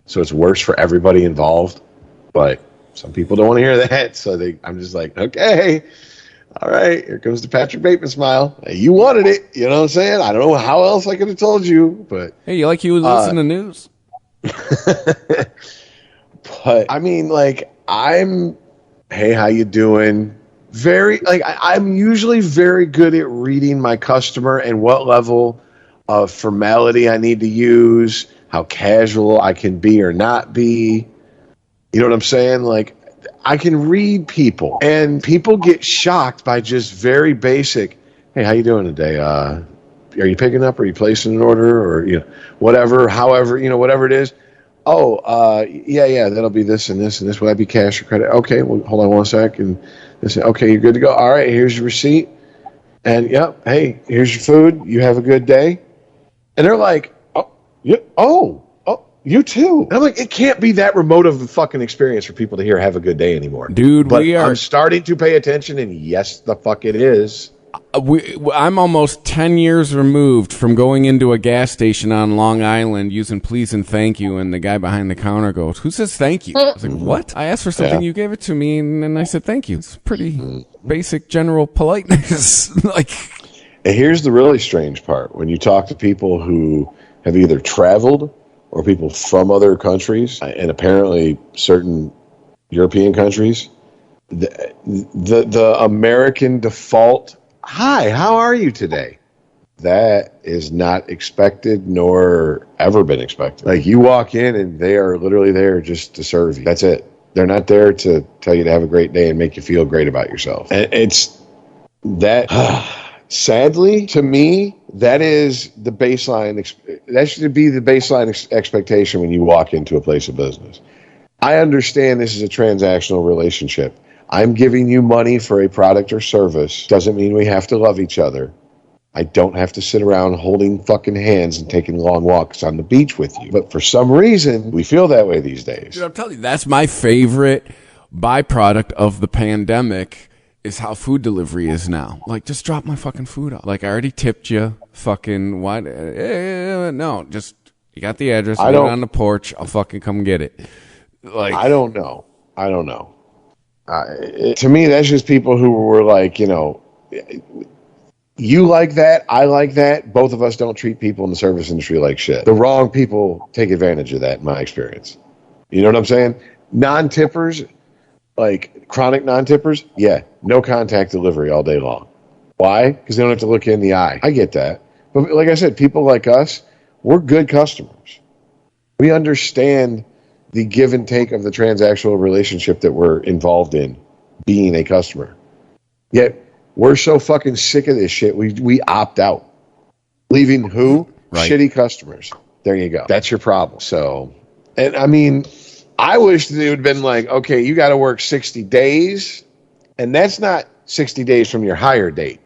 F: so it's worse for everybody involved. But some people don't want to hear that, so I'm just like, okay, all right, here comes the Patrick Bateman smile. You wanted it, you know what I'm saying? I don't know how else I could have told you, but
E: hey, you listen to news?
F: But I mean, like, hey, how you doing? I'm usually very good at reading my customer and what level of formality I need to use, how casual I can be or not be. You know what I'm saying? Like, I can read people, and people get shocked by just very basic, hey, how you doing today? Are you picking up? Are you placing an order? Or, whatever, however, whatever it is. Oh, yeah, that'll be this and this and this. Will that be cash or credit? Okay, well, hold on one sec. And they say, okay, you're good to go. All right, here's your receipt. And, yep, hey, here's your food. You have a good day. And they're like, oh, yeah, you too. And I'm like, it can't be that remote of a fucking experience for people to hear have a good day anymore.
E: Dude,
F: but I'm starting to pay attention, and yes, the fuck it is.
E: I'm almost 10 years removed from going into a gas station on Long Island using please and thank you, and the guy behind the counter goes, who says thank you? I was like, what? I asked for something, you gave it to me, and then I said thank you. It's pretty basic general politeness. Like,
F: and here's the really strange part. When you talk to people who have either traveled or people from other countries, and apparently certain European countries, the American default, hi, how are you today? That is not expected nor ever been expected. Like, you walk in and they are literally there just to serve you. That's it. They're not there to tell you to have a great day and make you feel great about yourself. And it's that, sadly, to me, that is the baseline. That should be the baseline expectation when you walk into a place of business. I understand this is a transactional relationship. I'm giving you money for a product or service. Doesn't mean we have to love each other. I don't have to sit around holding fucking hands and taking long walks on the beach with you. But for some reason, we feel that way these days.
E: Dude, I'm telling you, that's my favorite byproduct of the pandemic is how food delivery is now. Like, just drop my fucking food off. Like, I already tipped you. Fucking, why? No, just, you got the address. Leave it on the porch. I'll fucking come get it. Like,
F: I don't know. To me, that's just people who were like, you like that, I like that. Both of us don't treat people in the service industry like shit. The wrong people take advantage of that, in my experience. You know what I'm saying? Non-tippers, like chronic non-tippers, yeah, no contact delivery all day long. Why? Because they don't have to look you in the eye. I get that. But like I said, people like us, we're good customers. We understand the give and take of the transactional relationship that we're involved in, being a customer. Yet we're so fucking sick of this shit. We opt out, leaving who? Right. Shitty customers. There you go. That's your problem. So, and I mean, I wish that it would have been like, okay, you got to work 60 days, and that's not 60 days from your hire date.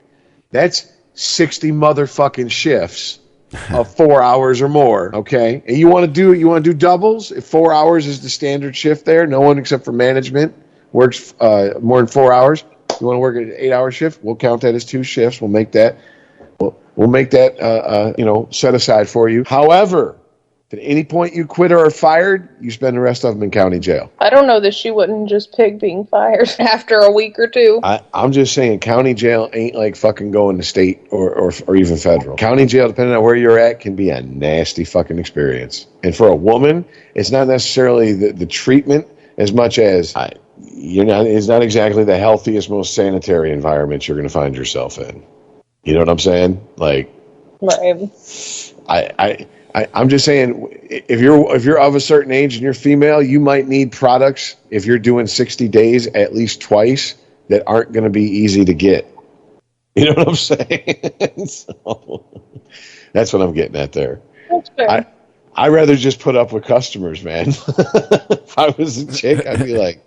F: That's 60 motherfucking shifts of 4 hours or more, okay? And you want to do doubles? If 4 hours is the standard shift there, no one except for management works more than 4 hours. You want to work an 8-hour shift? We'll count that as 2 shifts. We'll make that set aside for you. However, if at any point you quit or are fired, you spend the rest of them in county jail.
G: I don't know that she wouldn't just pick being fired after a week or two.
F: I'm just saying county jail ain't like fucking going to state or even federal. County jail, depending on where you're at, can be a nasty fucking experience. And for a woman, it's not necessarily the treatment as much as it's not exactly the healthiest, most sanitary environment you're going to find yourself in. You know what I'm saying? Like, right. I'm just saying, if you're of a certain age and you're female, you might need products if you're doing 60 days at least twice that aren't going to be easy to get. You know what I'm saying? So, that's what I'm getting at there.
G: That's fair.
F: I'd rather just put up with customers, man. If I was a chick, I'd be like,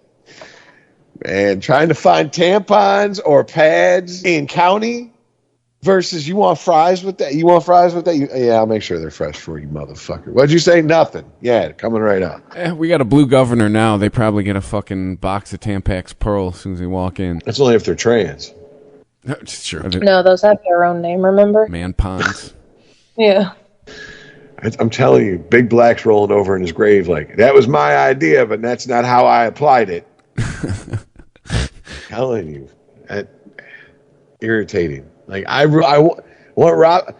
F: man, trying to find tampons or pads in county versus you want fries with that? You want fries with that? Yeah, I'll make sure they're fresh for you, motherfucker. What'd you say? Nothing. Yeah, coming right up.
E: We got a blue governor now. They probably get a fucking box of Tampax Pearl as soon as they walk in.
F: That's only if they're trans.
E: Sure.
G: No, those have their own name, remember?
E: Man ponds.
G: Yeah.
H: I'm telling you, Big Black's rolling over in his grave like, that was my idea, but that's not how I applied it. Telling you. Irritating. Like, I want Rob, I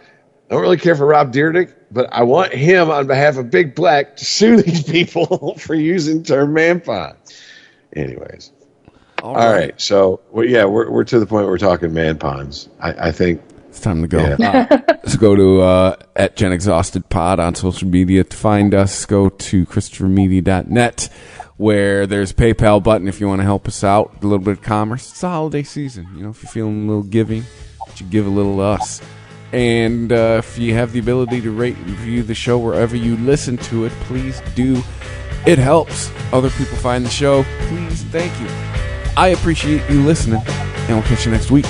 H: don't really care for Rob Dyrdek, but I want him on behalf of Big Black to sue these people for using the term man ponds. Anyways. All right. So, we're to the point where we're talking man ponds. I think
E: it's time to go. Yeah. Let's go to at Gen Exhausted Pod on social media to find us. Go to ChristopherMedia.net where there's a PayPal button if you want to help us out. A little bit of commerce. It's the holiday season. You know, if you're feeling a little giving, you should give a little to us. And if you have the ability to rate and review the show wherever you listen to it, please do. It helps other people find the show. Please, thank you. I appreciate you listening, and we'll catch you next week.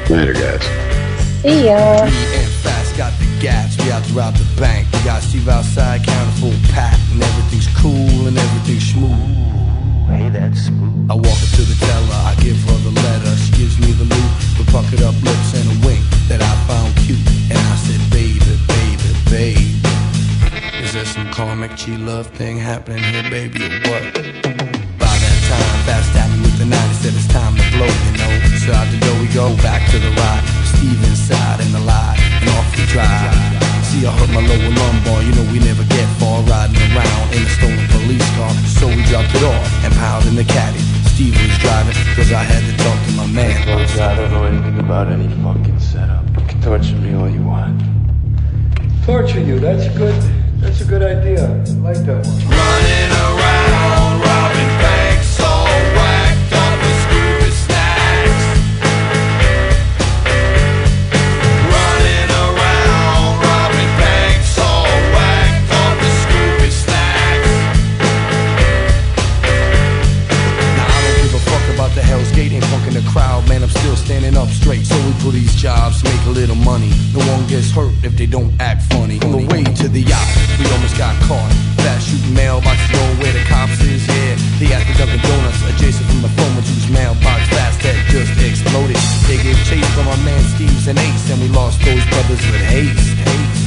F: Later, guys.
G: See ya.
I: Me and Fast got the gas, we out to rob the bank. We got Steve outside, counting full pack, and everything's cool and everything's smooth. Hey, that's smooth. I walk up to the teller, I give her the letter. She gives me the loot with puckered up lips and a wink that I found cute. And I said, baby, baby, baby, is there some karmic G-love thing happening here, baby, or what? By that time, Fast at me with the 90, said it's time to blow, you know. So out the door we go, back to the ride. Steve inside in the lot, and off we drive. See, I hurt my lower lumbar, you know we never get far. Riding around in a stolen police car. So we dropped it off and piled in the caddy. Steve was driving, cause I had to talk to my man.
J: Look, I don't know anything about any fucking setup. You can torture me all you want.
K: Torture you, that's a good idea. I like that one.
I: Running around, robbing banks, all whacked up with stupid snacks. Running around, robbing banks, all whacked up with stupid snacks. Now I don't give a fuck about the Hell's Gate, ain't punking the crowd, man, I'm still standing up straight. So we pull these jobs, make a little money. No one gets hurt if they don't act funny. On the way to the yacht, we almost got caught. Fast shooting mailboxes, knowing where the cops is, yeah. They at the Dunkin' Donuts, adjacent from the phone whose mailbox Fast had just exploded. They gave chase from our man Steve's and Ace, and we lost those brothers with haste.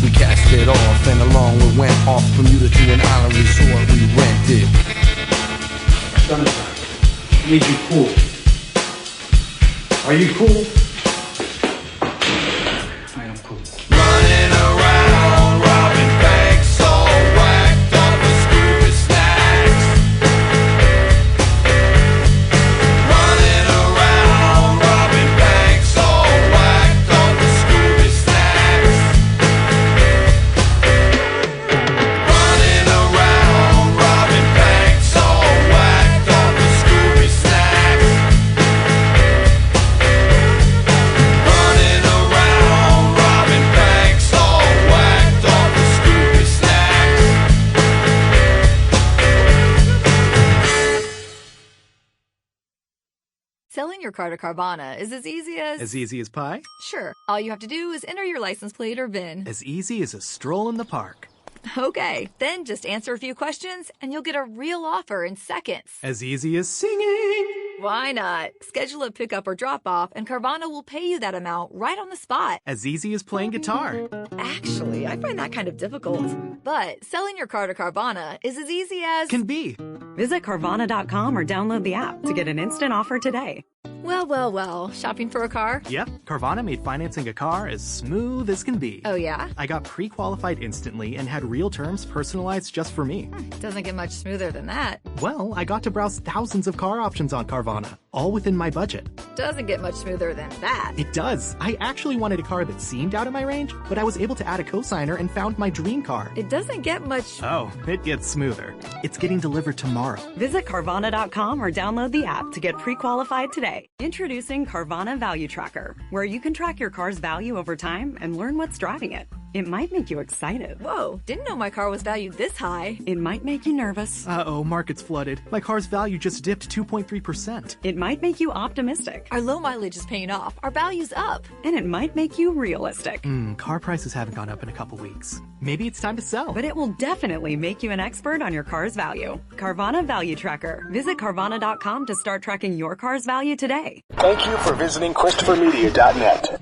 I: We cast it off, and along we went off Bermuda to an island resort we rented.
K: Jonathan, I need you cool. Are you cool? I am cool.
I: Running around, robbing banks, all whacked up with stupid snacks. Running around, robbing banks, all whacked up with stupid snacks. Running around, robbing banks, all whacked up with stupid snacks. Running around, robbing banks, all whacked up with stupid snacks.
B: Selling your car to Carvana is as easy as...
C: As easy as pie?
B: Sure. All you have to do is enter your license plate or VIN.
C: As easy as a stroll in the park.
B: Okay, then just answer a few questions and you'll get a real offer in seconds.
C: As easy as singing.
B: Why not? Schedule a pickup or drop off and Carvana will pay you that amount right on the spot.
C: As easy as playing guitar.
B: Actually, I find that kind of difficult. But selling your car to Carvana is as easy as...
C: Can be.
D: Visit Carvana.com or download the app to get an instant offer today.
B: Well. Shopping for a car?
C: Yep, Carvana made financing a car as smooth as can be.
B: Oh, yeah?
C: I got pre-qualified instantly and had real terms personalized just for me.
B: Doesn't get much smoother than that.
C: Well, I got to browse thousands of car options on Carvana, all within my budget.
B: Doesn't get much smoother than that.
C: It does. I actually wanted a car that seemed out of my range, but I was able to add a cosigner and found my dream car.
B: It doesn't get much...
C: Oh, it gets smoother. It's getting delivered tomorrow.
D: Visit Carvana.com or download the app to get pre-qualified today. Introducing Carvana Value Tracker, where you can track your car's value over time and learn what's driving it. It might make you excited.
B: Whoa, didn't know my car was valued this high.
D: It might make you nervous.
C: Uh-oh, market's flooded. My car's value just dipped 2.3%.
D: It might make you optimistic.
B: Our low mileage is paying off. Our value's up.
D: And it might make you realistic.
C: Car prices haven't gone up in a couple weeks. Maybe it's time to sell.
D: But it will definitely make you an expert on your car's value. Carvana Value Tracker. Visit Carvana.com to start tracking your car's value today.
A: Thank you for visiting ChristopherMedia.net.